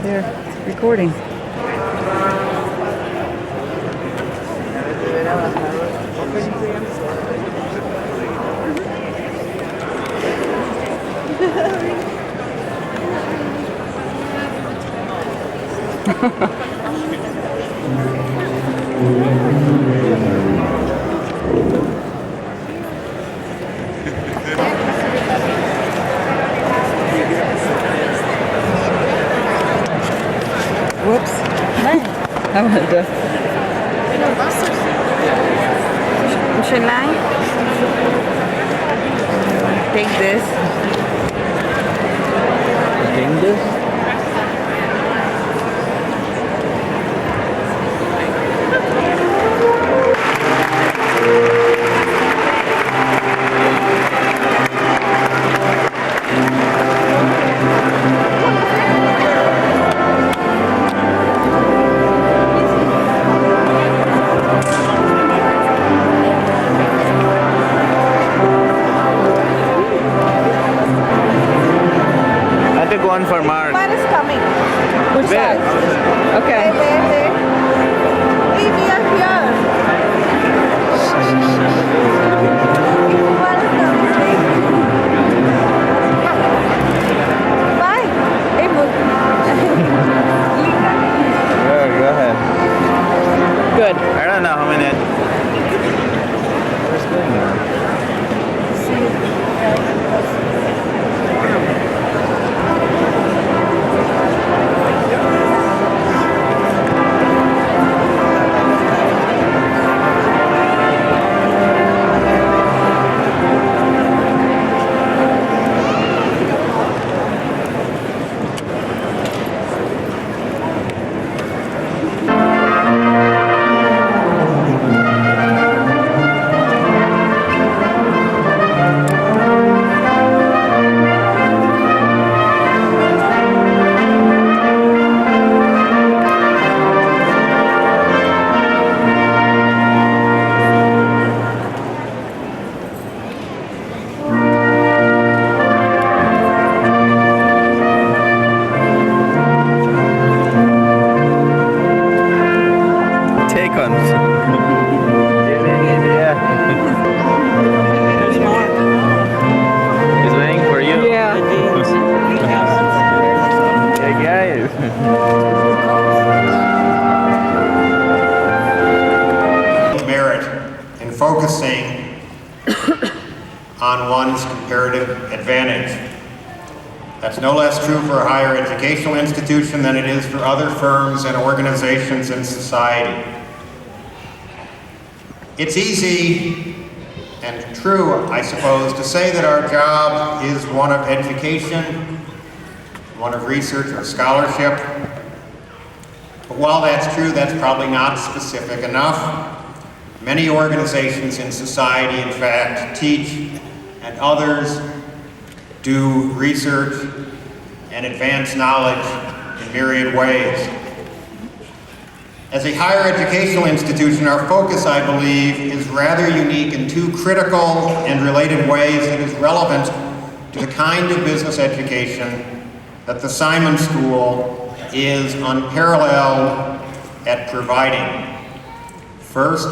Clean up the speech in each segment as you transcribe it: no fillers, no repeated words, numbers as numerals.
There, recording. Whoops. I wanted to. Should I take this? Take this? One for Mark. One is coming. Which side? Okay. There. Hey, we are here. One is coming. Bye. Hey, move. Sure, go ahead. Good. I don't know how many. Where's going on? He's waiting for you. Yeah. Yeah, guys. Merit in focusing on one's comparative advantage. That's no less true for a higher educational institution than it is for other firms and organizations in society. It's easy and true, I suppose, to say that our job is one of education, one of research or scholarship. But while that's true, that's probably not specific enough. Many organizations in society, in fact, teach, and others do research and advance knowledge in myriad ways. As a higher educational institution, our focus, I believe, is rather unique in two critical and related ways that is relevant to the kind of business education that the Simon School is unparalleled at providing. First,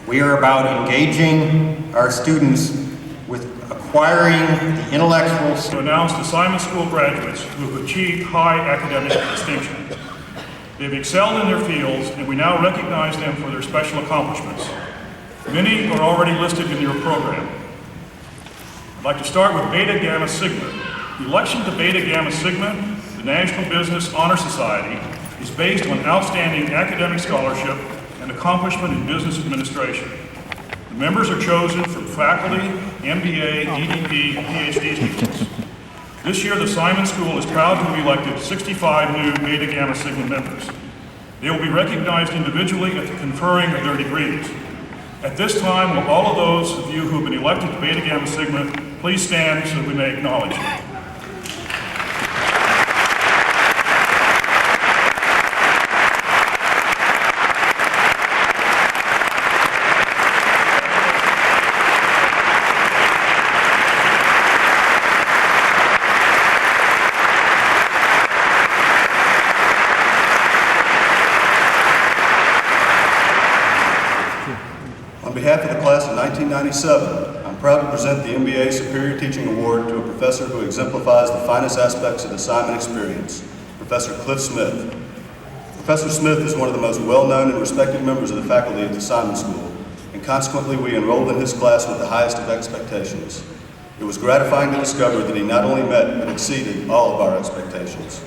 we are about engaging our students with acquiring the intellectual to announce the Simon School graduates who have achieved high academic distinction. They've excelled in their fields, and we now recognize them for their special accomplishments. Many are already listed in your program. I'd like to start with Beta Gamma Sigma. The election to Beta Gamma Sigma, the National Business Honor Society, is based on outstanding academic scholarship and accomplishment in business administration. The members are chosen from faculty, MBA, DDP, and PhD students. This year, the Simon School is proud to have elected 65 new Beta Gamma Sigma members. They will be recognized individually at the conferring of their degrees. At this time, will all of those of you who have been elected to Beta Gamma Sigma please stand so that we may acknowledge you. 1997, I'm proud to present the MBA Superior Teaching Award to a professor who exemplifies the finest aspects of the Simon experience, Professor Cliff Smith. Professor Smith is one of the most well-known and respected members of the faculty at the Simon School, and consequently we enrolled in his class with the highest of expectations. It was gratifying to discover that he not only met but exceeded all of our expectations.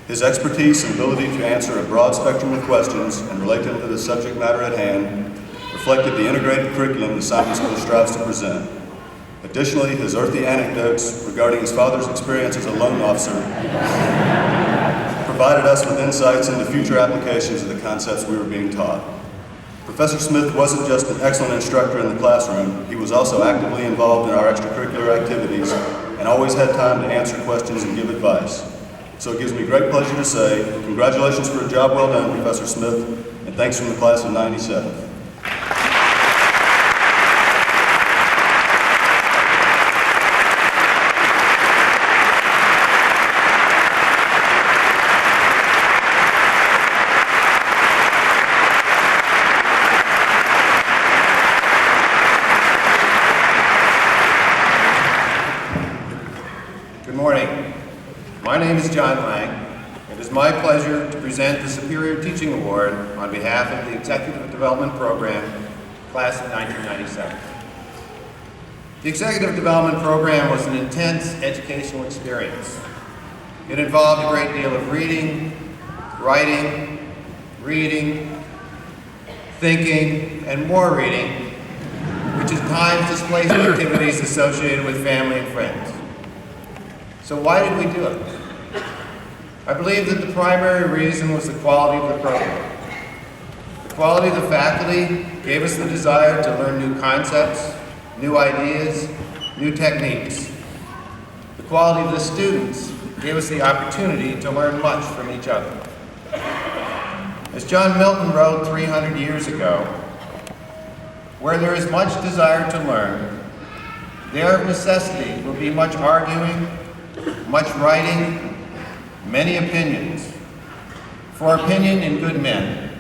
His expertise and ability to answer a broad spectrum of questions and relate them to the subject matter at hand reflected the integrated curriculum the Simon School strives to present. Additionally, his earthy anecdotes regarding his father's experience as a loan officer provided us with insights into future applications of the concepts we were being taught. Professor Smith wasn't just an excellent instructor in the classroom, he was also actively involved in our extracurricular activities and always had time to answer questions and give advice. So it gives me great pleasure to say, congratulations for a job well done, Professor Smith, and thanks from the class of '97. Good morning. My name is John Lang. It is my pleasure to present the Superior Teaching Award on behalf of the Executive Development Program, Class of 1997. The Executive Development Program was an intense educational experience. It involved a great deal of reading, writing, thinking, and more reading, which at times displaced activities associated with family and friends. So why did we do it? I believe that the primary reason was the quality of the program. The quality of the faculty gave us the desire to learn new concepts, new ideas, new techniques. The quality of the students gave us the opportunity to learn much from each other. As John Milton wrote 300 years ago, where there is much desire to learn, there of necessity will be much arguing, much writing, many opinions. For opinion in good men,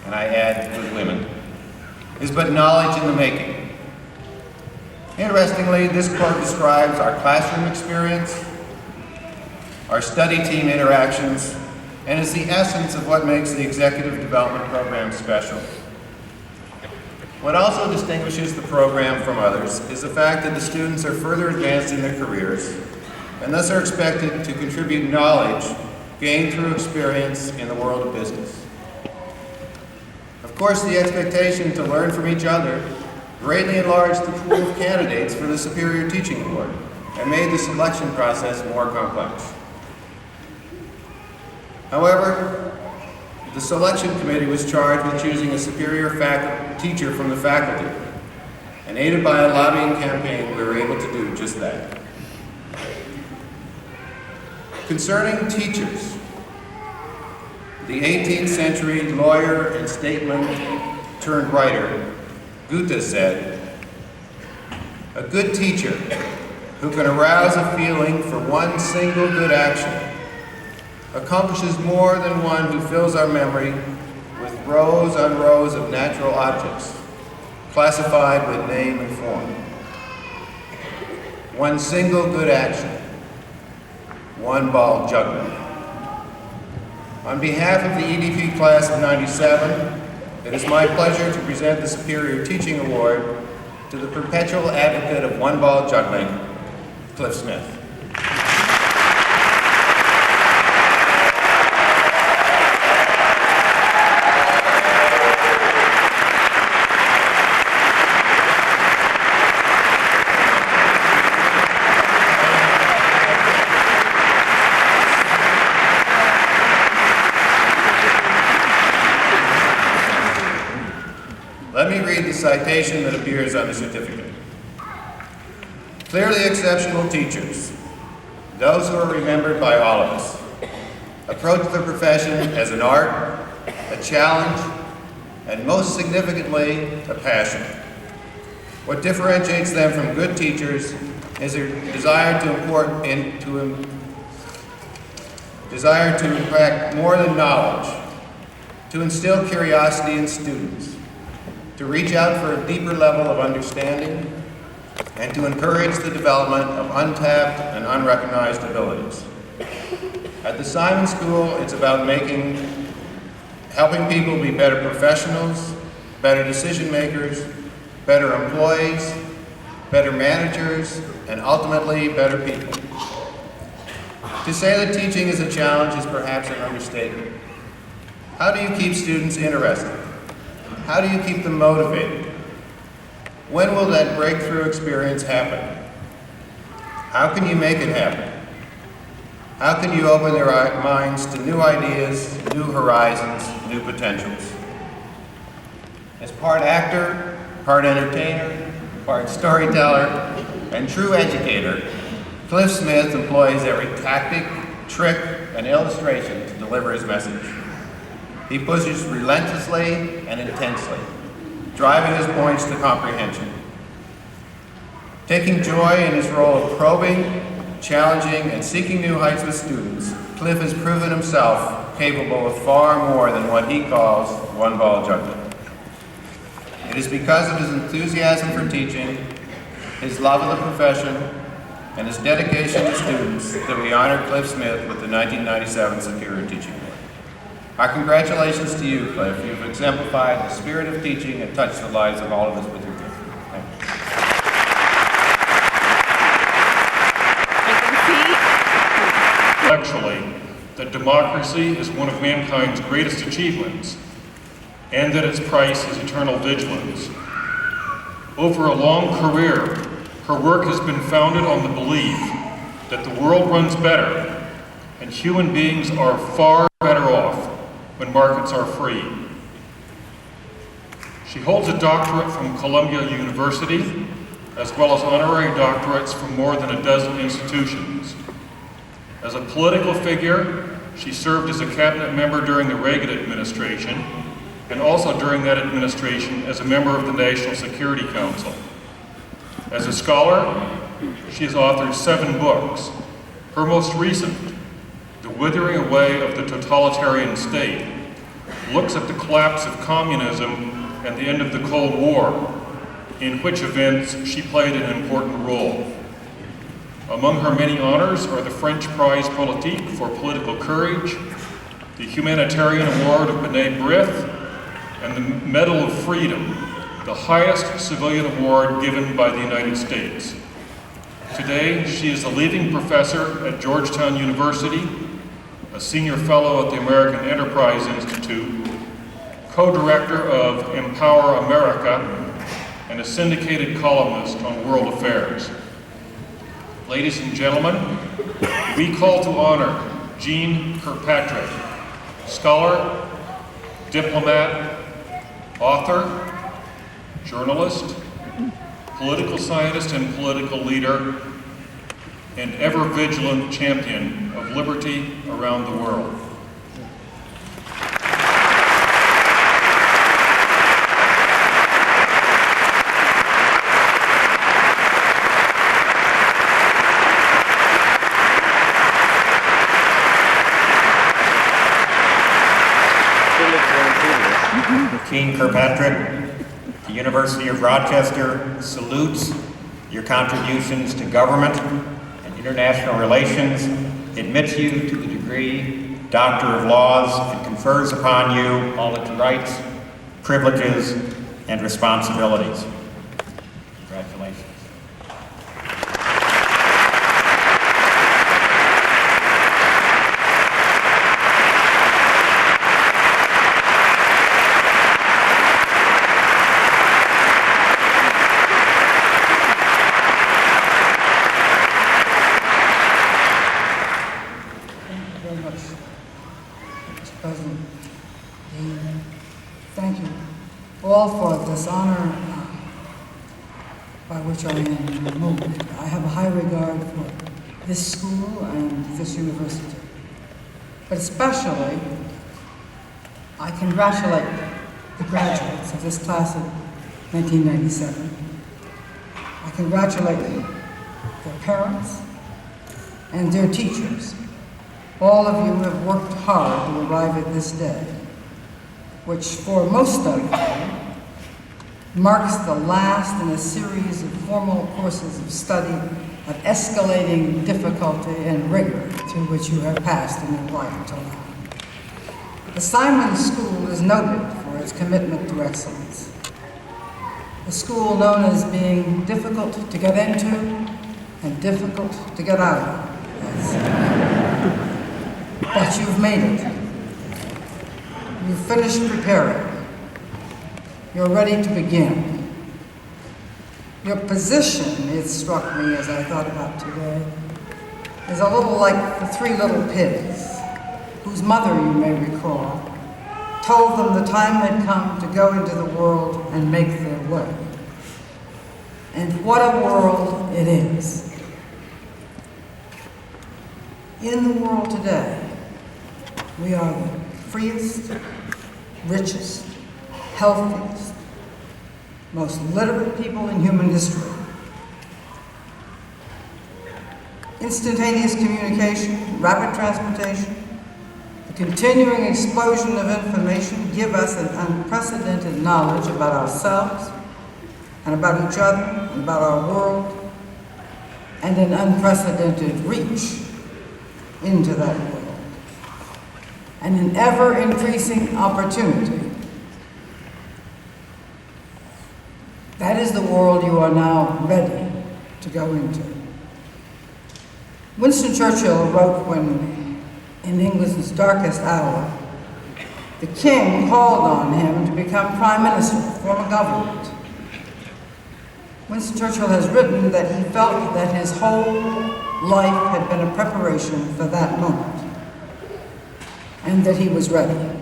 and I add good women, is but knowledge in the making. Interestingly, this quote describes our classroom experience, our study team interactions, and is the essence of what makes the Executive Development Program special. What also distinguishes the program from others is the fact that the students are further advanced in their careers and thus are expected to contribute knowledge gained through experience in the world of business. Of course, the expectation to learn from each other greatly enlarged the pool of candidates for the Superior Teaching Award and made the selection process more complex. However, the selection committee was charged with choosing a superior teacher from the faculty, and aided by a lobbying campaign, we were able to do just that. Concerning teachers, the 18th century lawyer and statesman turned writer, Goethe said, "A good teacher who can arouse a feeling for one single good action accomplishes more than one who fills our memory with rows on rows of natural objects, classified with name and form. One single good action, one ball juggling." On behalf of the EDP class of '97, it is my pleasure to present the Superior Teaching Award to the perpetual advocate of one ball juggling, Cliff Smith. Let me read the citation that appears on the certificate. Clearly exceptional teachers, those who are remembered by all of us, approach the profession as an art, a challenge, and most significantly, a passion. What differentiates them from good teachers is their desire to impact more than knowledge, to instill curiosity in students, to reach out for a deeper level of understanding, and to encourage the development of untapped and unrecognized abilities. At the Simon School, it's about helping people be better professionals, better decision makers, better employees, better managers, and ultimately better people. To say that teaching is a challenge is perhaps an understatement. How do you keep students interested? How do you keep them motivated? When will that breakthrough experience happen? How can you make it happen? How can you open their minds to new ideas, new horizons, new potentials? As part actor, part entertainer, part storyteller, and true educator, Cliff Smith employs every tactic, trick, and illustration to deliver his message. He pushes relentlessly and intensely, driving his points to comprehension. Taking joy in his role of probing, challenging, and seeking new heights with students, Cliff has proven himself capable of far more than what he calls one-ball juggling. It is because of his enthusiasm for teaching, his love of the profession, and his dedication to students that we honor Cliff Smith with the 1997 Superior Teaching Award. Our congratulations to you, Cliff. You've exemplified the spirit of teaching and touched the lives of all of us with your gift. Thank you. Intellectually, that democracy is one of mankind's greatest achievements, and that its price is eternal vigilance. Over a long career, her work has been founded on the belief that the world runs better and human beings are far better off when markets are free. She holds a doctorate from Columbia University, as well as honorary doctorates from more than a dozen institutions. As a political figure, she served as a cabinet member during the Reagan administration, and also during that administration as a member of the National Security Council. As a scholar, she has authored 7 books. Her most recent, The Withering Away of the Totalitarian State, looks at the collapse of communism and the end of the Cold War, in which events she played an important role. Among her many honors are the French Prize Politique for Political Courage, the Humanitarian Award of B'nai B'rith, and the Medal of Freedom, the highest civilian award given by the United States. Today, she is a leading professor at Georgetown University, a senior fellow at the American Enterprise Institute, co-director of Empower America, and a syndicated columnist on world affairs. Ladies and gentlemen, we call to honor Jean Kirkpatrick, scholar, diplomat, author, journalist, political scientist and political leader, and ever-vigilant champion of liberty around the world. Jean Kirkpatrick, the University of Rochester salutes your contributions to government and international relations, admits you to the degree Doctor of Laws, and confers upon you all its rights, privileges, and responsibilities. Congratulations. Thank you all for this honor by which I am moved. I have a high regard for this school and this university. But especially, I congratulate the graduates of this class of 1997. I congratulate their parents and their teachers. All of you have worked hard to arrive at this day, which for most of you marks the last in a series of formal courses of study of escalating difficulty and rigor through which you have passed in your life until now. The Simon School is noted for its commitment to excellence. A school known as being difficult to get into and difficult to get out of. But you've made it. You've finished preparing. You're ready to begin. Your position, it struck me as I thought about today, is a little like the three little pigs, whose mother, you may recall, told them the time had come to go into the world and make their way. And what a world it is. In the world today, we are the freest, richest, healthiest, most literate people in human history. Instantaneous communication, rapid transportation, the continuing explosion of information give us an unprecedented knowledge about ourselves and about each other and about our world, and an unprecedented reach into that world, and an ever-increasing opportunity. That is the world you are now ready to go into. Winston Churchill wrote when, in England's darkest hour, the king called on him to become prime minister, form a government. Winston Churchill has written that he felt that his whole life had been a preparation for that moment, and that he was ready.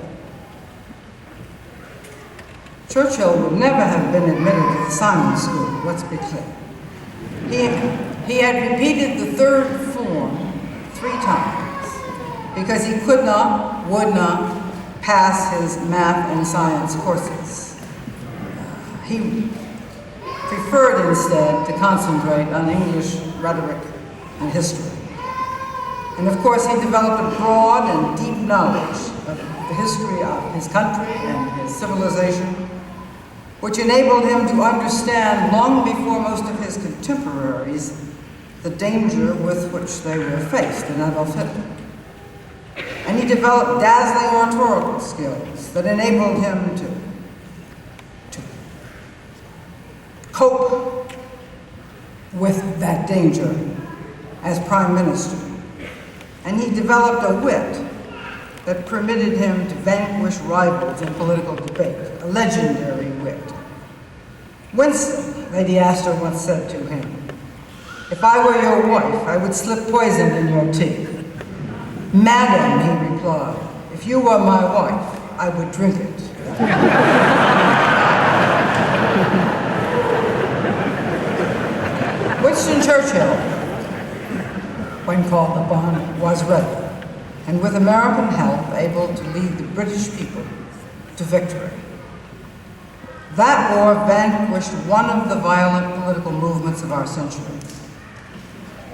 Churchill would never have been admitted to the Simon School, let's be clear. He had repeated the third form 3 times because he could not, would not pass his math and science courses. He preferred instead to concentrate on English rhetoric and history. And of course, he developed a broad and deep knowledge of the history of his country and his civilization, which enabled him to understand long before most of his contemporaries the danger with which they were faced in Adolf Hitler. And he developed dazzling oratorical skills that enabled him to cope with that danger as prime minister. And he developed a wit that permitted him to vanquish rivals in political debate, a legendary wit. Winston, Lady Astor once said to him, "If I were your wife, I would slip poison in your tea." "Madam," he replied, "if you were my wife, I would drink it." Winston Churchill, when called upon, was ready, and with American help, able to lead the British people to victory. That war vanquished one of the violent political movements of our century,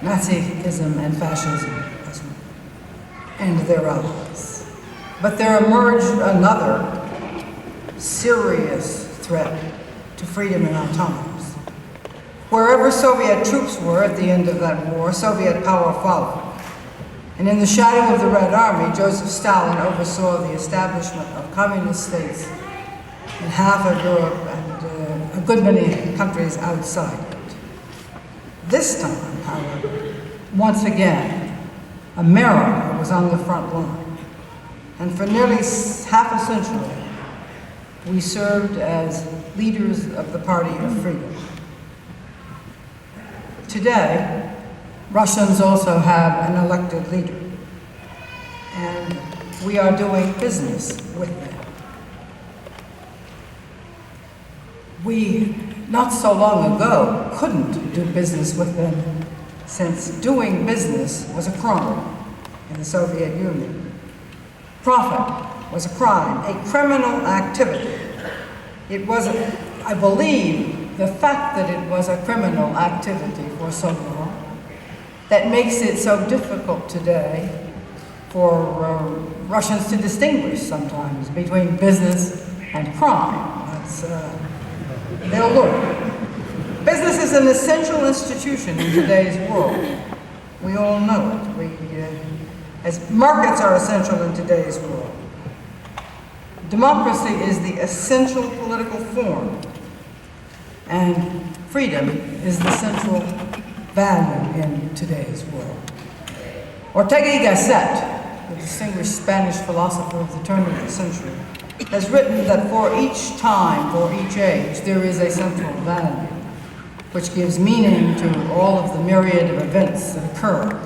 Nazism and fascism, and their allies. But there emerged another serious threat to freedom in our times. Wherever Soviet troops were at the end of that war, Soviet power followed. And in the shadow of the Red Army, Joseph Stalin oversaw the establishment of communist states in half of Europe and a good many countries outside it. This time, however, once again, America was on the front line. And for nearly half a century, we served as leaders of the Party of Freedom. Today, Russians also have an elected leader, and we are doing business with them. We, not so long ago, couldn't do business with them, since doing business was a crime in the Soviet Union. Profit was a crime, a criminal activity. It was, I believe, the fact that it was a criminal activity for so long that makes it so difficult today for Russians to distinguish sometimes between business and crime. they'll learn. Business is an essential institution in today's world. We all know it. As markets are essential in today's world. Democracy is the essential political form, and freedom is the central value in today's world. Ortega y Gasset, the distinguished Spanish philosopher of the turn of the century, has written that for each time, for each age, there is a central value, which gives meaning to all of the myriad of events that occur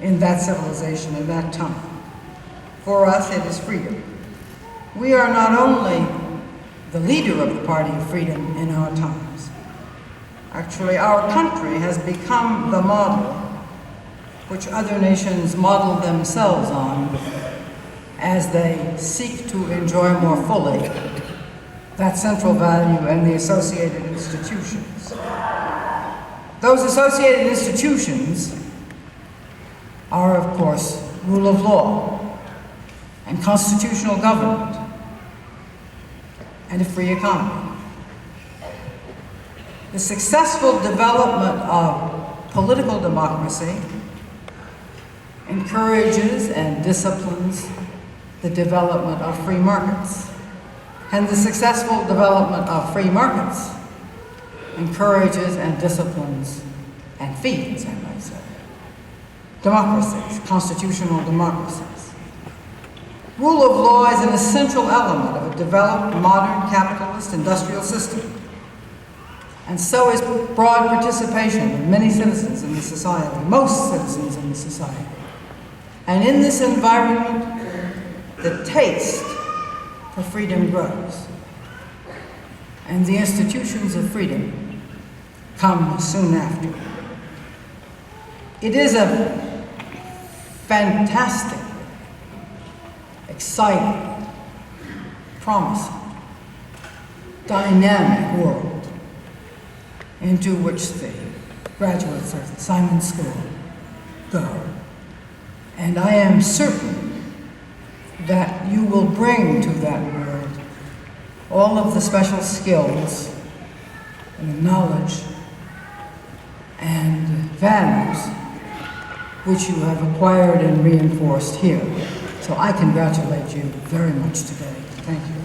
in that civilization at that time. For us, it is freedom. We are not only the leader of the party of freedom in our times. Actually, our country has become the model which other nations model themselves on as they seek to enjoy more fully that central value and the associated institutions. Those associated institutions are, of course, rule of law and constitutional government and a free economy. The successful development of political democracy encourages and disciplines the development of free markets. And the successful development of free markets encourages and disciplines and feeds, I might say, democracies, constitutional democracies. Rule of law is an essential element of a developed, modern, capitalist, industrial system. And so is broad participation of many citizens in the society, most citizens in the society. And in this environment, the taste for freedom grows. And the institutions of freedom come soon after. It is a fantastic, exciting, promising, dynamic world into which the graduates of the Simon School go. And I am certain that you will bring to that world all of the special skills and the knowledge and values which you have acquired and reinforced here. So I congratulate you very much today. Thank you.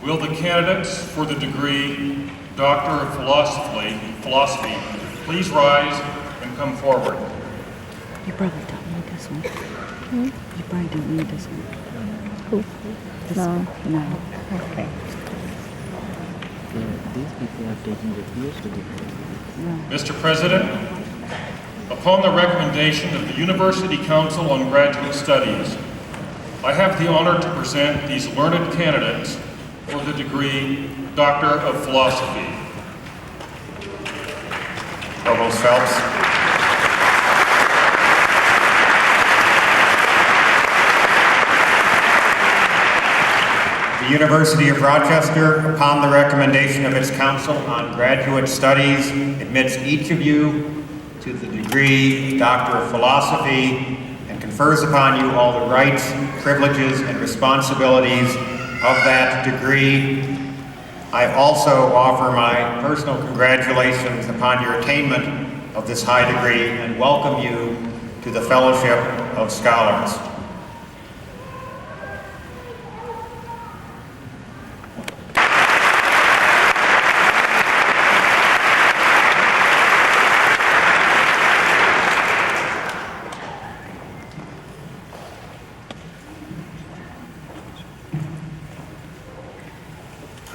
Will the candidates for the degree Doctor of Philosophy please rise and come forward? You probably don't need this one. You probably don't need this one. Who? This No. one? No. Okay. These people are taking the PhD. No. Mr. President, upon the recommendation of the University Council on Graduate Studies, I have the honor to present these learned candidates for the degree Doctor of Philosophy. Provost Phelps. The University of Rochester, upon the recommendation of its Council on Graduate Studies, admits each of you to the degree Doctor of Philosophy and confers upon you all the rights, privileges, and responsibilities of that degree. I also offer my personal congratulations upon your attainment of this high degree and welcome you to the Fellowship of Scholars.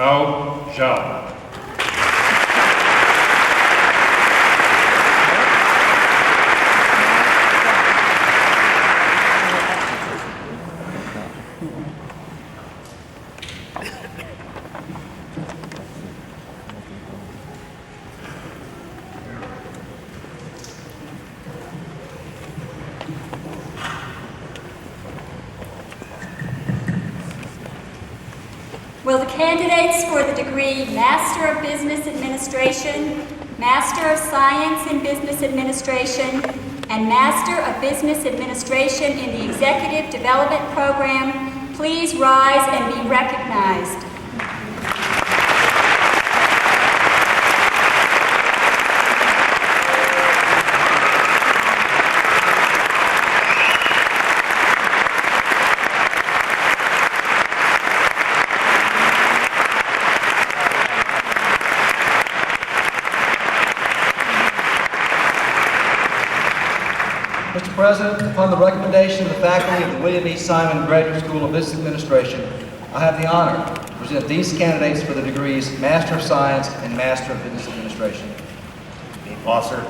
Hao Zhao. Will the candidates for the degree Master of Business Administration, Master of Science in Business Administration, and Master of Business Administration in the Executive Development Program please rise and be recognized? Mr. President, upon the recommendation of the faculty of the William E. Simon Graduate School of Business Administration, I have the honor to present these candidates for the degrees Master of Science and Master of Business Administration. Blosser.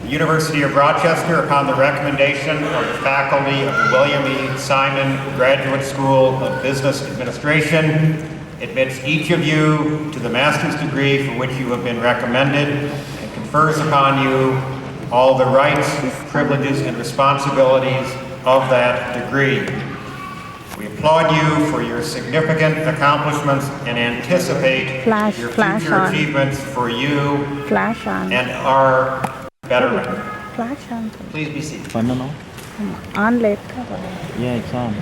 The University of Rochester, upon the recommendation of the faculty of the William E. Simon Graduate School of Business Administration, admits each of you to the master's degree for which you have been recommended and confers upon you all the rights, privileges, and responsibilities of that degree. We applaud you for your significant accomplishments and anticipate your future achievements for you and our betterment. Flash on. Please be seated. On late. Yeah, it's on.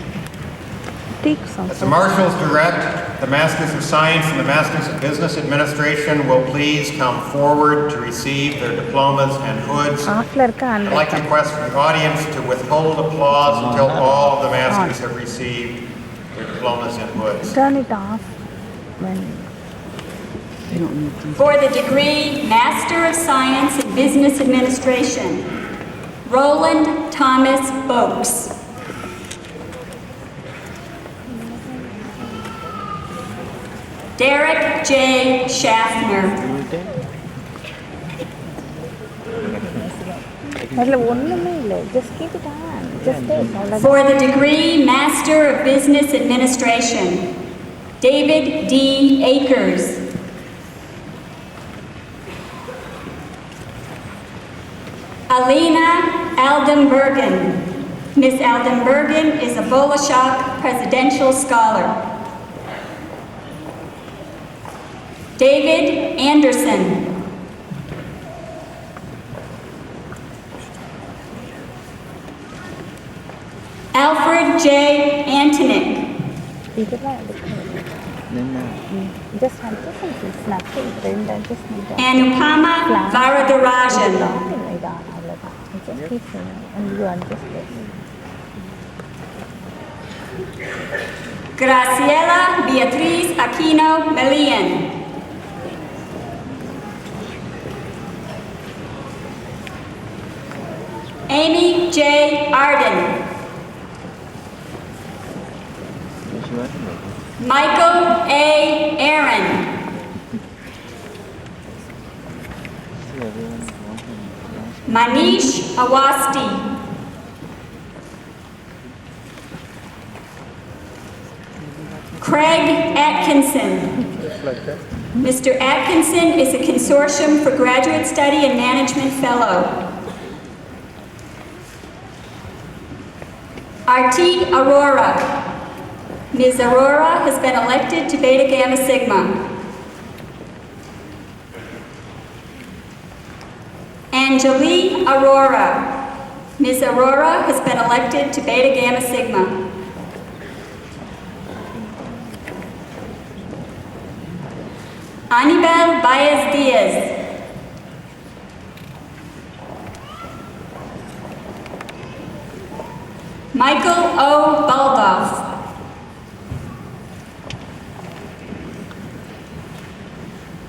As the marshals direct, the Masters of Science and the Masters of Business Administration will please come forward to receive their diplomas and hoods. I'd like to request from the audience to withhold applause until all of the Masters have received their diplomas and hoods. Turn it off when For the degree Master of Science in Business Administration, Roland Thomas Boakes. Derek J. Schaffner. just keep it on. Just take. For the degree Master of Business Administration, David D. Akers. Alina Aldenbergen. Miss Aldenbergen is a Bolashok Presidential Scholar. David Anderson. Alfred J. Antonick. Anupama Varadarajan. Graciela Beatriz Aquino Melian. Amy J. Arden. Michael A. Aaron. Manish Awasti. Craig Atkinson. Mr. Atkinson is a Consortium for Graduate Study and Management Fellow. Arti Aurora. Ms. Aurora has been elected to Beta Gamma Sigma. Anjali Aurora. Ms. Aurora has been elected to Beta Gamma Sigma. Anibel Baez Diaz. Michael O. Baldoff.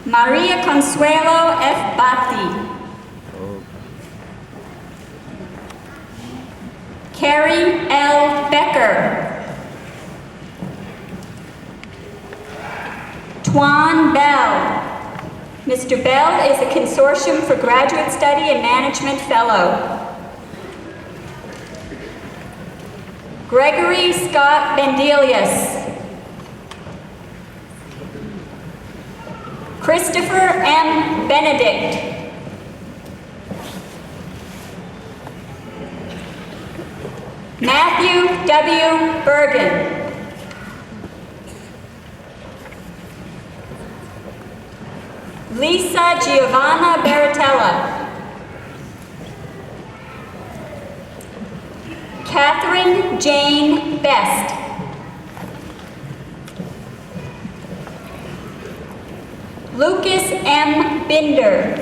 Maria Consuelo F. Batti. Carrie L. Becker. Tuan Bell. Mr. Bell is a Consortium for Graduate Study and Management Fellow. Gregory Scott Bendelius. Christopher M. Benedict. Matthew W. Bergen. Lisa Giovanna Baratella. Catherine Jane Best. Lucas M. Binder.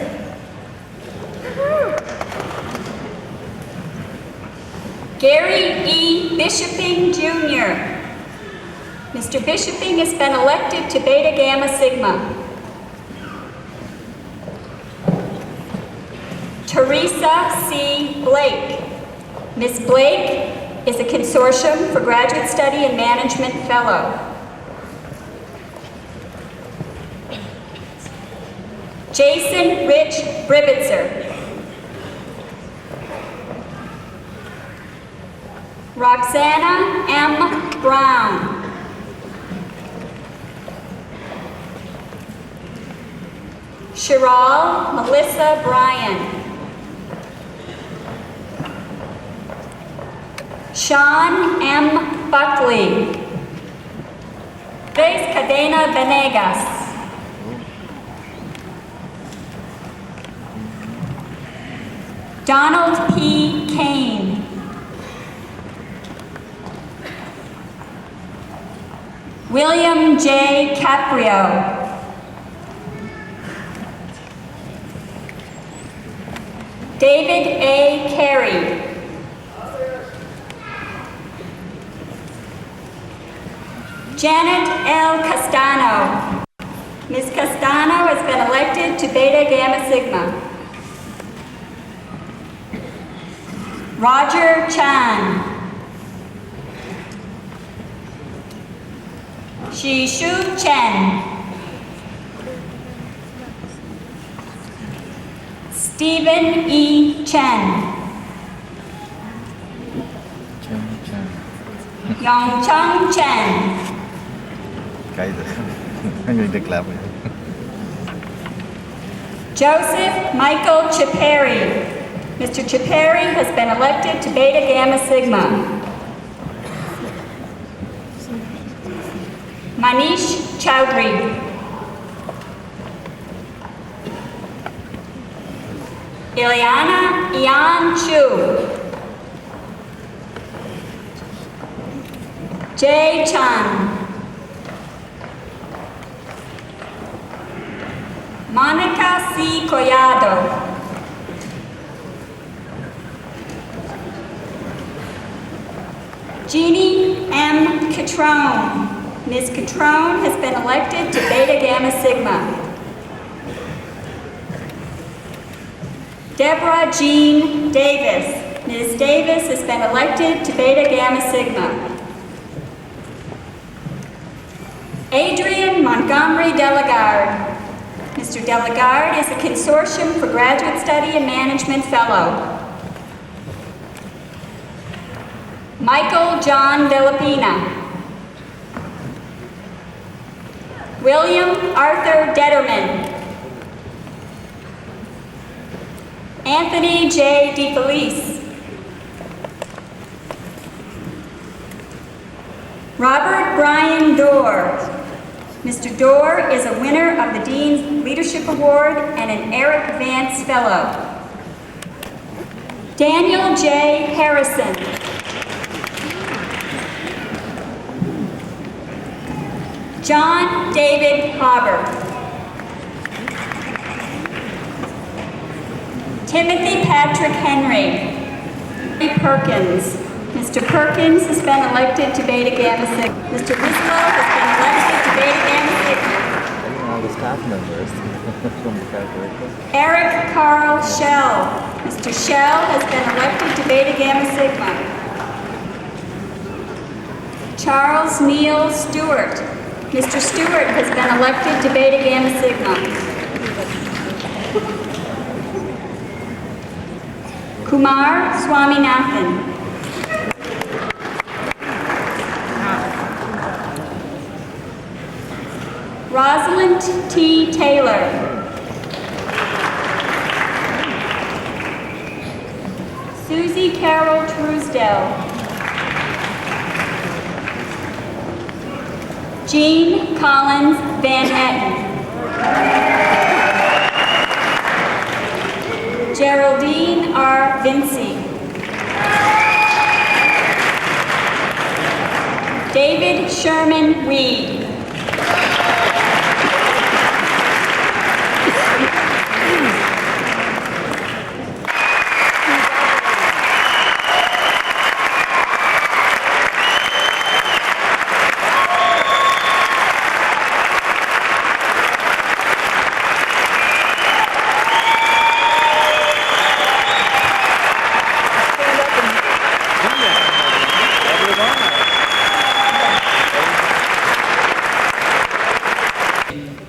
Gary E. Bishoping Jr. Mr. Bishoping has been elected to Beta Gamma Sigma. Teresa C. Blake. Ms. Blake is a Consortium for Graduate Study and Management Fellow. Jason Rich Bribitzer. Roxana M. Brown. Chiral Melissa Bryan. Sean M. Buckley. Grace Cadena Venegas. Donald P. Kane. William J. Caprio. David A. Carey. Janet L. Castano. Ms. Castano has been elected to Beta Gamma Sigma. Roger Chan. Shishu Chen. Stephen E. Chen. Yongchang Chen. Joseph Michael Chiperi. Mr. Chiperi has been elected to Beta Gamma Sigma. Manish Chowdhury. Ileana Ian Chu. Jay Chan. Monica C. Collado. Jeannie M. Catrone. Ms. Catrone has been elected to Beta Gamma Sigma. Deborah Jean Davis. Ms. Davis has been elected to Beta Gamma Sigma. Adrian Montgomery Delagarde. Mr. Delagarde is a Consortium for Graduate Study and Management Fellow. Michael John Delapina. William Arthur Detterman. Anthony J. DeFelice. Robert Brian Dorr. Mr. Dorr is a winner of the Dean's Leadership Award and an Eric Vance Fellow. Daniel J. Harrison. John David Hauber. Timothy Patrick Henry. Perkins. Mr. Perkins has been elected to Beta Gamma Sigma. Mr. Winslow has been elected to Beta Gamma Sigma. All the staff members from the curriculum. Eric Carl Schell. Mr. Schell has been elected to Beta Gamma Sigma. Charles Neal Stewart. Mr. Stewart has been elected to Beta Gamma Sigma. Kumar Swaminathan. Rosalind T. Taylor. Susie Carol Truesdell. Jean Collins Van Etten. Geraldine R. Vinci. David Sherman Reed.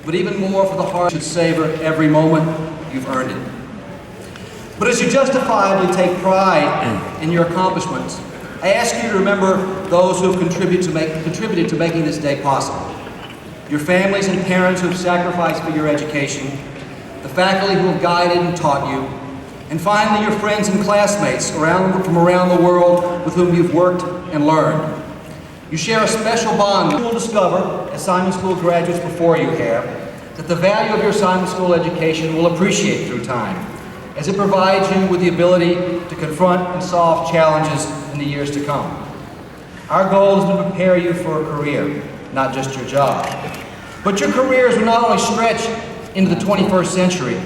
But even more for the heart should savor every moment you've earned it. But as you justifiably take pride in your accomplishments, I ask you to remember those who have contributed to making this day possible. Your families and parents who have sacrificed for your education, the faculty who have guided and taught you, and finally your friends and classmates from around the world with whom you've worked and learned. You share a special bond. You will discover, as Simon School graduates before you have, that the value of your Simon School education will appreciate through time, as it provides you with the ability to confront and solve challenges in the years to come. Our goal is to prepare you for a career, not just your job. But your careers will not only stretch into the 21st century,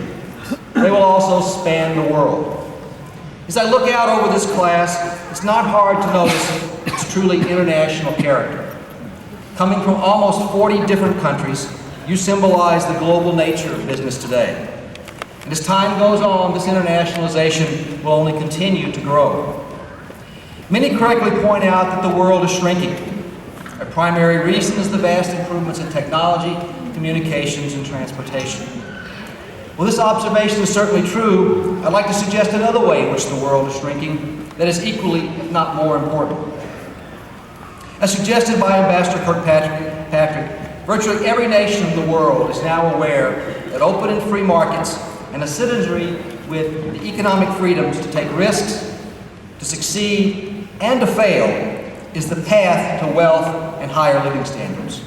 they will also span the world. As I look out over this class, it's not hard to notice its truly international character. Coming from almost 40 different countries, you symbolize the global nature of business today. And as time goes on, this internationalization will only continue to grow. Many correctly point out that the world is shrinking. A primary reason is the vast improvements in technology, communications, and transportation. Well, this observation is certainly true. I'd like to suggest another way in which the world is shrinking that is equally, if not more important. As suggested by Ambassador Kirkpatrick, virtually every nation in the world is now aware that open and free markets and a citizenry with the economic freedoms to take risks, to succeed, and to fail is the path to wealth and higher living standards.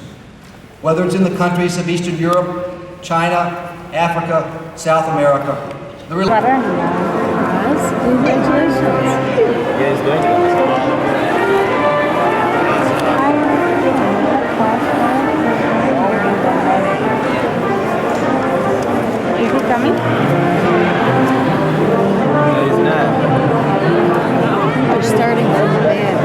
Whether it's in the countries of Eastern Europe, China, Africa, South America, the Is he coming? No, he's not. They're starting from the band.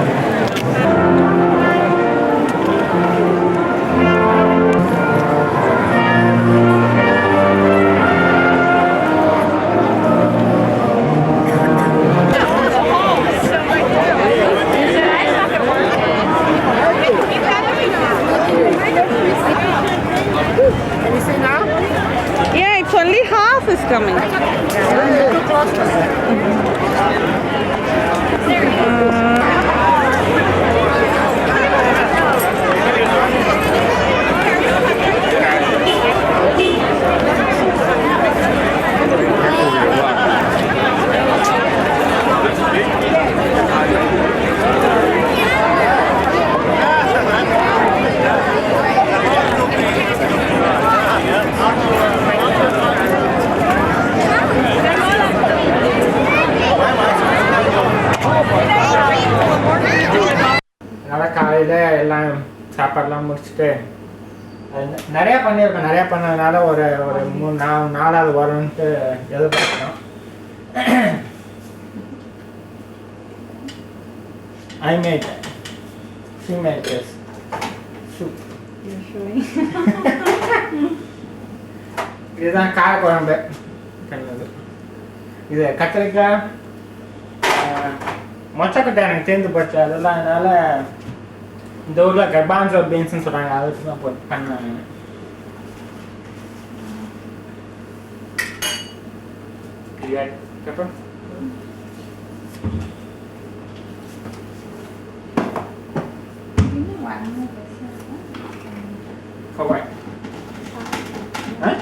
Yeah, it's only half is coming. காலையில் எல்லாம் சாப்பாடெலாம் முடிச்சுட்டு நிறையா பண்ணியிருக்கோம். நிறையா பண்ணதுனால ஒரு 3-4 வரும்ன்ட்டு எதிர்பார்க்குறோம். I made it. She made this soup. இதுதான் காரக்குழம்பு. இது கத்திரிக்காய் மொச்சக்கட்டை எனக்கு சேர்ந்து போச்சு. அதெல்லாம் அதனால் இந்த ஊரில் கர்பான்ஸ் பீன்ஸ்னு சொல்கிறாங்க, அதை வச்சு தான் போட்டு பண்ணாங்க. You add pepper? For what? Huh?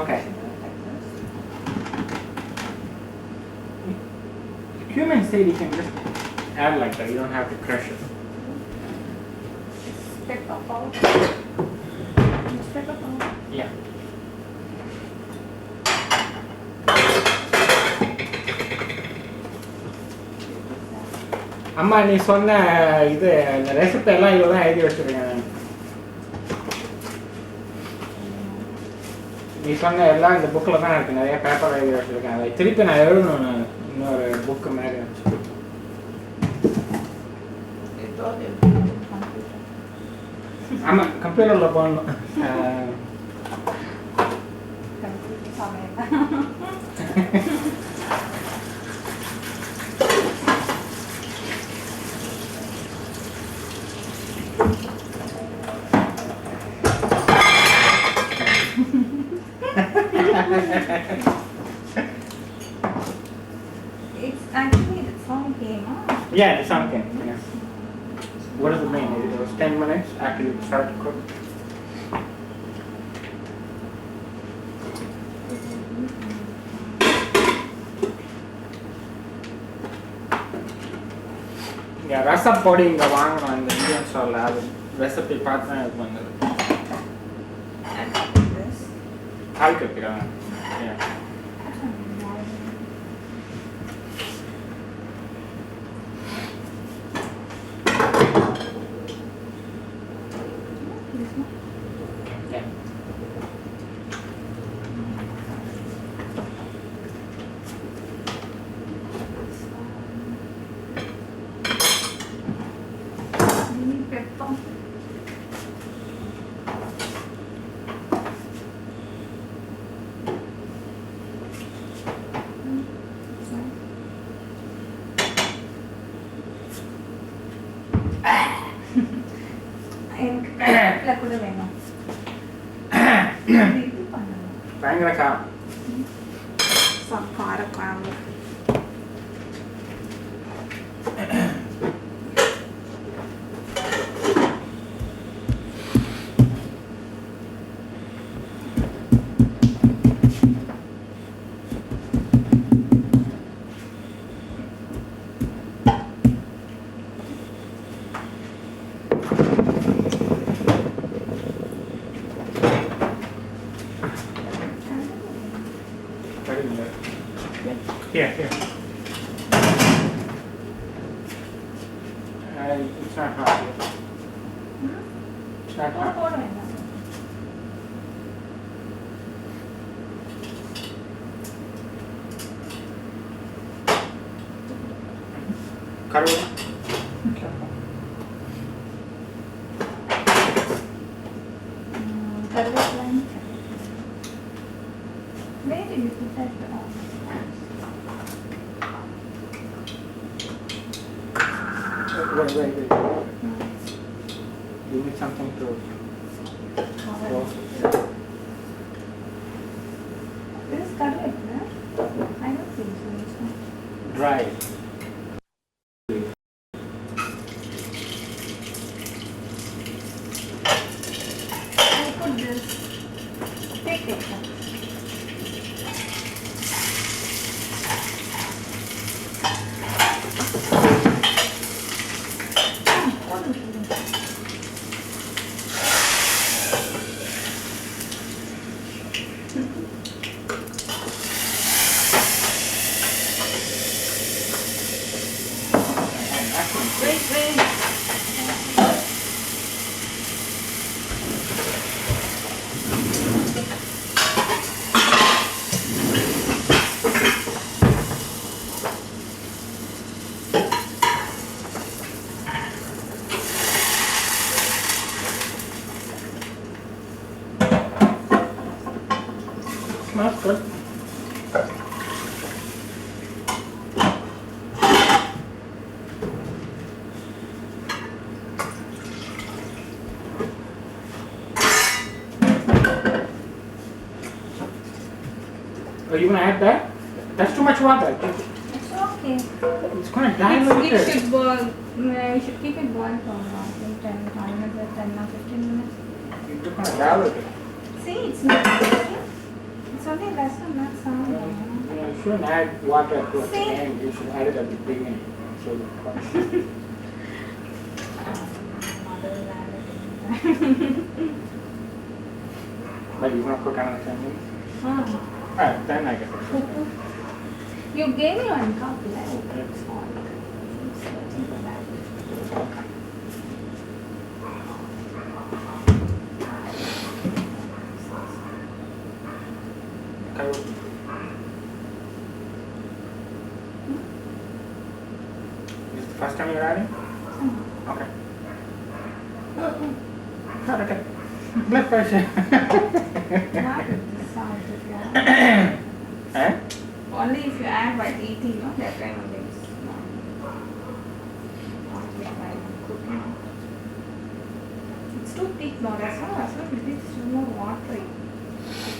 Okay. Cumin seed you can just add like that. You don't have to crush it. Yeah. அம்மா நீ சொன்ன இது இந்த ரெசிபி எல்லாம் இவ்வளோ தான் எழுதி வச்சுருக்கேன். நீ சொன்ன எல்லாம் இந்த புக்கில் தான் இருக்குது, நிறைய பேப்பர் எழுதி வச்சுருக்கேன். அதை திருப்பி நான் எழுதணும், நான் இன்னொரு புக்கு மாதிரி வச்சு. ஆமாம், கம்ப்யூட்டரில் போடணும். It's actually the song came out. Yeah, the song came. Yes. What does it mean? It was 10 minutes after you start to cook. Yeah, ரசம் பொடி இங்கே வாங்கணும் இந்த இந்தியன் ஸ்டோரில். அது ரெசிபி பார்த்து தான் இது பண்ணுது. ஆள் கட்டிக்கிறாங்க. கூட வேணும். பயங்கர காரம். காரம். Here. It's not hot yet. It's not hot. Carol. Where did you put that? Wait. You need something to roast it. This is garlic, no? I don't think so. It's not. Dry. I put this. Take it. you want to add that? That's too much water. It's okay. It's going to dilute It it. should boil. You should keep it boiled for I think 10 minutes, 10 or 15 minutes. You're going to dilute it. See, it's not. It's only less than that sound. You shouldn't add water to the See? end. You should add it at the beginning. So Mother will add it. but you want to cook another 10 minutes? Ah. Alright, then I guess. You gave me one cup, right? Okay. It's all. I'm searching for that. Is it the first time you're adding? Okay. Oh, okay. Blood pressure. Not with the salt if you add. Eh? Only if you add while eating, no? That kind of things. While cooking. It's too thick, no? That's why it is too more watery.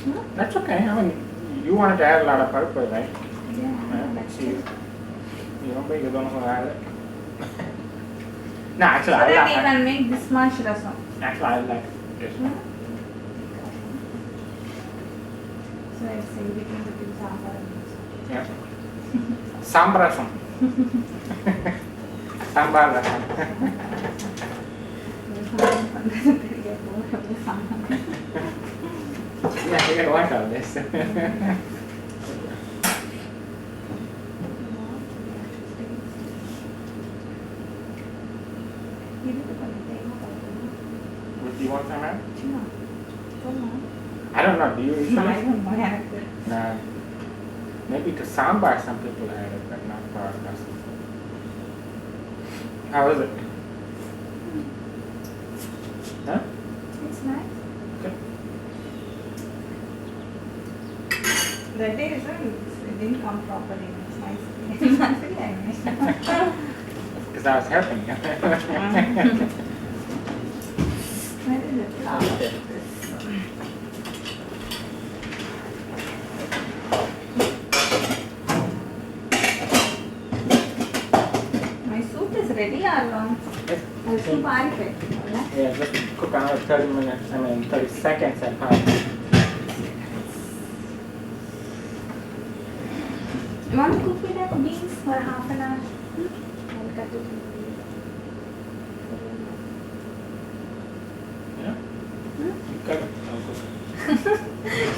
Hmm? That's okay. I mean, you wanted to add a lot of purple, right? Yeah, Let's that's see. true. You don't think you don't know how to add it? No, actually, So I that you like can make this much rasam. Actually, I like this. So it's in between the two sambar and this. Yeah. Sambar rasam. Sambar rasam. Yeah, you can watch all this. Do you want some out? I don't know. Do you usually? No, I don't know. I have to. No. Maybe to sambar some people add it, but not for us. How is it? Huh? It's nice. Good. The day is it didn't come properly. It's nice. Nice. Because I was helping you. Where is it? My soup is ready or I'll soup it. Yeah, just cook another 30 minutes, 30 seconds at high. You want to cook with that beans for half an hour? I'll cut it. Yeah? You cut it. I'll cook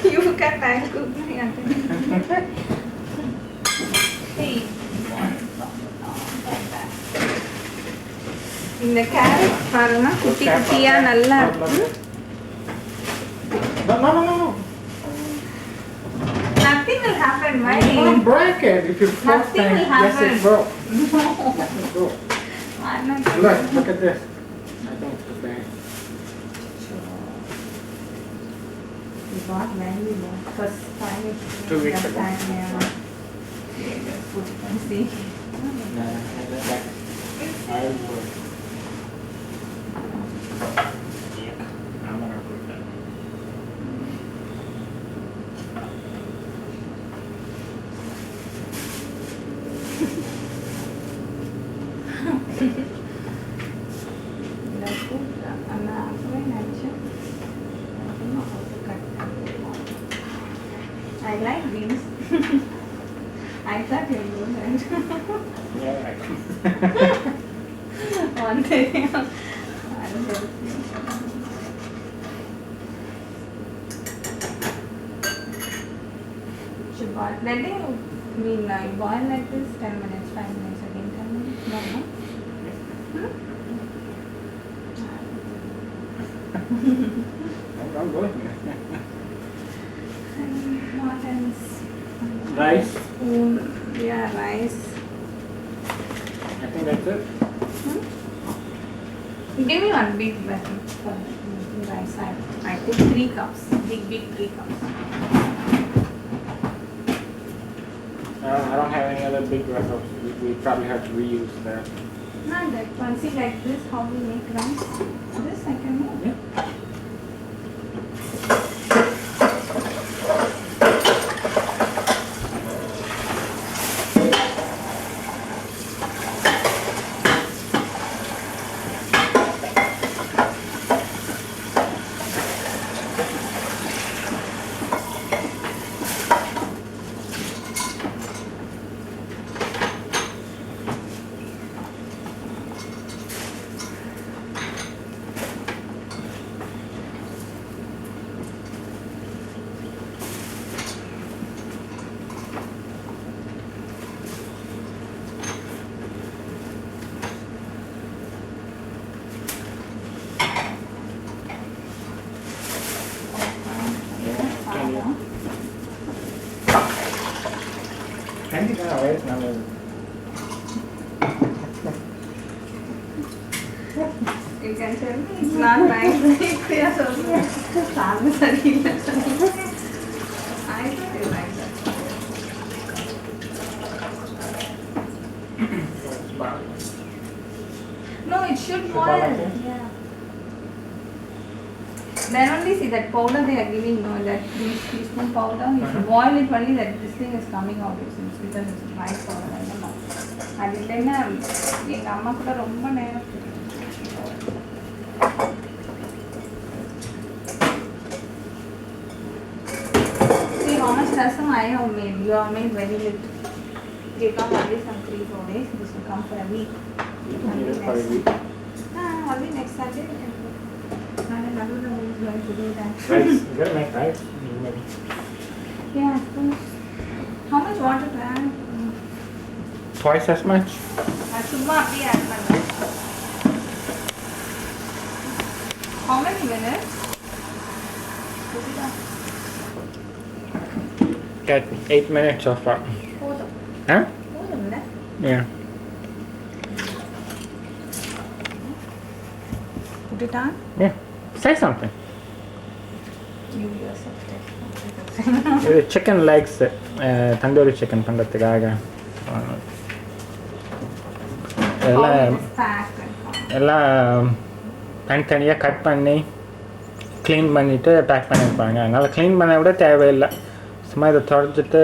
it. You cut, I'll cook. Hey. இந்த carrot பாருங்க குட்டி குட்டியா நல்லா இருக்கு. No. Nothing will happen, why? You don't break it if you press Nothing will things. Yes, happen. it will. No. Yes, it will. I'm not Look at this. I think it's the same. We got when we bought first time. 2 weeks ago. Yeah. Just put it and see. No, I will. I'm gonna put that. I like beans. I thought you would. Yeah, right. One day. I'll help you. Should boil. Letting you boil like this 10 minutes, 5 minutes again, 10 minutes. No, no. I'm going. What else? Rice. Yeah, rice. I think that's it. Give me one big button for rice. I took 3 cups. Big 3 cups. I don't have any other big vessels. We probably have to reuse that. Not that one. See like this, how we make rice. This I can make. Yeah. கண்டிப்பாக வயசு நல்லது. You can tell me it's not nice. Yes, சாப்பிட சரியில்லை. I feel like that. No, it should boil. Yeah. Then only see that powder they are giving, no, that teaspoon powder. You should boil it only that this thing is coming out. It's because it's dry powder. I don't know. அது இல்லைன்னா எங்கள் அம்மா கூட ரொம்ப நேரம். See how much rasam I have made. You have made very little. You come only some 3-4 days. This will come for a week. Only next Sunday we can cook. And another one is going to do that. Rice. You gotta make rice. Maybe. Yeah, of course. How much water to add? Twice as much. சும்மா அப்படியே add பண்ணலாம். How many minutes? Got 8 minutes so far. போதும். Huh? போதும்ல? Yeah. Put it on? Yeah. Say something. You yourself take. இது chicken Lex tandoori chicken பண்ணுறதுக்காக எல்லாம் எல்லாம் தனித்தனியாக கட் பண்ணி க்ளீன் பண்ணிவிட்டு பேக் பண்ணியிருப்பாங்க. அதனால் க்ளீன் பண்ண விட தேவையில்லை. சும்மா இதை தொடச்சிட்டு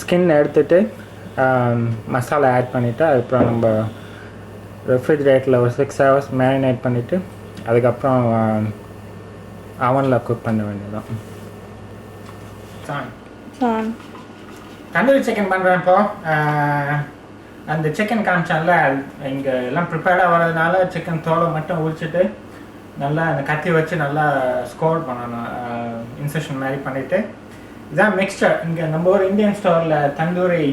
ஸ்கின் எடுத்துட்டு மசாலா ஆட் பண்ணிவிட்டு அதுக்கப்புறம் நம்ம ரெஃப்ரிஜிரேட்டரில் ஒரு 6 hours மேரினேட் பண்ணிவிட்டு அதுக்கப்புறம் அவனில் குக் பண்ண வேண்டியதான். தந்தூரி சிக்கன் பண்ணுறேன் இப்போ. அந்த சிக்கன் காமிச்சால இங்கே எல்லாம் ப்ரிப்பேர்டாக வர்றதுனால சிக்கன் தோலை மட்டும் உரிச்சிட்டு நல்லா அந்த கத்தி வச்சு நல்லா ஸ்கோர் பண்ணணும். இன்செஷன் மாதிரி பண்ணிவிட்டு இதான் மிக்ஸ்டர். இங்கே நம்ம ஒரு இந்தியன் ஸ்டோரில் தந்தூரி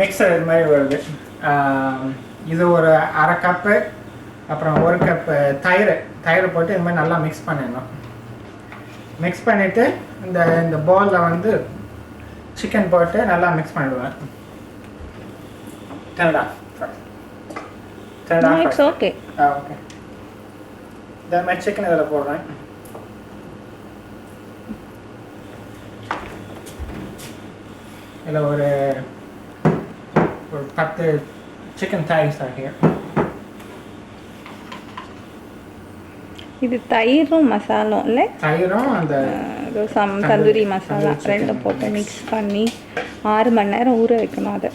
மிக்சர் இது மாதிரி வருது. இது ஒரு 1/2 கப்பு, அப்புறம் 1 கப்பு தயிர் போட்டு இது மாதிரி நல்லா மிக்ஸ் பண்ணிடணும். மிக்ஸ் பண்ணிவிட்டு இந்த பவுலில் வந்து சிக்கன் போட்டு நல்லா மிக்ஸ் பண்ணிடுவேன். It's okay. ஓகே. இந்த மாதிரி சிக்கன் இதில் போடுறேன். இதில் ஒரு 10 சிக்கன் thighs are here. இது தயிரும் மசாலும் இல்லை, தயிரும் அந்த தந்தூரி மசாலா ரெண்டும் போட்டு மிக்ஸ் பண்ணி 6 மணி நேரம் ஊற வைக்கணும். அதை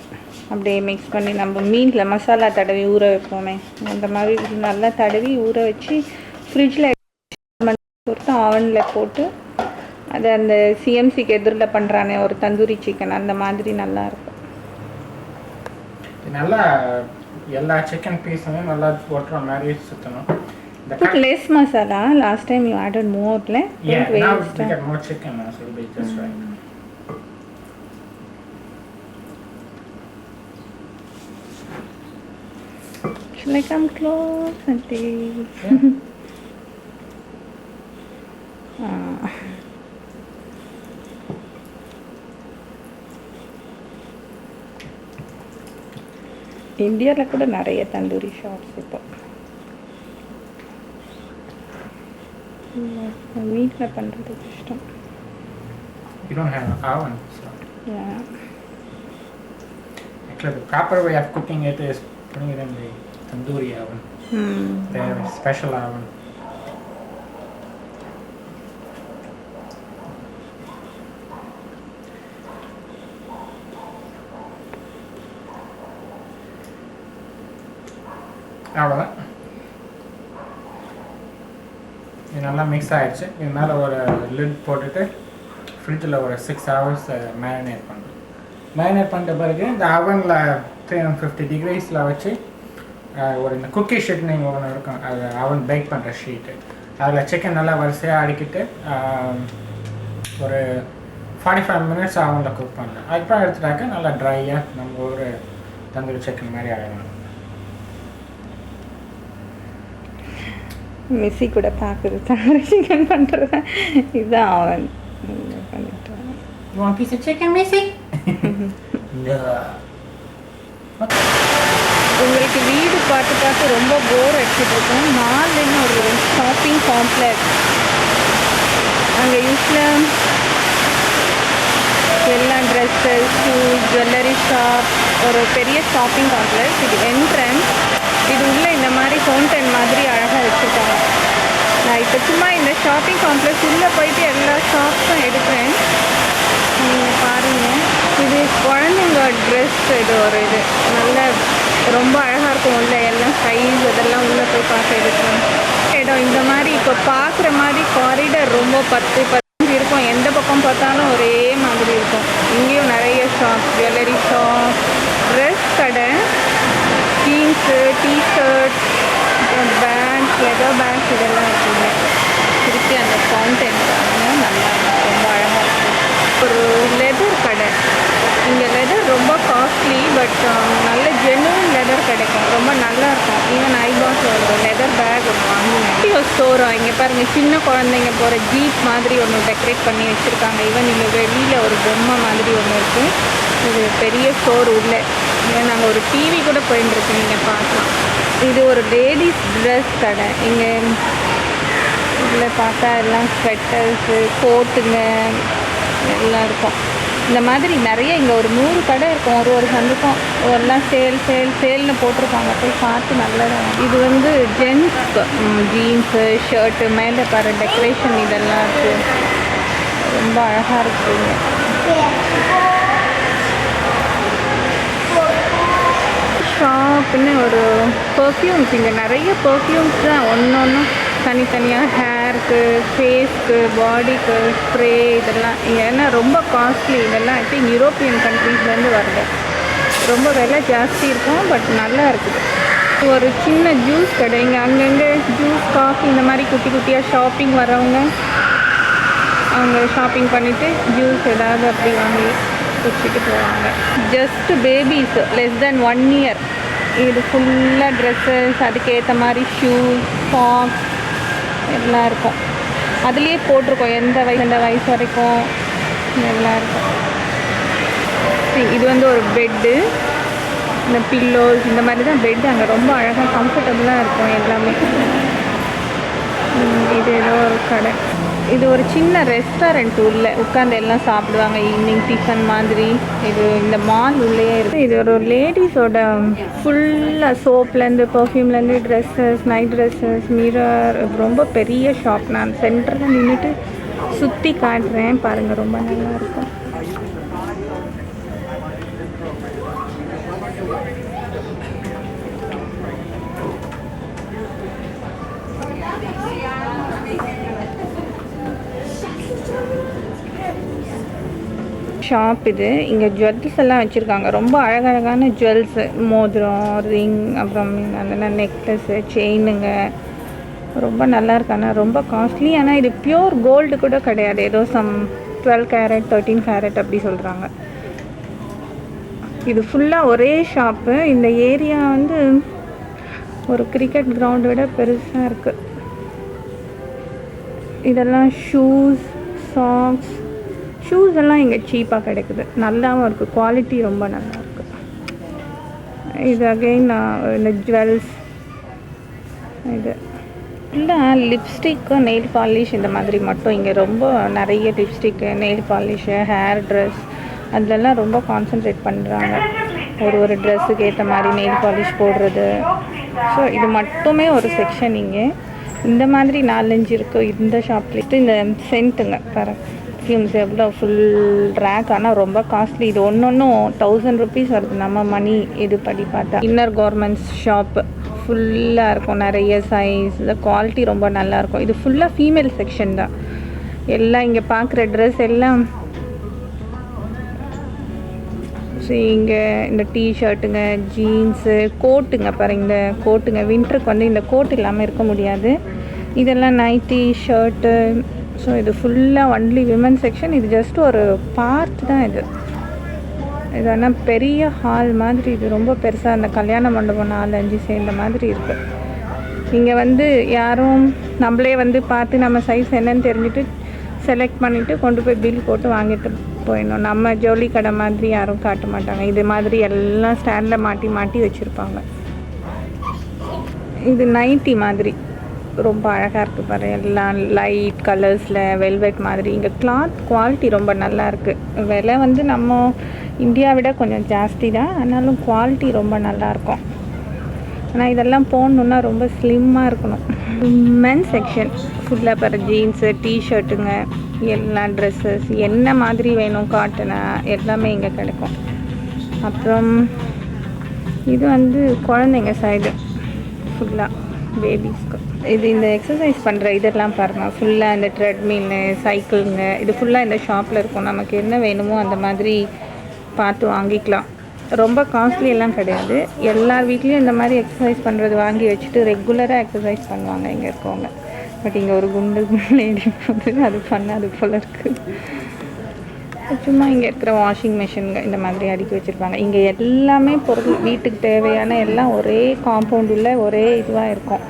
அப்படியே மிக்ஸ் பண்ணி நம்ம மீனில் மசாலா தடவி ஊற வைப்போமே அந்த மாதிரி நல்லா தடவி ஊற வச்சு ஃப்ரிட்ஜில் பொறுத்து ஆவனில் போட்டு அது அந்த சிஎம்சிக்கு எதிரில் பண்ணுறானே ஒரு தந்தூரி சிக்கன் அந்த மாதிரி நல்லாயிருக்கும். நல்லா எல்லா சிக்கன் பீஸுமே நல்லா போட்டுற மாதிரி சுற்றணும். Put less masala. Last time you added more, right? Yeah, now we get more chicken now, so it'll be just right. Shall I come close and take? இந்தியாவில் கூட நிறைய தந்தூரி ஷாப்ஸ் இப்போ வீட்டில் பண்ணுறது கஷ்டம். You don't have an oven, so. Yeah. Actually, the proper way of cooking it is putting it in the tandoori oven. They have a special oven. அவ்வளோதான். இது நல்லா மிக்ஸ் ஆகிடுச்சு. இது மேலே ஒரு லிட் போட்டுட்டு ஃப்ரிட்ஜில் ஒரு 6 hours மேரினேட் பண்ணுறோம். மேரினேட் பண்ணிட்ட பிறகு இந்த அவனில் 350 degrees வச்சு ஒரு இந்த குக்கி ஷீட்னு ஒன்று இருக்கும், அது அவன் பேக் பண்ணுற ஷீட்டு, அதில் சிக்கன் நல்லா வரிசையாக அடிக்கிட்டு ஒரு 45 minutes அவனில் குக் பண்ணலாம். அதுக்கப்புறம் எடுத்துட்டாக்க நல்லா ட்ரையாக நம்ம ஒரு தந்தூரி சிக்கன் மாதிரி ஆகிடும். மிஸ்ஸி கூட பார்க்குது சிக்கன் பண்ணுறேன். இதுதான் அவன் பண்ணிட்டான். You want a piece of chicken, Missy? No. உங்களுக்கு வீடு பார்த்து பார்த்து ரொம்ப போர் அடிச்சுட்டு இருக்கோம். மால்னு ஒரு ஷாப்பிங் காம்ப்ளெக்ஸ், அங்கே யூஸ்வலாக எல்லா ட்ரெஸ்ஸஸ், ஷூஸ், ஜுவல்லரி ஷாப், ஒரு பெரிய ஷாப்பிங் காம்ப்ளெக்ஸ். இது என்ட்ரன்ஸ். இது உள்ள இந்த மாதிரி ஃபவுண்டன் மாதிரி அழகாக வச்சுருக்காங்க. நான் இப்போ சும்மா இந்த ஷாப்பிங் காம்ப்ளெக்ஸ் உள்ளே போயிட்டு எல்லா ஷாப்ஸும் எடுக்கிறேன். நீங்கள் பாருங்கள், இது குழந்தைங்க ட்ரெஸ். இது ஒரு இது நல்ல ரொம்ப அழகாக இருக்கும். உள்ள எல்லாம் சைஸ் அதெல்லாம் உள்ளே போய் பார்க்க எடுக்கிறோம் இடம். இந்த மாதிரி இப்போ பார்க்குற மாதிரி காரிடர் ரொம்ப 10-15 இருக்கும். எந்த பக்கம் பார்த்தாலும் ஒரே மாதிரி இருக்கும். இங்கேயும் நிறைய ஷாப், ஜுவல்லரி ஷாப், ட்ரெஸ் கடை, jeans, T shirt, bags, leather bags இதெல்லாம் இருக்குங்க. திருப்பி அந்த ஃபவுண்டன் நல்லா ரொம்ப அழகாக இருக்கும். ஒரு லெதர் கடை. இங்கே லெதர் ரொம்ப காஸ்ட்லி, பட் நல்ல ஜென்யூன் லெதர் கிடைக்கும். ரொம்ப நல்லா இருக்கும். ஈவன் ஐபாஸ் ஒரு லெதர் பேக் ஒன்று வாங்கினேன். ஒரு ஸ்டோரா இங்கே பாருங்கள், சின்ன குழந்தைங்க போகிற ஜீப் மாதிரி ஒன்று டெக்கரேட் பண்ணி வச்சுருக்காங்க. ஈவன் இங்கே வெளியில் ஒரு பொம்மை மாதிரி ஒன்று இருக்குது. இது பெரிய ஸ்டோர் உள்ள. ஏன் நாங்கள் ஒரு டிவி கூட போயிட்டுருக்கு, நீங்கள் பார்க்கலாம். இது ஒரு லேடிஸ் ட்ரெஸ் கடை. இங்கே இதில் பார்த்தா எல்லாம் ஸ்வெட்டர்ஸு, கோட்டுங்க எல்லாம் இருக்கும். இந்த மாதிரி நிறைய இங்கே ஒரு 100 கடை இருக்கும். ஒரு சந்துக்கும் எல்லாம் சேல்னு போட்டிருப்பாங்க. போய் பார்த்து நல்லதாக. இது வந்து ஜென்ஸ்க்கு ஜீன்ஸு, ஷர்ட்டு, மேலே பாரு டெக்கரேஷன் இதெல்லாம் இருக்குது. ரொம்ப அழகாக இருக்குங்க. ஷாப்புன்னு ஒரு பர்ஃப்யூம்ஸ். இங்கே நிறைய பர்ஃப்யூம்ஸ் தான். ஒன்று தனித்தனியாக ஹேருக்கு, ஃபேஸ்க்கு, பாடிக்கு ஸ்ப்ரே இதெல்லாம். இங்கே ஏன்னா ரொம்ப காஸ்ட்லி இதெல்லாம். ஐ திங்க் யூரோப்பியன் கண்ட்ரீஸ்லேருந்து வருது. ரொம்ப விலை ஜாஸ்தி இருக்கும், பட் நல்லா இருக்குது. ஒரு சின்ன ஜூஸ் கடை. இங்கே அங்கங்கே ஜூஸ், காஃபி இந்த மாதிரி குட்டி குட்டியாக ஷாப்பிங் வரவங்க அவங்க ஷாப்பிங் பண்ணிவிட்டு ஜூஸ் ஏதாவது அப்படி வாங்கி குடிச்சிட்டு போவாங்க. Just babies less than 1 year. இது ஃபுல்லாக ட்ரெஸ்ஸஸ், அதுக்கேற்ற மாதிரி ஷூஸ், சாக்ஸ் எல்லாம் இருக்கும். அதுலேயே போட்டிருக்கோம் எந்த வயசு வரைக்கும் எல்லாம் இருக்கும். இது வந்து ஒரு பெட்டு, இந்த பில்லோஸ் இந்த மாதிரி தான் பெட்டு. அங்கே ரொம்ப அழகாக கம்ஃபர்டபுளாக இருக்கும் எல்லாமே. இது ஏதோ ஒரு கடை. இது ஒரு சின்ன ரெஸ்டாரண்ட். உள்ள உட்காந்து எல்லாம் சாப்பிடுவாங்க ஈவினிங் டிஃபன் மாதிரி. இது இந்த மால் உள்ளே இருக்குது. இது ஒரு லேடிஸோட ஃபுல்லாக சோப்லேருந்து பர்ஃப்யூம்லேருந்து ட்ரெஸ்ஸஸ், நைட் ட்ரெஸ்ஸஸ், மிரர். ரொம்ப பெரிய ஷாப். நான் சென்டரில் நின்றுட்டு சுற்றி காட்டுறேன் பாருங்கள், ரொம்ப நல்லாயிருக்கும். ஷாப் இது. இங்கே ஜுவல்ஸ் எல்லாம் வச்சுருக்காங்க. ரொம்ப அழகழகான ஜுவல்ஸு, மோதிரம், ரிங், அப்புறம் அந்த நெக்லஸ்ஸு, செயினுங்க ரொம்ப நல்லா இருக்கு. ஆனால் ரொம்ப காஸ்ட்லி. ஆனால் இது பியூர் கோல்டு கூட கிடையாது. ஏதோ சம் 12 கேரட் 13 கேரட் அப்படி சொல்கிறாங்க. இது ஃபுல்லாக ஒரே ஷாப்பு. இந்த ஏரியா வந்து ஒரு கிரிக்கெட் கிரவுண்டை விட பெருசாக இருக்குது. இதெல்லாம் ஷூஸ், சாக்ஸ். ஷூஸ் எல்லாம் இங்கே சீப்பாக கிடைக்குது. நல்லாவும் இருக்குது. குவாலிட்டி ரொம்ப நல்லா இருக்குது. இது அகெயின் இந்த ஜுவல்ஸ். இது இல்லை லிப்ஸ்டிக்கு, நெயில் பாலிஷ் இந்த மாதிரி மட்டும். இங்கே ரொம்ப நிறைய lipstick, nail polish, hair dress அதிலெல்லாம் ரொம்ப கான்சன்ட்ரேட் பண்ணுறாங்க. ஒரு ட்ரெஸ்ஸுக்கு ஏற்ற மாதிரி நெயில் பாலிஷ் போடுறது. ஸோ இது மட்டுமே ஒரு செக்ஷன். இங்கே இந்த மாதிரி 4-5 இருக்குது இந்த ஷாப்லேட்டு. இந்த சென்ட்டுங்க பர்ஃப்யூம்ஸ் எவ்வளோ ஃபுல் ரேக். ஆனால் ரொம்ப காஸ்ட்லி. இது ஒன்றும் 1000 rupees வருது நம்ம மணி இது படி பார்த்தா. இன்னர் கார்மெண்ட்ஸ் ஷாப்பு ஃபுல்லாக இருக்கும். நிறைய சைஸ், இந்த குவாலிட்டி ரொம்ப நல்லாயிருக்கும். இது ஃபுல்லாக ஃபீமேல் செக்ஷன் தான். எல்லாம் இங்கே பார்க்குற ட்ரெஸ் எல்லாம். ஸோ இங்கே இந்த டிஷர்ட்டுங்க, ஜீன்ஸு, கோட்டுங்க பாருங்க. இந்த கோட்டுங்க வின்டருக்கு வந்து இந்த கோட் இல்லாமல் இருக்க முடியாது. இதெல்லாம் நைட்டி, ஷர்ட்டு. ஸோ இது ஃபுல்லாக ஒன்லி விமன் செக்ஷன். இது ஜஸ்ட் ஒரு பார்ட் தான் இது. இது ஆனால் பெரிய ஹால் மாதிரி. இது ரொம்ப பெருசாக அந்த கல்யாண மண்டபம் 4-5 சேர்ந்த மாதிரி இருக்குது. இங்கே வந்து யாரும் நம்மளே வந்து பார்த்து நம்ம சைஸ் என்னன்னு தெரிஞ்சுட்டு செலக்ட் பண்ணிவிட்டு கொண்டு போய் பில் போட்டு வாங்கிட்டு போயிடணும். நம்ம ஜவுளி கடை மாதிரி யாரும் காட்ட மாட்டாங்க. இது மாதிரி எல்லாம் ஸ்டாண்டில் மாட்டி மாட்டி வச்சுருப்பாங்க. இது நைட்டி மாதிரி ரொம்ப அழகாக இருக்குது பாரு, எல்லாம் லைட் கலர்ஸில் வெல்வெட் மாதிரி. இங்கே கிளாத் குவாலிட்டி ரொம்ப நல்லா இருக்குது. விலை வந்து நம்ம இந்தியாவை விட கொஞ்சம் ஜாஸ்தி தான், ஆனாலும் குவாலிட்டி ரொம்ப நல்லாயிருக்கும். ஆனால் இதெல்லாம் போடணுன்னா ரொம்ப ஸ்லிம்மாக இருக்கணும். மென்ஸ் செக்ஷன் ஃபுல்லாக பாரு, ஜீன்ஸு, டிஷர்ட்டுங்க, எல்லா ட்ரெஸ்ஸஸ் என்ன மாதிரி வேணும், காட்டனா எல்லாமே இங்கே கிடைக்கும். அப்புறம் இது வந்து குழந்தைங்க சைடு ஃபுல்லாக பேபிஸ்க்கு. இது இந்த எக்ஸசைஸ் பண்ணுற இதெல்லாம் பாருங்கள், ஃபுல்லாக இந்த ட்ரெட்மில்லு, சைக்கிளுங்க, இது ஃபுல்லாக இந்த ஷாப்பில் இருக்கும். நமக்கு என்ன வேணுமோ அந்த மாதிரி பார்த்து வாங்கிக்கலாம். ரொம்ப காஸ்ட்லி எல்லாம் கிடையாது. எல்லார் வீட்லேயும் இந்த மாதிரி எக்ஸசைஸ் பண்ணுறது வாங்கி வச்சுட்டு ரெகுலராக எக்ஸசைஸ் பண்ணுவாங்க இங்கே இருக்கவங்க. பட் இங்கே ஒரு குண்டு லேடி போது அது பண்ணாது போல் இருக்குது. சும்மா இங்கே இருக்கிற வாஷிங் மிஷின்ங்க இந்த மாதிரி அடுக்கி வச்சுருப்பாங்க. இங்கே எல்லாமே பொருள் வீட்டுக்கு தேவையான எல்லாம் ஒரே காம்பவுண்டுள்ள ஒரே இதுவாக இருக்கும்.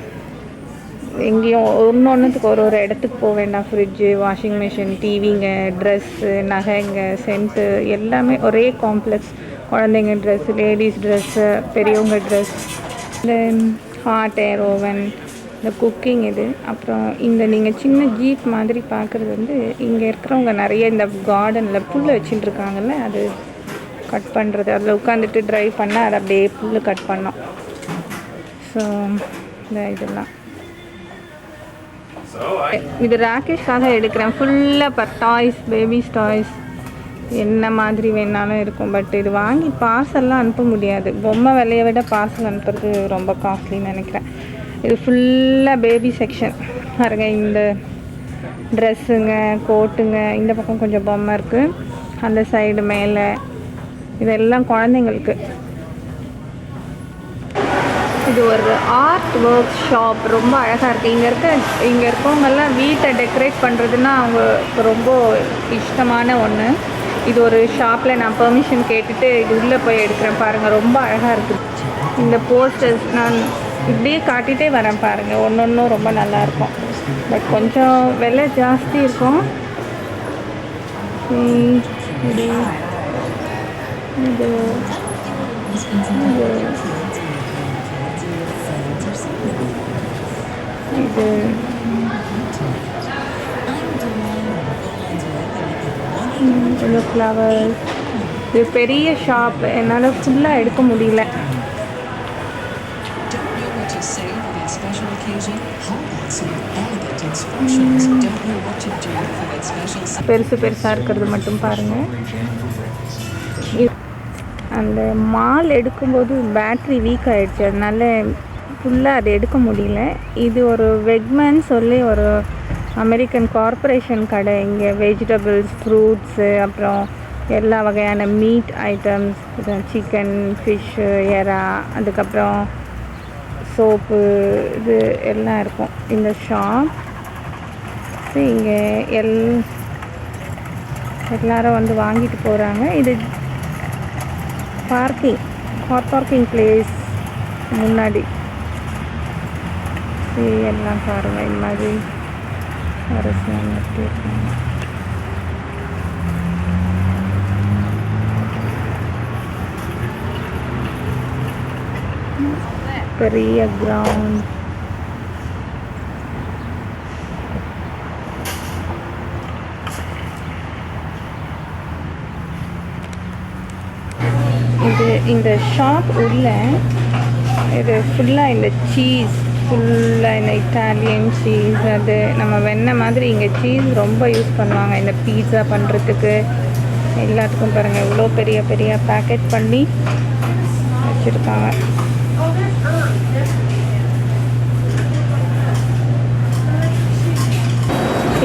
எங்கேயும் ஒன்றுத்துக்கு ஒரு இடத்துக்கு போக வேண்டாம். ஃப்ரிட்ஜு, வாஷிங் மிஷின், டிவிங்க, ட்ரெஸ்ஸு, நகைங்க, சென்ட்டு எல்லாமே ஒரே காம்ப்ளெக்ஸ். குழந்தைங்க ட்ரெஸ்ஸு, லேடிஸ் ட்ரெஸ்ஸு, பெரியவங்க ட்ரெஸ், இந்த ஹாட் ஏர் ஓவன், இந்த குக்கிங் இது. அப்புறம் இந்த நீங்கள் சின்ன ஜீப் மாதிரி பார்க்குறது வந்து இங்கே இருக்கிறவங்க நிறைய இந்த கார்டனில் புல் வச்சுட்டு இருக்காங்கல்ல, அது கட் பண்ணுறது. அதில் உட்காந்துட்டு ட்ரைவ் பண்ணால் அதை அப்படியே புல் கட் பண்ணோம். ஸோ இந்த இதெல்லாம் இது ராகேஷ்காக எடுக்கிறேன். ஃபுல்லாக டாய்ஸ், பேபிஸ் டாய்ஸ் என்ன மாதிரி வேணாலும் இருக்கும். பட் இது வாங்கி பார்சல்லாம் அனுப்ப முடியாது. பொம்மை விலையை விட பார்சல் அனுப்புறது ரொம்ப காஸ்ட்லின்னு நினைக்கிறேன். இது ஃபுல்லாக பேபி செக்ஷன் பாருங்க. இந்த ட்ரெஸ்ஸுங்க, கோட்டுங்க, இந்த பக்கம் கொஞ்சம் பொம்மை இருக்குது, அந்த சைடு மேலே இதெல்லாம் குழந்தைங்களுக்கு. இது ஒரு ஆர்ட் ஒர்க் ஷாப், ரொம்ப அழகாக இருக்குது. இங்கே இருக்கவங்கெல்லாம் வீட்டை டெக்கரேட் பண்ணுறதுன்னா அவங்க ரொம்ப இஷ்டமான ஒன்று. இது ஒரு ஷாப்பில் நான் பெர்மிஷன் கேட்டுட்டு இது உள்ளே போய் எடுக்கிறேன். பாருங்கள், ரொம்ப அழகாக இருக்குது. இந்த போஸ்டர்ஸ் நான் இப்படியே காட்டிகிட்டே வரேன் பாருங்கள், ஒன்றும் ரொம்ப நல்லாயிருக்கும். பட் கொஞ்சம் விலை ஜாஸ்தி இருக்கும். இது இது இது இது ஃப்ளவர்ஸ். இது பெரிய ஷாப், என்னால் ஃபுல்லாக எடுக்க முடியல. பெருசு பெருசாக இருக்கிறது மட்டும் பாருங்கள். அந்த மால் எடுக்கும்போது பேட்ரி வீக் ஆகிடுச்சு, அதனால ஃபுல்லாக அதை எடுக்க முடியல. இது ஒரு வெக்மேன் சொல்லி ஒரு அமெரிக்கன் கார்ப்பரேஷன் கடை. இங்கே வெஜிடபிள்ஸ், ஃப்ரூட்ஸு, அப்புறம் எல்லா வகையான மீட் ஐட்டம்ஸ், சிக்கன், ஃபிஷ்ஷு, எறா, அதுக்கப்புறம் சோப்பு, இது எல்லாம் இருக்கும் இந்த ஷாப். இங்கே எல்லாரும் வந்து வாங்கிட்டு போகிறாங்க. இது கார் பார்க்கிங் பிளேஸ் முன்னாடி. எல்லாம் பாருங்கள், இந்த மாதிரி அரசியல் இருக்காங்க. பெரிய கிரவுண்ட். இது இந்த ஷாப் உள்ள இது ஃபுல்லாக இந்த சீஸ், ஃபுல்லாக இந்த இட்டாலியன் சீஸ், அது நம்ம வெண்ணெய் மாதிரி இங்கே சீஸ் ரொம்ப யூஸ் பண்ணுவாங்க இந்த பீட்சா பண்ணுறதுக்கு எல்லாத்துக்கும். பாருங்கள், இவ்வளோ பெரிய பெரிய பேக்கெட் பண்ணி வச்சுருக்காங்க.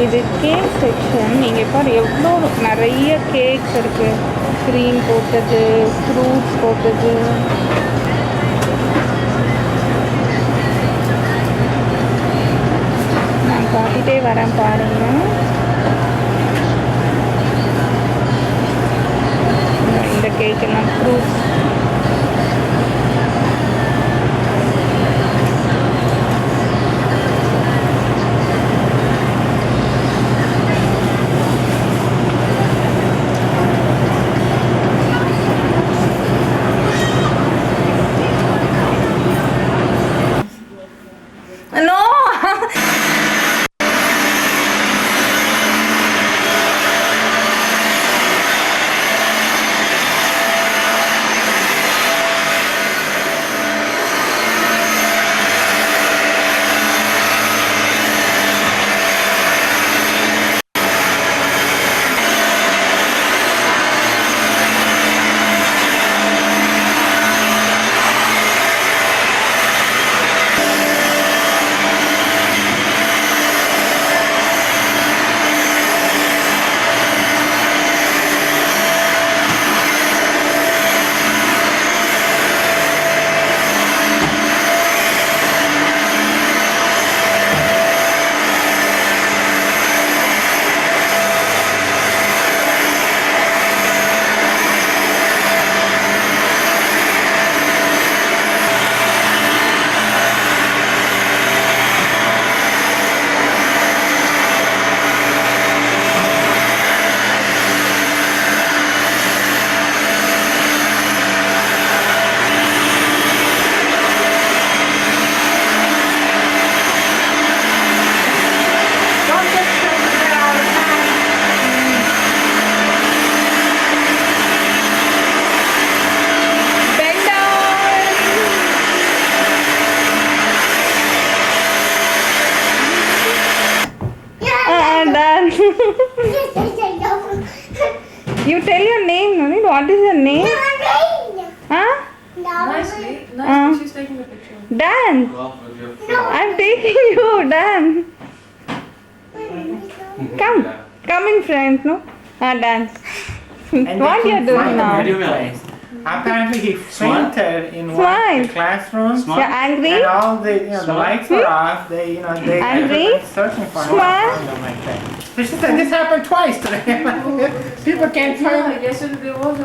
இது கேக் செக்ஷன். நீங்கள் பாரு, எவ்வளோ நிறைய கேக்ஸ் இருக்குது. க்ரீம் போட்டது, ஃப்ரூட்ஸ் போட்டது. நான் காட்டிகிட்டே வரேன் பாருங்கள். இந்த கேக்கெல்லாம் fruits. You tell your name, Nonit. What is your name? Huh? Nicely, she's taking the picture. Dan. I'm taking you, Dan. Come in front, no? Dan. What you are doing now? Apparently he fainted in one of Smile. the classrooms. You're angry? And all the the lights were off. They Angry? searching for him. Smile. Like that. So she said this happened twice today. People can't find. Yeah, yesterday there was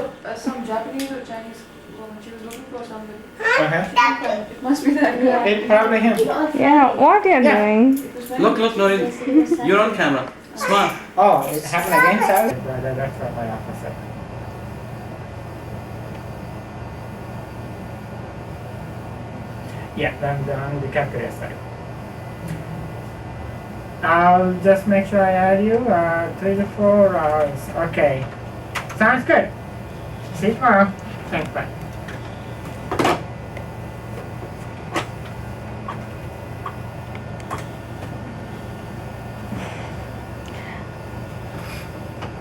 some Japanese or Chinese woman. She was looking for somebody. It must be that guy. It's probably him. Yeah, what you are doing? Look, Norin. You're on camera. Smile. Oh, it happened again, Sally? That's what my office said. Yeah, then on the cafeteria side. I'll just make sure I add you. 3 to 4 hours. Okay. Sounds good. See you tomorrow. Thanks, bye.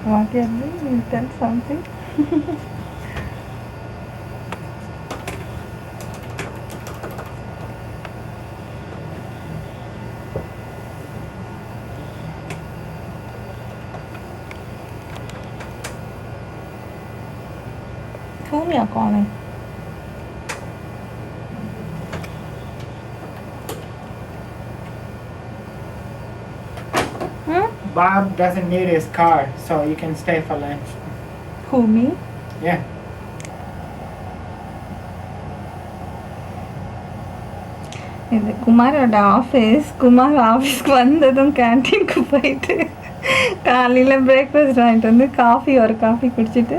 What you are doing? You tell something. Whom you are calling? Bob doesn't need his car, so you can stay for lunch. Who, me? Yeah. இது குமாரோட office. Kumar ஆஃபீஸ்க்கு வந்ததும் கேன்டீனுக்கு போயிட்டு காலையில் breakfast வாங்கிட்டு வந்து ஒரு coffee குடிச்சிட்டு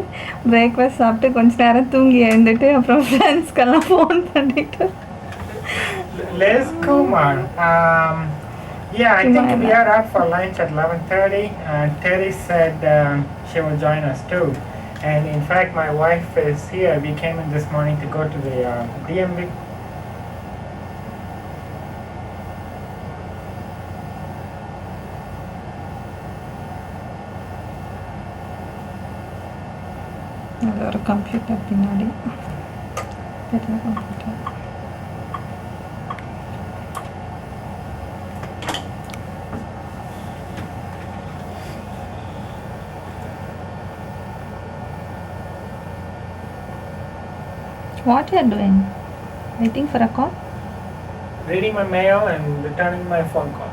breakfast சாப்பிட்டு கொஞ்ச நேரம் தூங்கி எழுந்துட்டு அப்புறம் ஃப்ரெண்ட்ஸ்க்கெல்லாம் ஃபோன் பண்ணிட்டு. Les Kumar. Yeah, I think we are out for lunch at 11:30. Terry said she will join us too. And in fact, my wife is here. We came in this morning to go to the DMV. அது ஒரு computer பின்னாடி பெரிய computer. What you are doing? Waiting for a call? Reading my mail and returning my phone call.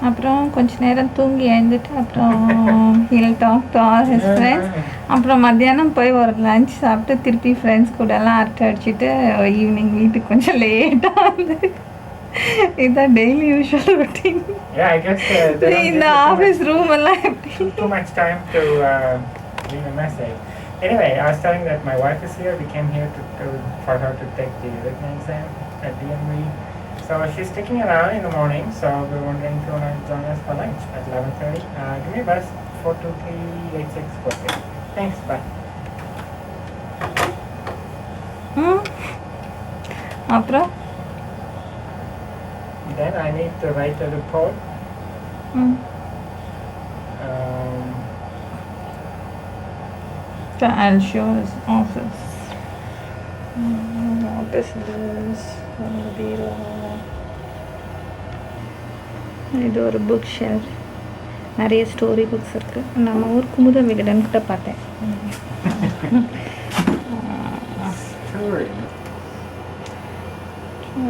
அப்புறம் கொஞ்ச நேரம் தூங்கி எழுந்துட்டு அப்புறம் he'll talk to all his friends. அப்புறம் மத்தியானம் போய் ஒரு லஞ்ச் சாப்பிட்டு திருப்பி ஃப்ரெண்ட்ஸ் கூட எல்லாம் அரட்டை அடிச்சுட்டு ஈவினிங் வீட்டுக்கு கொஞ்சம் லேட்டாக வந்து இதுதான் டெய்லி யூஷுவல் ரொட்டீன். இந்த ஆஃபீஸ் ரூம் எல்லாம் எப்படி too much time to leave a message. Anyway, I was telling that my wife is here. We came here for her to take the written exam at DMV. So she's sticking around in the morning, so we're wondering if you want to join us for lunch at 11:30. Give me a buzz, 423-8643. Thanks, bye. அப்புறம் Then I need to write a report. I'll show his office. What is this? இது ஒரு book shelf. நிறைய story books இருக்குது. நம்ம ஊர் குமுத விகடன் கிட்ட பார்த்தேன்.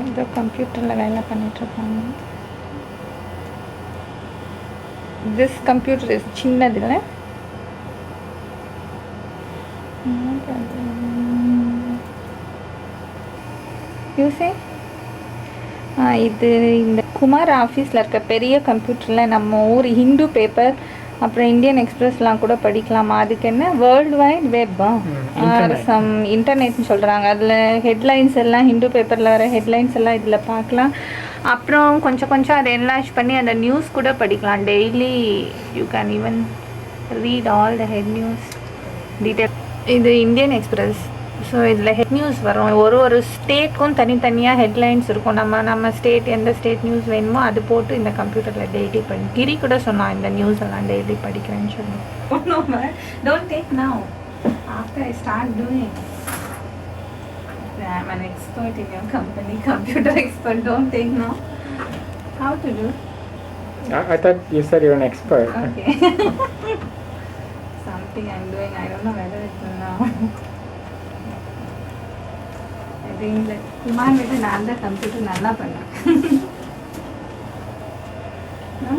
ஏதோ கம்ப்யூட்டரில் வேலை பண்ணிகிட்ருக்காங்க. திஸ் கம்ப்யூட்டர் இஸ் சின்னது இல்லை. இது இந்த குமார் ஆஃபீஸில் இருக்க பெரிய கம்ப்யூட்டரில் நம்ம ஊர் ஹிந்து பேப்பர் அப்புறம் இந்தியன் எக்ஸ்பிரஸ்லாம் கூட படிக்கலாமா? அதுக்கு என்ன வேர்ல்டு வைட் வெப்பா சம் இன்டர்நெட்னு சொல்கிறாங்க. அதில் ஹெட்லைன்ஸ் எல்லாம் ஹிந்து பேப்பரில் வர ஹெட்லைன்ஸ் எல்லாம் இதில் பார்க்கலாம். அப்புறம் கொஞ்சம் கொஞ்சம் அதை என்லார்ஜ் பண்ணி அந்த நியூஸ் கூட படிக்கலாம். Daily you can even read all the head news detail. இது இந்தியன் எக்ஸ்பிரஸ் ஸோ இதில் ஹெட் நியூஸ் வரும். ஒரு ஸ்டேட்க்கும் தனித்தனியாக ஹெட்லைன்ஸ் இருக்கும். நம்ம ஸ்டேட் எந்த ஸ்டேட் நியூஸ் வேணுமோ அது போட்டு இந்த கம்ப்யூட்டரில் டெய்லி பண்ணி கிரி கூட சொன்னான் இந்த நியூஸ் எல்லாம் டெய்லி படிக்கிறேன்னு சொல்லி. Don't take now. After I start doing, I'm an expert in your company, computer expert. Don't take now. How to do? I thought you said you're an expert. Okay. Something I'm doing. I don't know whether it will now. I think that Kumar with another computer nalla panna. No?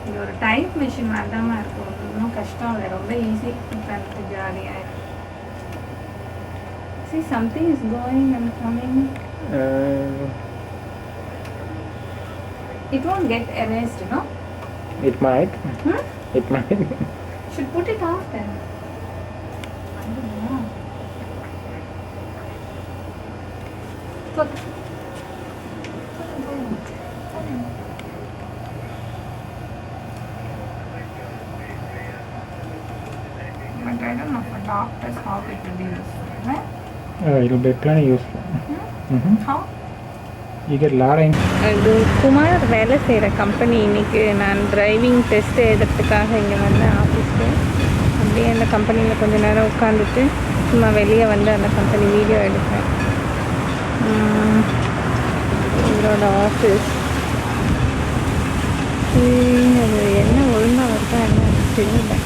இது ஒரு type machine வேண்டாமா இருக்கும். ஒன்றும் கஷ்டம் இல்லை, ரொம்ப easy பண்ணுறது, ஜாலியாக. See, something is going and coming. It won't get erased, no? It might. It might. Should put it off then. I don't know. Put. But I don't know for doctors how it will be useful, right? It'll be plenty useful. How? You get a lot of... இது குமார் வேலை செய்கிற company. இன்றைக்கி நான் driving test எழுதுறதுக்காக இங்கே வந்தேன் ஆஃபீஸ்க்கு. அப்படியே அந்த கம்பெனியில் கொஞ்சம் நேரம் உட்காந்துட்டு சும்மா வெளியே வந்து அந்த கம்பெனி வீடியோ எடுப்பேன். இவரோட ஆஃபீஸ் அது என்ன ஒழுங்காக வருதா என்ன தெரியல.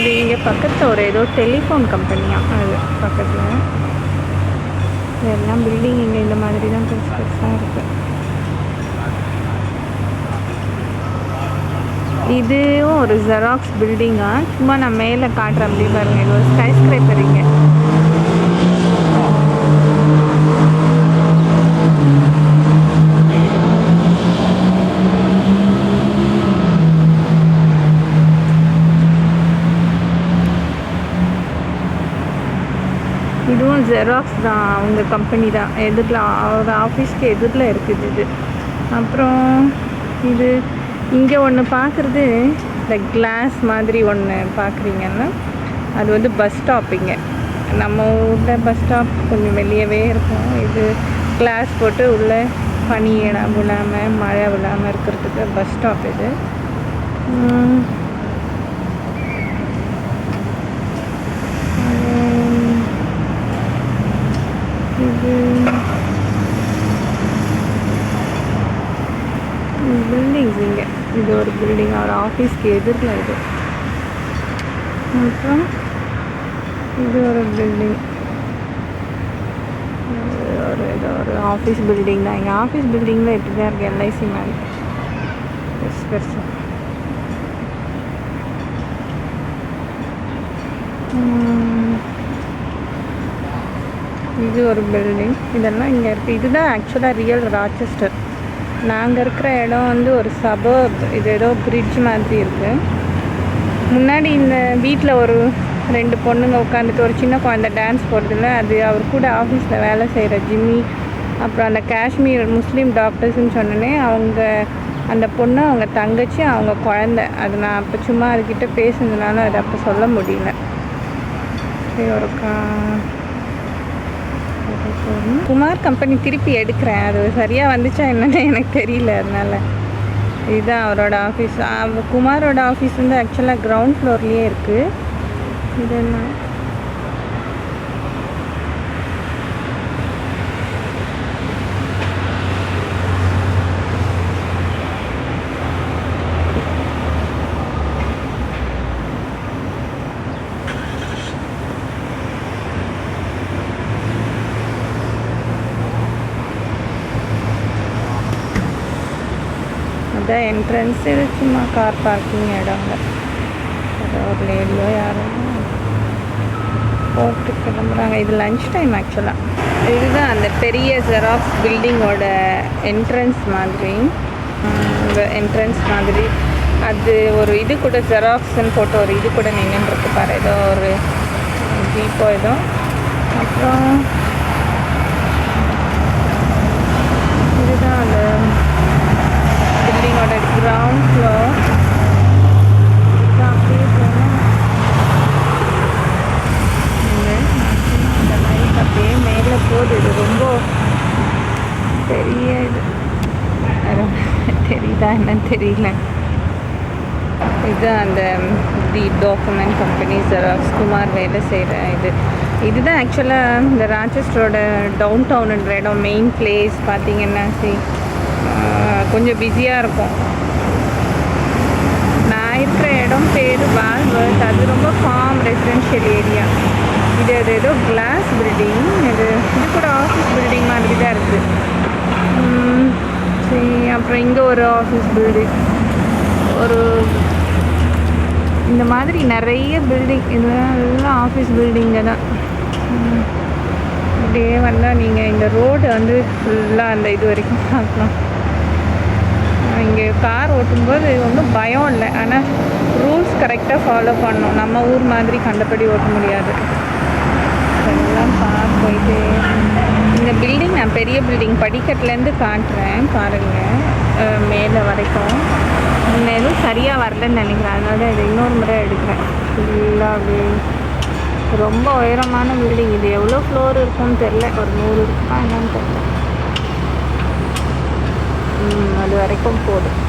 இது இங்கே பக்கத்தில் ஒரு ஏதோ டெலிஃபோன் கம்பெனியாக அது பக்கத்தில். இதெல்லாம் பில்டிங் இங்கே இந்த மாதிரி தான் பெருசு பெருசாக இருக்குது. இதுவும் ஒரு ஜெராக்ஸ் பில்டிங்காக. சும்மா நான் மேலே காட்டுறேன், அப்படி பாருங்கள். இது ஒரு ஸ்கை ஸ்கிரேப்பர் இங்கே. இதுவும் ஜெராக்ஸ் தான், அவங்க கம்பெனி தான். எதிரில் அவர் ஆஃபீஸ்க்கு எதிரில் இருக்குது இது. அப்புறம் இது இங்கே ஒன்று பார்க்குறது, இந்த கிளாஸ் மாதிரி ஒன்று பார்க்குறீங்கன்னா அது வந்து பஸ் ஸ்டாப். இங்கே நம்ம ஊரில் பஸ் ஸ்டாப் கொஞ்சம் வெளியவே இருக்கும். இது கிளாஸ் போட்டு உள்ளே பனி இடம் விழாமல் மழை விழாமல் இருக்கிறதுக்கு பஸ் ஸ்டாப் இது. இது பில்டிங்ஸ் இங்கே. இது ஒரு பில்டிங், அவர் ஆஃபீஸ்க்கு எதிரில் இது. அப்புறம் இது ஒரு பில்டிங், ஒரு ஆஃபீஸ் பில்டிங் தான். எங்கள் ஆஃபீஸ் பில்டிங்கில் இப்படி தான் இருக்குது, எல்ஐசி மாதிரி பெருசு பெருசு. இது ஒரு பில்டிங். இதெல்லாம் இங்கே இருக்குது. இதுதான் ஆக்சுவலாக ரியல் ராச்செஸ்டர். நாங்கள் இருக்கிற இடம் வந்து ஒரு சபர்ப். இது ஏதோ பிரிட்ஜ் மாதிரி இருக்குது. முன்னாடி இந்த வீட்டில் ஒரு 2 பொண்ணுங்க உட்காந்துட்டு ஒரு சின்ன குழந்தை டான்ஸ் போடுறதில்ல, அது அவர் கூட ஆஃபீஸில் வேலை செய்கிற ஜிம்மி. அப்புறம் அந்த காஷ்மீர் முஸ்லீம் டாக்டர்ஸ்ன்னு சொன்னோன்னே அவங்க அந்த பொண்ணு, அவங்க தங்கச்சி, அவங்க குழந்தை. அது நான் அப்போ சும்மா அதுக்கிட்ட பேசுனதுனால அது அப்போ சொல்ல முடியல. ஒரு குமார் கம்பெனி திருப்பி எடுக்கிறேன். அது சரியாக வந்துச்சா என்னன்னு எனக்கு தெரியல. அதனால் இதுதான் அவரோட ஆஃபீஸ். குமாரோட ஆஃபீஸ் வந்து ஆக்சுவலாக கிரவுண்ட் ஃப்ளோர்லேயே இருக்குது. இதெல்லாம் அதான் என்ட்ரன்ஸ். இது சும்மா கார் பார்க்கிங் இடங்க. ஏதோ ஒரு லேடியோ யாரோ போட்டு கிளம்புறாங்க. இது லன்ச் டைம் ஆக்சுவலாக. இதுதான் அந்த பெரிய ஜெராக்ஸ் பில்டிங்கோட என்ட்ரன்ஸ் மாதிரி. இந்த என்ட்ரன்ஸ் மாதிரி அது ஒரு இது கூட ஜெராக்ஸ்ன்னு போட்டு ஒரு இது கூட நின்றுருக்கு பாரு, ஏதோ ஒரு ஜீப்போ ஏதோ. அப்புறம் இதுதான் அந்த பில்டிங்கோட கிரவுண்ட் ஃப்ளோர். அப்படியே போனால் இந்த லைட் அப்படியே மேலே போகுது. இது ரொம்ப பெரிய இது, தெரியுதா என்னன்னு தெரியல. இது அந்த தி டாக்குமெண்ட் கம்பெனி ஜெராக்ஸ் குமார் வேலை செய்கிற இதுதான் ஆக்சுவலாக இந்த ராச்செஸ்டரோட டவுன் டவுனுன்ற இடம், மெயின் பிளேஸ் பார்த்தீங்கன்னா கொஞ்சம் பிஸியாக இருக்கும். நான் இருக்கிற இடம் பேர் வால்வர்த், அது ரொம்ப ஃபார்ம் ரெசிடென்ஷியல் ஏரியா. இது ஏதோ கிளாஸ் பில்டிங், இது கூட ஆஃபீஸ் பில்டிங் மாதிரி தான் இருக்குது. சரி, அப்புறம் இங்கே ஒரு ஆஃபீஸ் பில்டிங், ஒரு இந்த மாதிரி நிறைய பில்டிங், இதெல்லாம் ஆஃபீஸ் பில்டிங்கு தான். இப்படியே வந்தால் நீங்கள் இந்த ரோடு வந்து ஃபுல்லாக அந்த இது வரைக்கும் பார்க்கலாம். இங்கே கார் ஓட்டும்போது ஒன்றும் பயம் இல்லை, ஆனால் ரூல்ஸ் கரெக்டாக ஃபாலோ பண்ணணும். நம்ம ஊர் மாதிரி கண்டபடி ஓட்ட முடியாது. எல்லாம் பார்க்க போயிட்டு இந்த பில்டிங், நான் பெரிய பில்டிங் படிக்கட்டுலேருந்து காட்டுறேன் பாருங்கள், மேலே வரைக்கும். இன்னும் எதுவும் சரியாக வரலன்னு நினைக்கிறேன், அதனால இதை இன்னொரு முறை எடுக்கிறேன். ஃபுல்லாக அப்படியே ரொம்ப உயரமான பில்டிங். இது எவ்வளோ ஃப்ளோர் இருக்கும்னு தெரில, ஒரு 100 இருக்குமா என்னன்னு தெரில. அது வரைக்கும் போதும்.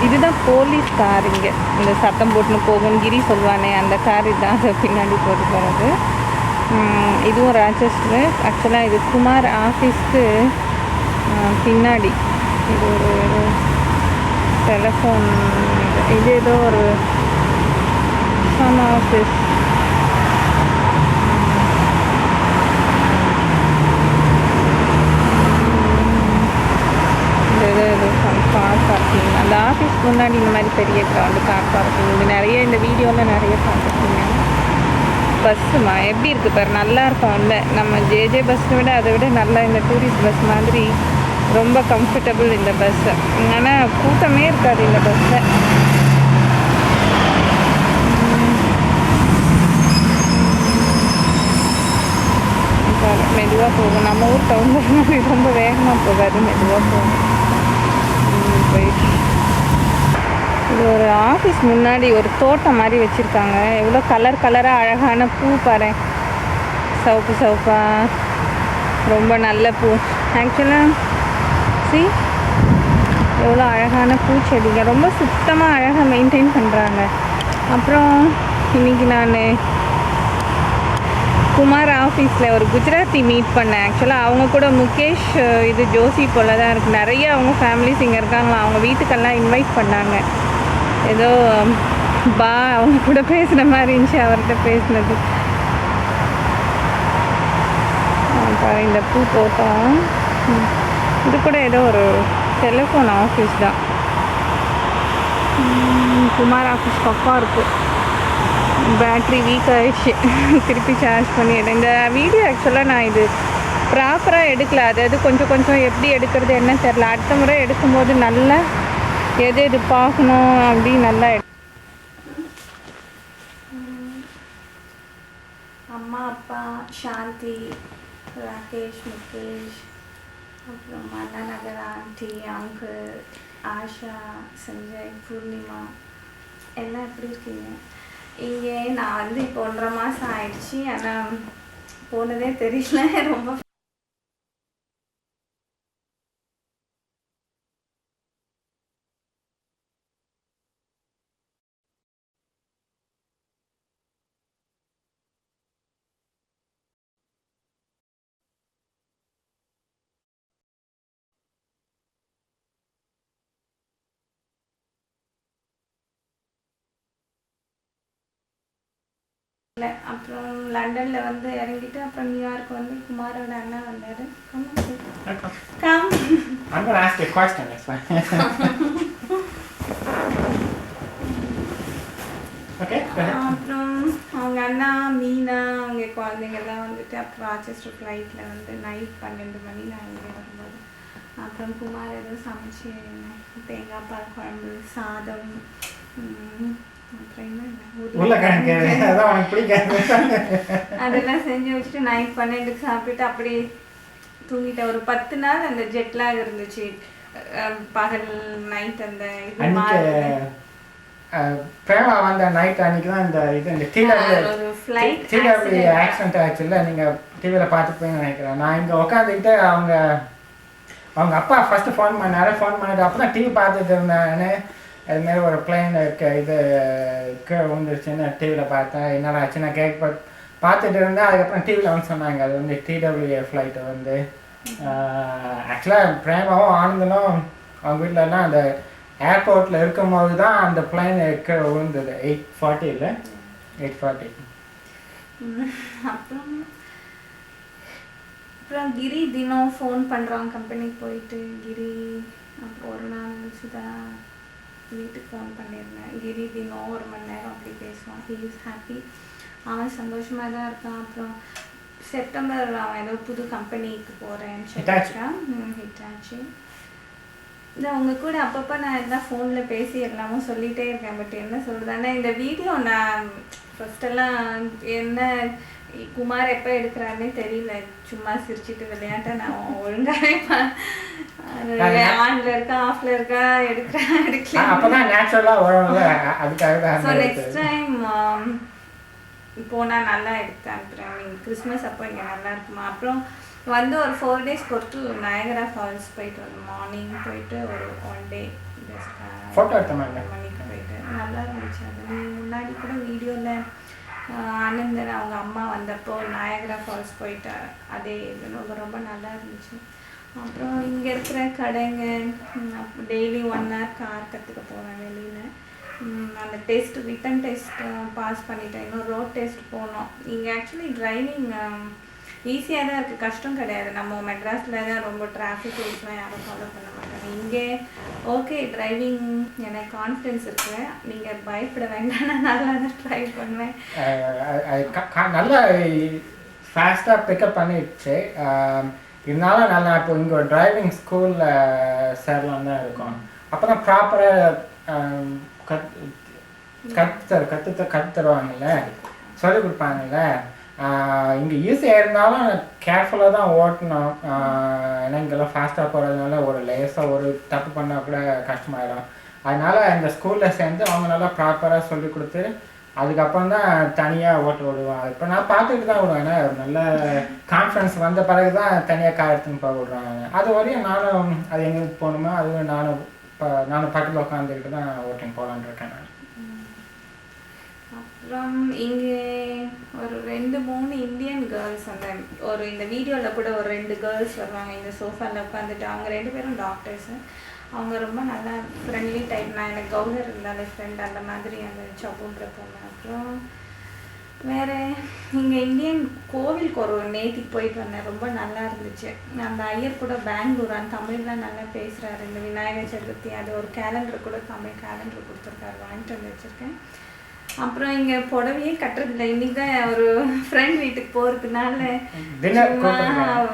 இதுதான் போலீஸ் கார். இங்கே இந்த சத்தம் போட்டுன்னு போகும் கிரி சொல்லுவானே அந்த கார் இதுதான், அதை பின்னாடி போட்டு போகிறது. இதுவும் ராச்செஸ்டர். ஆக்சுவலாக இது குமார் ஆஃபீஸ்க்கு பின்னாடி இது ஒரு டெலிஃபோன், இது ஏதோ ஒரு சம் ஆஃபீஸ். இது கார் பார்க்கிங். அந்த ஆஃபீஸ்க்கு முன்னாடி இந்த மாதிரி பெரிய கிரவுண்டு கார் பார்க்கிங். இது நிறைய இந்த வீடியோவில் நிறைய பார்த்துருக்கீங்க. பஸ்ஸுமா எப்படி இருக்குது பாரு, நல்லா இருக்கும். இல்லை நம்ம ஜேஜே பஸ்ஸை விட அதை விட நல்லா இந்த டூரிஸ்ட் பஸ் மாதிரி ரொம்ப கம்ஃபர்டபுள் இந்த பஸ்ஸு. ஆனால் கூட்டமே இருக்காது இந்த பஸ்ஸில். மெதுவாக போகும். நம்ம ஊர் டவுனில் மாதிரி ரொம்ப வேகமாக போகாது, மெதுவாக போகும். போயிட்டு இது ஒரு ஆஃபீஸ் முன்னாடி ஒரு தோட்டம் மாதிரி வச்சுருக்காங்க. எவ்வளோ கலர் கலராக அழகான பூ பாரு, சிவப்பு சிவப்பாக ரொம்ப நல்ல பூ. ஆக்சுவலாக எவ்வளோ அழகான பூச்செடிங்க, ரொம்ப சுத்தமாக அழகாக மெயின்டைன் பண்ணுறாங்க. அப்புறம் இன்றைக்கி நான் குமார் ஆஃபீஸில் ஒரு குஜராத்தி மீட் பண்ணேன். ஆக்சுவலாக அவங்க கூட முகேஷ் இது ஜோசி போல் தான் இருக்குது. நிறைய அவங்க ஃபேமிலிஸ் இங்கே இருக்காங்களா, அவங்க வீட்டுக்கெல்லாம் இன்வைட் பண்ணாங்க. ஏதோ அவங்க கூட பேசுகிற மாதிரி இருந்துச்சு அவர்கிட்ட பேசினது. இந்த பூ தோட்டம், இது கூட ஏதோ ஒரு டெலிஃபோன் ஆஃபீஸ் தான். குமார் ஆஃபீஸ் பக்கம் இருக்குது. பேட்ரி வீக் ஆகிடுச்சு, திருப்பி சார்ஜ் பண்ணிடுறேன். இந்த வீடியோ ஆக்சுவலாக நான் இது ப்ராப்பராக எடுக்கல, அதாவது கொஞ்சம் கொஞ்சம் எப்படி எடுக்கிறது என்ன தெரில. அடுத்த முறை எடுக்கும்போது நல்லா எது எது பார்க்கணும் அப்படி நல்லா அம்மா அப்பா சாந்தி, ராகேஷ், முகேஷ், அப்புறம் அண்ணா நகர் ஆண்டி, அங்கிள், ஆஷா, சஞ்சய், பூர்ணிமா எல்லாம் எப்படி இருக்கீங்க? இங்கே நான் வந்து இப்போ 1.5 மாதம் ஆயிடுச்சு, ஆனால் போனதே தெரியல. ரொம்ப இல்லை. அப்புறம் லண்டனில் வந்து இறங்கிட்டு அப்புறம் நியூயார்க் வந்து குமாரோட அண்ணா வந்தார். Come. I'm going to ask you a question next time. Okay, go ahead. அப்புறம் அண்ணா மீனா அவங்க குழந்தைங்கள்லாம் வந்துட்டு அப்புறம் ராச்செஸ்டர் ஃப்ளைட்டில் வந்து நைட் 12 மணி நான் இங்கே வரும்போது அப்புறம் குமார் ஏதோ சமைச்சு தேங்காய் பால் குழம்பு சாதம் அப்புறம் என்ன அதெல்லாம் செஞ்சு வச்சுட்டு நைட் 12க்கு சாப்பிட்டுட்டு அப்படியே தூங்கிட்டேன். ஒரு 10 நாள் அந்த ஜெட்லாக் இருந்துச்சு, பகல் நைட் அந்த இது பிரேமா வந்த நைட் அன்னைக்கு தான் இந்த டிடபிள்யூ ஆக்சிடென்ட் ஆச்சுல்ல, நீங்கள் டிவியில் பார்த்துப்பீங்கன்னு நினைக்கிறேன். நான் இங்கே உட்காந்துக்கிட்டு அவங்க அப்பா ஃபஸ்ட்டு ஃபோன் பண்ணிட்டு அப்போ தான் டிவி பார்த்துட்டு இருந்தேன்னு அதுமாரி ஒரு பிளேன் இது கீழே விழுந்துருச்சுன்னு டிவியில் பார்த்தேன். என்னடா ஆச்சு நான் பார்த்துட்டு இருந்தேன். அதுக்கப்புறம் டிவியில் வந்து சொன்னாங்க அது வந்து டிடபிள்யூ ஃப்ளைட்டு வந்து ஆக்சுவலாக பிரேமாவும் ஆனந்தனும் அவங்க வீட்டிலலாம் அந்த ஏர்போர்ட்டில் இருக்கும்போது தான் அந்த பிளைன் கீழே விழுந்தது. 8:40 இல்லை 8:40. அப்புறம் கிரி தினம் ஃபோன் பண்ணுறான் கம்பெனிக்கு போயிட்டு. கிரி அப்புறம் ஒரு நாள் சுதா வீட்டுக்கு ஃபோன் பண்ணியிருந்தேன். கிரி தினம் 1 மணி நேரம் அப்படி பேசுவான். ஹீ இஸ் ஹாப்பி, அவன் சந்தோஷமாக தான் இருக்கான். அப்புறம் செப்டம்பர் அவன் ஏதோ புது கம்பெனிக்கு போகிறேன்னு சொல்லிட்டான். ஹிட்டாச்சு. இல்லை உங்கள் கூட அப்பப்போ நான் எல்லாம் ஃபோனில் பேசி எல்லாமும் சொல்லிகிட்டே இருக்கேன். பட் என்ன சொல்கிறதுனா இந்த வீடியோ நான் ஃபஸ்ட்டெல்லாம் என்ன குமார் எப்போ எடுக்கிறாருன்னே தெரியல, சும்மா சிரிச்சிட்டு விளையாட்ட நான் ஒழுங்காகவே ஆன்ல இருக்கா ஆஃப்ல இருக்கா எடுக்கலாம். ஸோ நெக்ஸ்ட் டைம் போனால் நல்லா எடுத்து அனுப்புகிறேன். கிறிஸ்மஸ் அப்போ இங்கே நல்லா இருக்குமா. அப்புறம் வந்து ஒரு 4 days பொறுத்து நயகரா ஃபால்ஸ் போயிட்டு வந்தோம். மார்னிங் போயிட்டு ஒரு 1 day மணிக்கு போயிட்டு நல்லா இருந்துச்சு. அது முன்னாடி கூட வீடியோவில் ஆனந்தன் அவங்க அம்மா வந்தப்போ நயகரா ஃபால்ஸ் போயிட்டு அதே இது ரொம்ப நல்லா இருந்துச்சு. அப்புறம் இங்கே இருக்கிற கடைங்க டெய்லி 1 hour கார் கற்றுக்க போவேன் வெளியில். அந்த டெஸ்ட் ரிட்டன் டெஸ்ட் பாஸ் பண்ணிட்டேன். இன்னும் ரோட் டெஸ்ட் போனோம். இங்கே ஆக்சுவலி டிரைவிங் ஈஸியாக தான் இருக்குது, கஷ்டம் கிடையாது. நம்ம மெட்ராஸில் தான் ரொம்ப டிராஃபிக் ரூல்ஸ்லாம் யாரும் ஃபாலோ பண்ண மாட்டாங்க. இங்கே ஓகே டிரைவிங் எனக்கு கான்ஃபிடென்ஸ் இருக்குது, நீங்கள் பயப்பட வேண்டாம், நான் நல்லா தான் ட்ரை பண்ணுவேன். நல்லா ஃபாஸ்ட்டாக பிக்கப் பண்ணிடுச்சு. இருந்தாலும் நல்லா இப்போ இங்கே டிரைவிங் ஸ்கூலில் சேரலாம் தான் இருக்கும். அப்போ தான் ப்ராப்பராக கற்று தருவாங்கல்ல, சொல்லிக் கொடுப்பாங்கல்ல. இங்கே ஈஸியாக இருந்தாலும் கேர்ஃபுல்லாக தான் ஓட்டணும். ஏன்னா இங்கெல்லாம் ஃபாஸ்ட்டாக போகிறதுனால ஒரு லேஸாக ஒரு தப்பு பண்ணால் கூட கஷ்டமாயிடும். அதனால் இந்த ஸ்கூலில் சேர்ந்து அவங்க நல்லா ப்ராப்பராக சொல்லி கொடுத்து அதுக்கப்புறம் தான் தனியாக ஓட்ட விடுவாங்க. இப்போ நான் பார்த்துட்டு தான் விடுவேன். ஏன்னா நல்ல கான்ஃபிடன்ஸ் வந்த பிறகு தான் தனியாக கார் எடுத்துன்னு போக விடுறாங்க. அது வரையும் நானும் அது எங்களுக்கு போகணுமோ அதுவும் நானும் பக்கத்தில் உட்காந்துக்கிட்டு தான் ஓட்டிங் போகலான்னு இருக்கேன். நான் அப்புறம் இங்கே ஒரு 2-3 இந்தியன் கேர்ள்ஸ் அந்த ஒரு இந்த வீடியோவில் கூட ஒரு 2 கேர்ள்ஸ் வருவாங்க இந்த சோஃபாவில் உட்காந்துட்டு. அவங்க 2 பேரும் டாக்டர்ஸு. அவங்க ரொம்ப நல்லா ஃப்ரெண்ட்லி டைப். நான் எனக்கு கௌஹர் இருந்தாலும் ஃப்ரெண்ட் அந்த மாதிரி அந்த சப்புன்ற பொண்ணு. அப்புறம் வேறு இங்கே இந்தியன் கோவிலுக்கு ஒரு நேத்திக்கு போயிட்டு வந்தேன், ரொம்ப நல்லா இருந்துச்சு. அந்த ஐயர் கூட பெங்களூர் அந்த தமிழ்லாம் நல்லா பேசுகிறாரு. இந்த விநாயகர் சதுர்த்தி அது ஒரு கேலண்டர் கூட தமிழ் கேலண்டர் கொடுத்துருக்காரு, வாங்கிட்டு வந்து வச்சுருக்கேன். அப்புறம் இங்கே புடவையே கட்டுறதில்ல. இன்றைக்கி தான் ஒரு ஃப்ரெண்ட் வீட்டுக்கு போகிறதுனால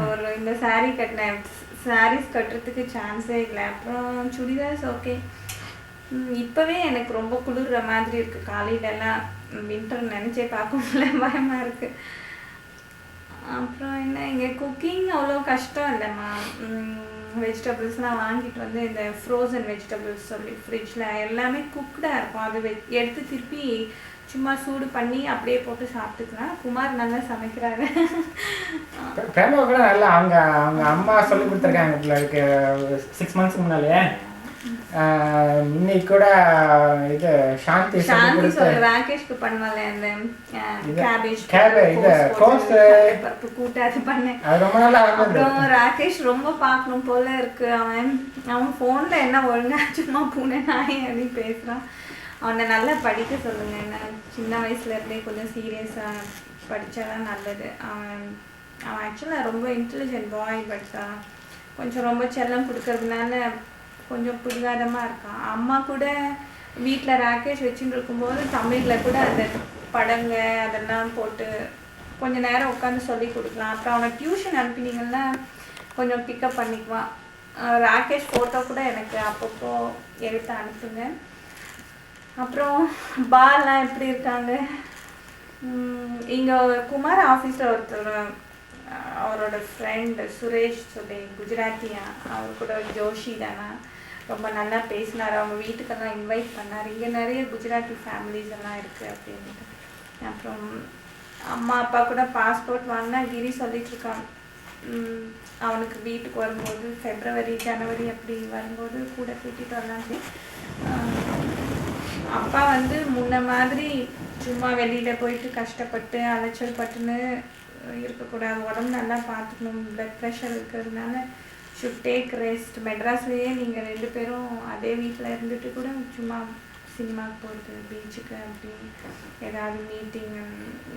ஒரு இந்த சாரீ கட்டினேன். சாரீஸ் கட்டுறதுக்கு சான்ஸே இல்லை. அப்புறம் சுடிதார்ஸ் ஓகே. இப்போவே எனக்கு ரொம்ப குளிர்ற மாதிரி இருக்குது. காலையிலலாம் வின்டர் நினச்சே பார்க்க முடியல, பயமாக இருக்குது. அப்புறம் என்ன இங்கே குக்கிங் அவ்வளோ கஷ்டம் இல்லைம்மா. வெஜிடபிள்ஸ்லாம் வாங்கிட்டு வந்து இந்த ஃப்ரோசன் வெஜிடபிள்ஸ் சொல்லி ஃப்ரிட்ஜில் எல்லாமே குக்டாக இருக்கும். அது எடுத்து திருப்பி சும்மா சூடு பண்ணி அப்படியே போட்டு சாப்பிட்டுக்கலாம். குமார் நல்லா சமைக்கிறாரு. பிரேமா கூட நல்லா அவங்க அம்மா சொல்லி கொடுத்துருக்காங்க பிள்ளைக்கு 6 months முன்னாலே. இன்னைக்கு கூட இது சாந்தி ராகேஷ்க்கு பண்ணுவாங்க அந்த கேபேஜ் பருப்பு கூட்டு அது பண்ணேன். அப்புறம் ராகேஷ் ரொம்ப பார்க்கணும் போல இருக்கு. அவன் ஃபோன்ல என்ன ஒழுங்கா சும்மா பூனை நாய் அப்படின்னு பேசுறான். அவனை நல்லா படிக்க சொல்லுங்க. என்ன சின்ன வயசுல இருந்தே கொஞ்சம் சீரியஸா படிச்சாதான் நல்லது. அவன் ஆக்சுவலாக ரொம்ப இன்டெலிஜென்ட் பாய். பட் கொஞ்சம் ரொம்ப செல்லம் கொடுக்கறதுனால கொஞ்சம் பிடிவாதமாக இருக்கான். அம்மா கூட வீட்டில் ராகேஷ் வச்சுட்டு இருக்கும்போது தமிழில் கூட அந்த படங்க அதெல்லாம் போட்டு கொஞ்சம் நேரம் உட்காந்து சொல்லி கொடுக்கலாம். அப்புறம் அவனை டியூஷன் அனுப்பினீங்கன்னா கொஞ்சம் பிக்கப் பண்ணிக்குவான். ராகேஷ் ஃபோட்டோ கூட எனக்கு அப்பப்போ எடுத்து அனுப்புங்க. அப்புறம் பாலாம் எப்படி இருக்காங்க? இங்கே குமார் ஆஃபீஸில் ஒருத்தர் அவரோட ஃப்ரெண்டு சுரேஷ் சொல்லி குஜராத்தியா, அவர் கூட ஜோஷி தானா ரொம்ப நல்லா பேசினார். அவங்க வீட்டுக்கெல்லாம் இன்வைட் பண்ணார். இங்கே நிறைய குஜராத்தி ஃபேமிலிஸ் எல்லாம் இருக்குது அப்படின்ட்டு. அப்புறம் அம்மா அப்பா கூட பாஸ்போர்ட் வாங்கினா கிரி சொல்லிட்டுருக்காங்க அவனுக்கு வீட்டுக்கு வரும்போது ஃபெப்ரவரி ஜனவரி அப்படி வரும்போது கூட கூட்டிகிட்டு வரலான்ட்டு. அப்பா வந்து முன்ன மாதிரி சும்மா வெளியில் போயிட்டு கஷ்டப்பட்டு அலைச்சல் பட்டுன்னு இருக்கக்கூடாது. உடம்பு நல்லா பார்த்துக்கணும். ப்ளட் ப்ரெஷர் இருக்கிறதுனால ஷுட் டேக் ரெஸ்ட். மெட்ராஸ்லேயே நீங்கள் 2 பேரும் அதே வீட்டில் இருந்துட்டு கூட சும்மா சினிமாவுக்கு போகிறது, பீச்சுக்கு அப்படி ஏதாவது மீட்டிங்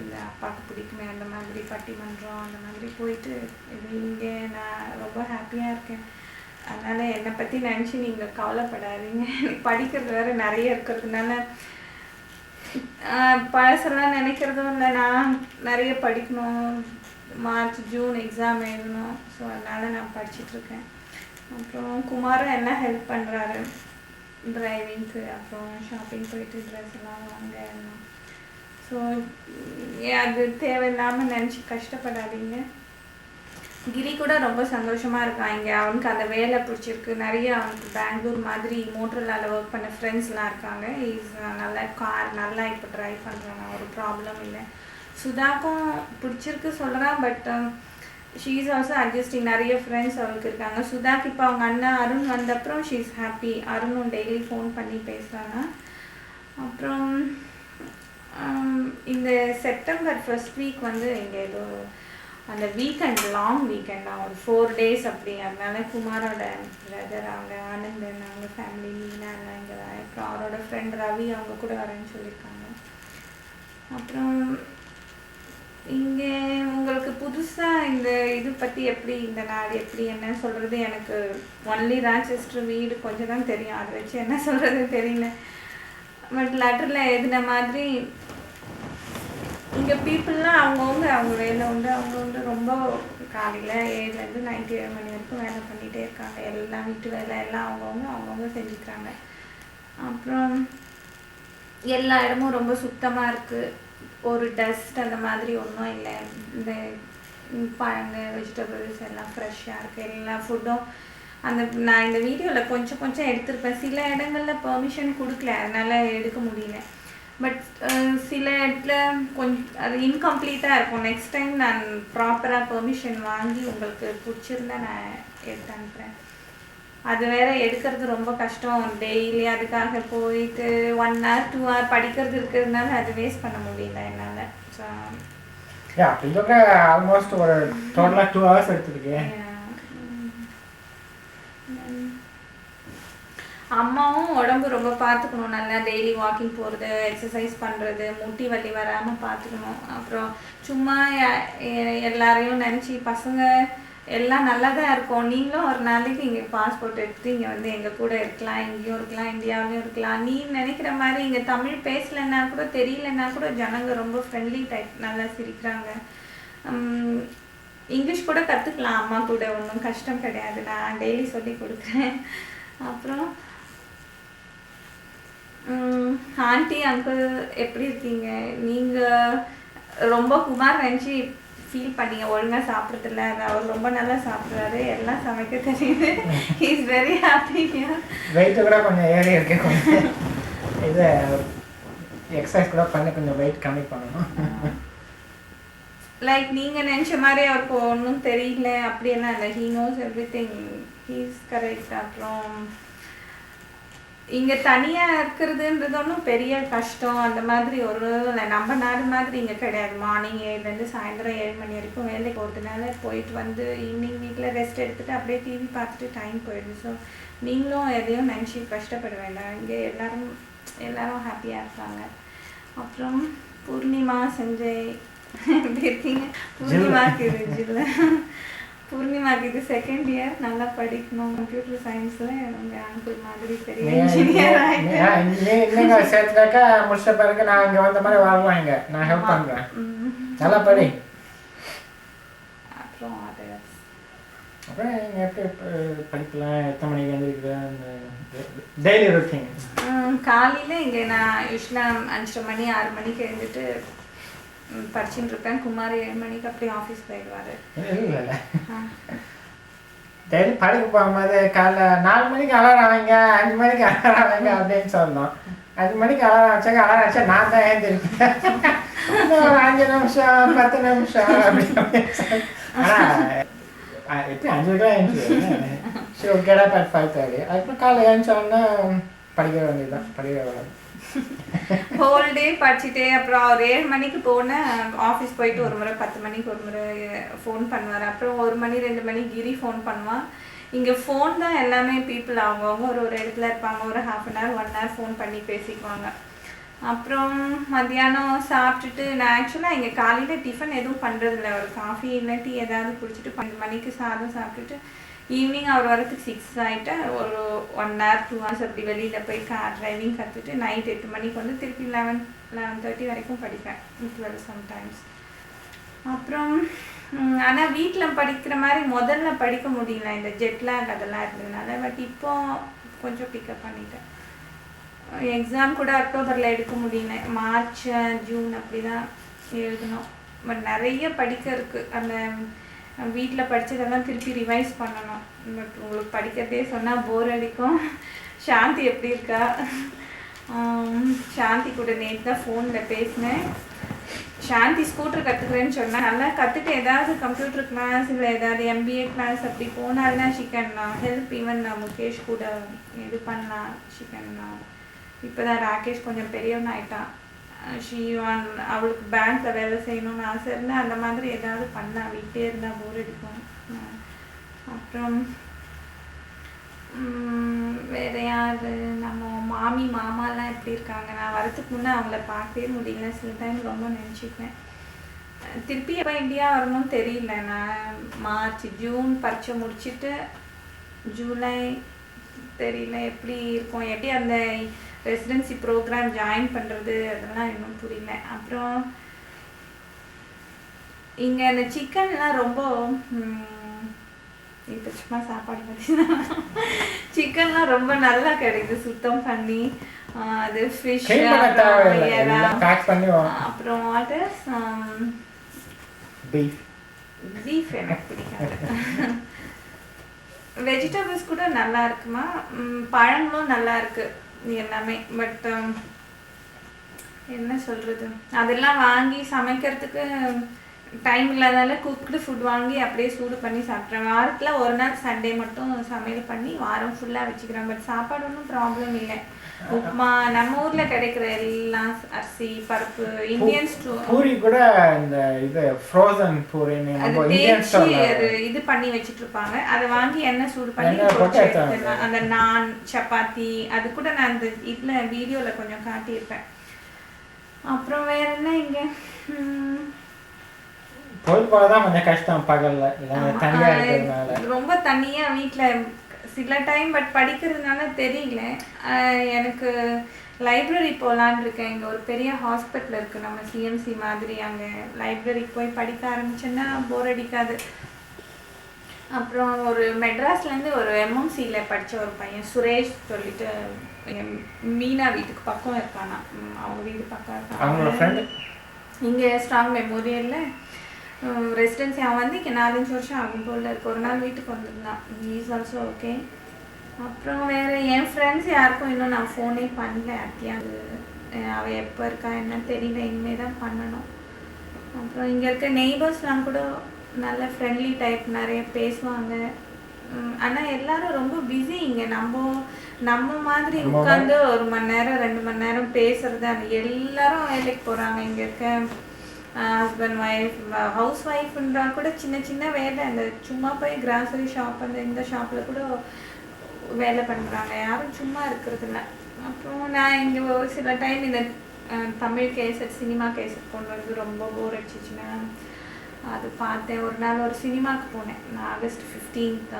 இல்லை அப்பாவுக்கு பிடிக்குமே அந்த மாதிரி பட்டிமன்றம் அந்த மாதிரி போயிட்டு இங்கே நான் ரொம்ப ஹாப்பியாக இருக்கேன். அதனால் என்னை பற்றி நினச்சி நீங்கள் கவலைப்படாதீங்க. படிக்கிறது வேறு நிறைய இருக்கிறதுனால பழசெல்லாம் நினைக்கிறதும் இல்லை. நான் நிறைய படிக்கணும். மார்ச் ஜூன் எக்ஸாம் எழுதணும். ஸோ அதனால் நான் படிச்சுட்ருக்கேன். அப்புறம் குமாரும் என்ன ஹெல்ப் பண்ணுறாரு டிரைவிங்க்கு. அப்புறம் ஷாப்பிங் போயிட்டு ட்ரெஸ் எல்லாம் வாங்க எல்லாம். ஸோ அது தேவையில்லாமல் நினச்சி கஷ்டப்படாதீங்க. கிரி கூட ரொம்ப சந்தோஷமாக இருக்கான். இங்கே அவனுக்கு அந்த வேலை பிடிச்சிருக்கு. நிறைய அவனுக்கு பெங்களூர் மாதிரி மோட்டரில் ஒர்க் பண்ண ஃப்ரெண்ட்ஸ்லாம் இருக்காங்க. இஸ் நல்லா கார் நல்லா இப்போ ட்ரைவ் பண்ணுறாங்க. ஒரு ப்ராப்ளம் இல்லை. சுதாக்கும் பிடிச்சிருக்கு சொல்கிறான். But she is also adjusting. நிறைய ஃப்ரெண்ட்ஸ் அவளுக்கு இருக்காங்க. சுதாக்கு இப்போ அவங்க அண்ணன் அருண் வந்தப்புறம் ஷீ இஸ் ஹாப்பி. அருணும் டெய்லி ஃபோன் பண்ணி பேசுகிறாங்க. அப்புறம் இந்த செப்டம்பர் ஃபர்ஸ்ட் வீக் வந்து இங்கே ஏதோ அந்த வீக்கெண்ட் லாங் வீக்கெண்ட் ஒரு 4 days அப்படி. அதனால குமாரோட பிரதர் அவங்க ஆனந்தன் அவங்க ஃபேமிலி மீனா எல்லாம் இங்கே தான். அப்புறம் அவரோட ஃப்ரெண்ட் ரவி அவங்க கூட வரேன்னு சொல்லியிருக்காங்க. அப்புறம் இங்கே உங்களுக்கு புதுசாக இந்த இது பற்றி எப்படி இந்த நாடு எப்படி என்ன சொல்கிறது எனக்கு ஒன்லி ராச்செஸ்டர் வீடு கொஞ்சம் தான் தெரியும். அதை வச்சு என்ன சொல்கிறது தெரியல. பட் லெட்டரில் எழுதின மாதிரி இங்கே பீப்புளெலாம் அவங்க வேலை உண்டு அவங்க ரொம்ப காலையில் 7 நைட்டு 7 மணி வரைக்கும் வேலை பண்ணிகிட்டே இருக்காங்க. எல்லாம் வீட்டு வேலை எல்லாம் அவங்கவுங்க செஞ்சுக்கிறாங்க. அப்புறம் எல்லா இடமும் ரொம்ப சுத்தமாக இருக்குது. ஒரு டஸ்ட் அந்த மாதிரி ஒன்றும் இல்லை. இந்த பழங்கள் வெஜிடபிள்ஸ் எல்லாம் ஃப்ரெஷ்ஷாக இருக்குது. எல்லா ஃபுட்டும் நான் இந்த வீடியோவில் கொஞ்சம் எடுத்திருப்பேன். சில இடங்களில் பெர்மிஷன் கொடுக்கல, அதனால் எடுக்க முடியல. பட் சில இடத்துல கொஞ்சம் அது இன்கம்ப்ளீட்டாக இருக்கும். நெக்ஸ்ட் டைம் நான் ப்ராப்பராக பெர்மிஷன் வாங்கி உங்களுக்கு பிடிச்சிருந்தா நான் எடுத்து அனுப்புகிறேன். அது வேறு எடுக்கிறது ரொம்ப கஷ்டம். டெய்லி அதுக்காக போயிட்டு 1 hour 2 hour படிக்கிறது இருக்கிறதுனால அது வேஸ்ட் பண்ண முடியல என்னால். ஸோ இதோட ஆல்மோஸ்ட் ஒரு டோட்டலாக 2 hours எடுத்துருக்கேன். அம்மாவும் உடம்பு ரொம்ப பார்த்துக்கணும். நல்லா டெய்லி வாக்கிங் போகிறது, எக்ஸசைஸ் பண்ணுறது, முட்டி வலி வராமல் பார்த்துக்கணும். அப்புறம் சும்மா எல்லாரையும் நினச்சி பசங்க எல்லாம் நல்லா தான் இருக்கும். நீங்களும் ஒரு நாளைக்கு இங்கே பாஸ்போர்ட் எடுத்து இங்கே வந்து எங்கள் கூட இருக்கலாம். இங்கேயும் இருக்கலாம், இந்தியாவிலையும் இருக்கலாம். நீ நினைக்கிற மாதிரி இங்கே தமிழ் பேசலைன்னா கூட தெரியலன்னா கூட ஜனங்க ரொம்ப ஃப்ரெண்ட்லி டைப், நல்லா சிரிக்கிறாங்க. இங்கிலீஷ் கூட கற்றுக்கலாம். அம்மா கூட ஒன்றும் கஷ்டம் கிடையாது. நான் டெய்லி சொல்லி கொடுக்குறேன். அப்புறம் ஆண்டி அங்கிள் எப்படி இருக்கீங்க? நீங்கள் ரொம்ப குமார் நினச்சி ஃபீல் பண்ணீங்க ஒழுங்காக சாப்பிட்றதில்ல. அது அவர் ரொம்ப நல்லா சாப்பிட்றாரு, எல்லாம் சமைக்க தெரியுது. He is very happy. Weight கூட கொஞ்சம் ஏறி இருக்கு. கொஞ்சம் இது எக்ஸசைஸ் கூட பண்ணி கொஞ்சம் வெயிட் கம்மி பண்ணணும். லைக் நீங்கள் நினச்ச மாதிரி அவருக்கு ஒன்றும் தெரியல அப்படியெல்லாம் இல்லை. He knows every thing. He is correct. அப்புறம் இங்கே தனியாக இருக்கிறதுன்றது ஒன்றும் பெரிய கஷ்டம் அந்த மாதிரி ஒரு நம்ம நாடு மாதிரி இங்கே கிடையாது. மார்னிங் 7 சாயந்தரம் 7 மணி வரைக்கும் வேலைக்கு போகிறதுனால போயிட்டு வந்து ஈவினிங் வீட்டில் ரெஸ்ட் எடுத்துகிட்டு அப்படியே டிவி பார்த்துட்டு டைம் போயிடுது. ஸோ நீங்களும் எதையும் நினச்சி கஷ்டப்பட வேண்டாம். இங்கே எல்லோரும் ஹாப்பியாக இருக்காங்க. அப்புறம் பூர்ணிமா சஞ்சய் எப்படி இருக்கீங்க? பூர்ணிமாவுக்கு இது இல்லை. பூர்ணிமாக்கு இது செகண்ட் இயர், நல்லா படிக்கணும். கம்ப்யூட்டர் சயின்ஸில் உங்கள் அங்கிள் மாதிரி பெரிய இன்ஜினியர் இல்லைங்க சேர்த்துனாக்கா முடிச்ச பிறகு நான் இங்கே வந்த மாதிரி வரலாம். இங்கே நான் ஹெல்ப் பண்ணுறேன். நல்லா படி. அப்புறம் அப்புறம் நீங்கள் எப்படி படிக்கலாம், எத்தனை மணிக்கு எழுந்திருக்கிறேன், டெய்லி ரொட்டீன்? காலையில் இங்கே நான் யூஸ்வலாக 5:30 மணி 6 மணிக்கு எழுந்துட்டு படிச்சுட்டு இருப்பேன். குமார் 7 மணிக்கு அப்படியே ஆஃபீஸ் போயிடுவார். இல்லை டெய்லி படிக்க போகும்போது காலைல 4 மணிக்கு அலாரம் வைங்க, 5 மணிக்கு அலாரம் வைங்க அப்படின்னு சொல்லணும். 5 மணிக்கு அலாரம் வச்சாங்க, அலாரம் வச்சா நான் தான் எழுந்திருப்பேன். ஒரு 5 நிமிஷம் 10 நிமிஷம் அப்படின்னு. ஆனால் எப்படி 5 மணிக்கெலாம் எழுந்துருவேன். So get up at 5:30. அதுக்கப்புறம் காலைல எழுந்தோன்னா படிக்க வேண்டியதுதான். படிக்க வேண்டியது ஹோல் டே படிச்சுட்டே அப்புறம் ஒரு 7 மணிக்கு போனேன். ஆஃபீஸ் போயிட்டு ஒரு முறை 10 மணிக்கு ஒரு முறை ஃபோன் பண்ணுவார். அப்புறம் 1 மணி 2 மணி கிரி ஃபோன் பண்ணுவான். இங்கே ஃபோன் தான் எல்லாமே. பீப்புள் அவங்கவுங்க ஒரு இடத்துல இருப்பாங்க. ஒரு 1/2 hour 1 hour ஃபோன் பண்ணி பேசிக்குவாங்க. அப்புறம் மத்தியானம் சாப்பிட்டுட்டு நான் ஆக்சுவலாக இங்கே காலையில் டிஃபன் எதுவும் பண்ணுறதில்ல. ஒரு காஃபி இல்லை டீ ஏதாவது குடிச்சிட்டு 12 மணிக்கு சாதம் சாப்பிட்டுட்டு ஈவினிங் அவர் வரத்துக்கு 6 ஆகிட்டு ஒரு 1 hour 2 hours அப்படி வெளியில் போய் கார் டிரைவிங் கற்றுட்டு நைட் 8 மணிக்கு வந்து திருப்பி 11-11:30 வரைக்கும் படிப்பேன். 12 சம்டைம்ஸ். அப்புறம் ஆனால் வீட்டில் படிக்கிற மாதிரி முதல்ல படிக்க முடியல, இந்த ஜெட்லாக் அதெல்லாம் இருந்ததுனால. பட் இப்போ கொஞ்சம் பிக்கப் பண்ணிட்டேன். எக்ஸாம் கூட அக்டோபரில் எடுக்க முடியல, மார்ச் ஜூன் அப்படி தான் எழுதணும். பட் நிறைய படிக்க இருக்குது. அந்த வீட்டில் படித்ததெல்லாம் திருப்பி ரிவைஸ் பண்ணணும். பட் உங்களுக்கு படிக்கிறதே சொன்னால் போர் அடிக்கும். சாந்தி எப்படி இருக்கா? சாந்தி கூட நேற்று தான் ஃபோனில் பேசினேன். சாந்தி ஸ்கூட்டர் கற்றுக்குறேன்னு சொன்னேன். நல்லா கற்றுட்டு ஏதாவது கம்ப்யூட்டர் கிளாஸ் இல்லை ஏதாவது MBA கிளாஸ் அப்படி போனால்னா she can help. Even Mukesh கூட இது பண்ணலாம். ஷி கேன் இப்போ தான் ராகேஷ் கொஞ்சம் பெரியவன் ஆகிட்டான். அவளுக்கு பேங்க்ல வேலை செய்யணும்னு ஆசை இருந்தால் அந்த மாதிரி ஏதாவது பண்ணலாம். வீட்டே இருந்தால் போர் அடிக்கும். அப்புறம் வேற யார், நம்ம மாமி மாமாலாம் எப்படி இருக்காங்க? நான் வரத்துக்கு முன்னே அவங்கள பார்க்கவே முடியல. சில டைம் ரொம்ப நினச்சிப்பேன். திருப்பி எப்போ இந்தியா வரணும்னு தெரியல. நான் மார்ச் ஜூன் பரீட்சை முடிச்சுட்டு ஜூலை தெரியல எப்படி இருக்கும், எப்படி அந்த ரெசிடென்சி ப்ரோக்ராம் ஜாயின் பண்ணுறது அதெல்லாம் இன்னும் புரியல. அப்புறம் இங்கே அந்த சிக்கன்லாம் ரொம்ப இப்போ சும்மா சாப்பாடு பார்த்தீங்கன்னா சிக்கன்லாம் ரொம்ப நல்லா கிடைக்குது சுத்தம் பண்ணி. அது ஃபிஷ் அப்புறம் வாட்டர் பீஃப் எனக்கு பிடிக்காது. வெஜிடபிள்ஸ் கூட நல்லா இருக்குமா, பழங்களும் நல்லா இருக்கு எல்லாமே. பட் என்ன சொல்கிறது, அதெல்லாம் வாங்கி சமைக்கிறதுக்கு டைம் இல்லாதால குக்டு ஃபுட் வாங்கி அப்படியே சூடு பண்ணி சாப்பிட்றேன். வாரத்தில் ஒரு நாள் சண்டே மட்டும் சமையல் பண்ணி வாரம் ஃபுல்லாக வச்சுக்கிறேன். பட் சாப்பாடு ஒன்றும் ப்ராப்ளம் இல்லை. உப்புமா நம்ம ஊரில் கிடைக்கிற எல்லாம் அரிசி பருப்பு இந்தியன் பூரி கூட இந்த இது ஃப்ரோசன் பூரி அது தேய்ச்சி அது இது பண்ணி வச்சுட்டு இருப்பாங்க. அதை வாங்கி எண்ணெய் சூடு பண்ணி எடுத்துடலாம். அந்த நான் சப்பாத்தி அது கூட நான் அந்த இதில் வீடியோவில் கொஞ்சம் காட்டியிருப்பேன். அப்புறம் வேற என்ன இங்கே கொஞ்சம் கஷ்டம் பகல்ல ரொம்ப தனியா வீட்டில் சில டைம். பட் படிக்கிறதுனால தெரியல. எனக்கு லைப்ரரி போகலான் இருக்கேன். இங்கே ஒரு பெரிய ஹாஸ்பிட்டல் இருக்குது நம்ம CMC மாதிரி. அங்கே லைப்ரரிக்கு போய் படிக்க ஆரம்பிச்சேன்னா போர் அடிக்காது. அப்புறம் ஒரு மெட்ராஸ்லேருந்து ஒரு MMCயில் படித்த ஒரு பையன் சுரேஷ் சொல்லிட்டு மீனா வீட்டுக்கு பக்கம் இருக்கானா, அவங்க வீடு பக்கம் இருக்காங்க. இங்கே ஸ்ட்ராங் மெமோரியலில் ரெசிடென்சி. அவன் வந்து இங்கே 4-5 வருஷம் ஆகும் போல் இருக்கு. ஒரு நாள் வீட்டுக்கு வந்திருந்தான். Is also okay. அப்புறம் வேறு என் ஃப்ரெண்ட்ஸ் யாருக்கும் இன்னும் நான் ஃபோனே பண்ணல. அத்தியாது அவள் எப்போ இருக்கா என்ன தெரியல, இனிமேல் தான் பண்ணணும். அப்புறம் இங்கே இருக்க நெய்பர்ஸ்லாம் கூட நல்ல ஃப்ரெண்ட்லி டைப், நிறைய பேசுவாங்க. ஆனால் எல்லாரும் ரொம்ப பிஸி இங்கே. நம்ம மாதிரி உட்காந்து 1 மணி நேரம் 2 மணி நேரம் பேசுறது அந்த எல்லாரும் வேலைக்கு போகிறாங்க. இங்கே இருக்க ஹஸ்பண்ட் ஒய்ஃப் ஹவுஸ் ஒய்ஃப்ன்றா கூட சின்ன சின்ன வேலை, அந்த சும்மா போய் கிராசரி ஷாப் அந்த இந்த ஷாப்பில் கூட வேலை பண்ணுறாங்க. யாரும் சும்மா இருக்கிறதில்ல. அப்புறம் நான் இங்கே சில டைம் இந்த தமிழ் கேசட் சினிமா கேசட் கொண்டு வந்து ரொம்ப போர் அடிச்சிச்சுன்னா அது பார்த்தேன். ஒரு நாள் ஒரு சினிமாவுக்கு போனேன். நான் ஆகஸ்ட் 15th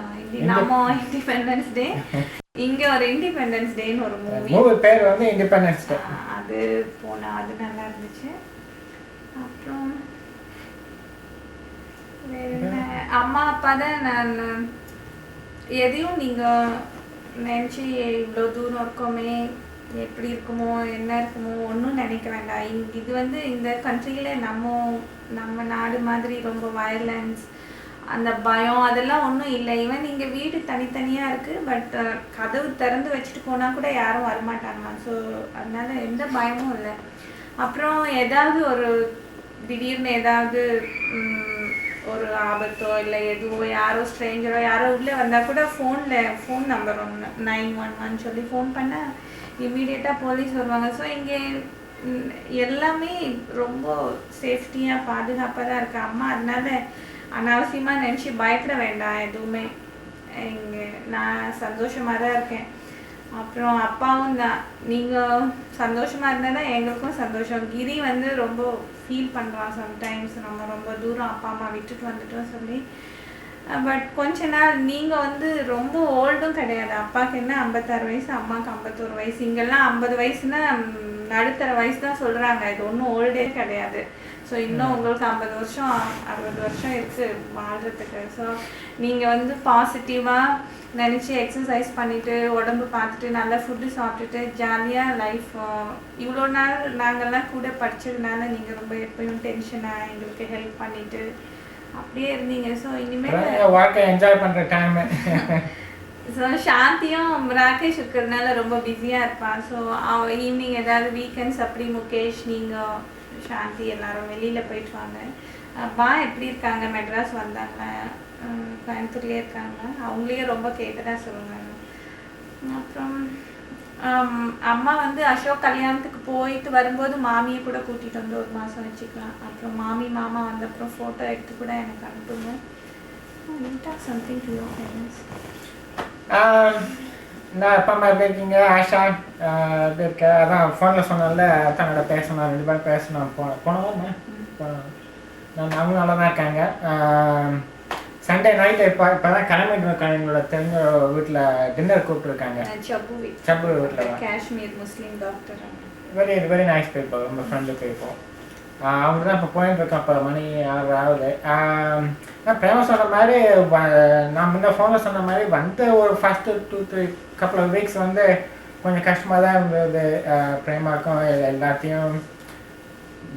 நம்ம இண்டிபெண்டன்ஸ் டே, இங்கே ஒரு இண்டிபெண்டன்ஸ் டேன்னு ஒரு மூவி பேர் வந்து இண்டிபெண்டன்ஸ் டே. அது போனேன். அது நல்லா இருந்துச்சு. அப்புறம் வேறு என்ன, அம்மா அப்பா தான். நான் எதையும் நீங்கள் நினச்சி இவ்வளோ தூரம் இருக்கோமே, எப்படி இருக்குமோ என்ன இருக்குமோ ஒன்றும் நினைக்க வேண்டாம். இது வந்து இந்த கண்ட்ரியில் நம்ம நாடு மாதிரி ரொம்ப வயலன்ஸ், அந்த பயம் அதெல்லாம் ஒன்றும் இல்லை. ஈவன் நீங்கள் வீடு தனித்தனியாக இருக்குது, பட் கதவு திறந்து வச்சுட்டு போனால் கூட யாரும் வரமாட்டாங்க. ஸோ அதனால் எந்த பயமும் இல்லை. அப்புறம் ஏதாவது ஒரு திடீர்னு ஏதாவது ஒரு ஆபத்தோ இல்லை எதுவோ, யாரோ ஸ்ட்ரேஞ்சரோ யாரோ உள்ளே வந்தால் கூட ஃபோன் நம்பர் 911 சொல்லி ஃபோன் பண்ணால் இம்மீடியட்டாக போலீஸ் வருவாங்க. ஸோ இங்கே எல்லாமே ரொம்ப சேஃப்டியாக பாதுகாப்பாக தான் இருக்குது. அம்மா அதனால அனாவசியமாக நினச்சி பயப்பட வேண்டாம் எதுவுமே. இங்கே நான் சந்தோஷமாக தான் இருக்கேன். அப்புறம் அப்பாவும் தான். நீங்கள் சந்தோஷமாக இருந்தால் தான் எங்களுக்கும் சந்தோஷம். கிரி வந்து ரொம்ப ஃபீல் பண்ணுறான் சம்டைம்ஸ், நம்ம ரொம்ப தூரம் அப்பா அம்மா விட்டுட்டு வந்துட்டோம் சொல்லி. பட் கொஞ்ச நாள் நீங்கள் வந்து ரொம்ப ஓல்டும் கிடையாது. அப்பாவுக்கு என்ன 56 வயசு, அம்மாவுக்கு 51 வயசு. இங்கெல்லாம் 50 வயசுனா நடுத்தர வயசு தான் சொல்கிறாங்க. இது ஒன்றும் ஓல்டே கிடையாது. ஸோ இன்னும் உங்களுக்கு 50 வருஷம் 60 வருஷம் இருக்குது வாழ்கிறதுக்கு. ஸோ நீங்கள் வந்து பாசிட்டிவாக நினச்சி எக்ஸசைஸ் பண்ணிவிட்டு உடம்பு பார்த்துட்டு நல்லா ஃபுட்டு சாப்பிட்டுட்டு ஜாலியாக லைஃப். இவ்வளோ நாள் நாங்கள்லாம் கூட படித்ததுனால நீங்கள் ரொம்ப எப்பயும் டென்ஷனாக எங்களுக்கு ஹெல்ப் பண்ணிவிட்டு அப்படியே இருந்தீங்க. ஸோ இனிமேல் வாழ்க்கை என்ஜாய் பண்ணுற டைம். ஸோ சாந்தியும் ராகேஷ் இருக்கிறதுனால ரொம்ப பிஸியாக இருப்பான். ஸோ ஈவினிங் ஏதாவது வீக்கெண்ட்ஸ் அப்படி முகேஷ் நீங்கள் சாந்தி எல்லாரும் வெளியில் போயிட்டு வாங்க. பா எப்படி இருக்காங்க? மெட்ராஸ் வந்தாங்க, கோயம்புத்தூர்லேயே இருக்காங்க. அவங்களையே ரொம்ப கேட்டதாக சொல்லுவாங்க. அப்புறம் அம்மா வந்து அசோக் கல்யாணத்துக்கு போயிட்டு வரும்போது மாமியை கூட கூட்டிகிட்டு வந்து 1 மாதம் வச்சுக்கலாம். அப்புறம் மாமி மாமா வந்த அப்புறம் ஃபோட்டோ எடுத்து கூட எனக்கு அனுப்புங்க. Something to your famous. நான் அப்பா அம்மா எப்படி இருக்கீங்க? ஆஷா எப்படி இருக்க? அதான் ஃபோனில் சொன்னால தன்னோட பேசணும், 2 பேரும் பேசணும். போனோம் நான் அவங்க நல்லா தான் இருக்காங்க. சண்டே நைட்டு இப்போ தான் கிளம்பிட்டு இருக்காங்க. எங்களோட தெரிஞ்ச வீட்டில் டின்னர் கூப்பிட்டுருக்காங்க. சப்பு வீட்டில் காஷ்மீர் முஸ்லீம் டாக்டர். வெரி நைஸ் பீப்புள், ரொம்ப ஃப்ரெண்ட்லி பீப்புள். அவங்க தான் இப்போ போயிட்டு இருக்கோம். இப்போ மணி 6 ஆகுது. நான் பிரேமா சொன்ன மாதிரி நான் முன்ன ஃபோனில் சொன்ன மாதிரி வந்து ஒரு ஃபஸ்ட்டு 2-3 couple of weeks வந்து கொஞ்சம் கஷ்டமாக தான் இருந்தது. பிரேமாக்கும் எல்லாத்தையும்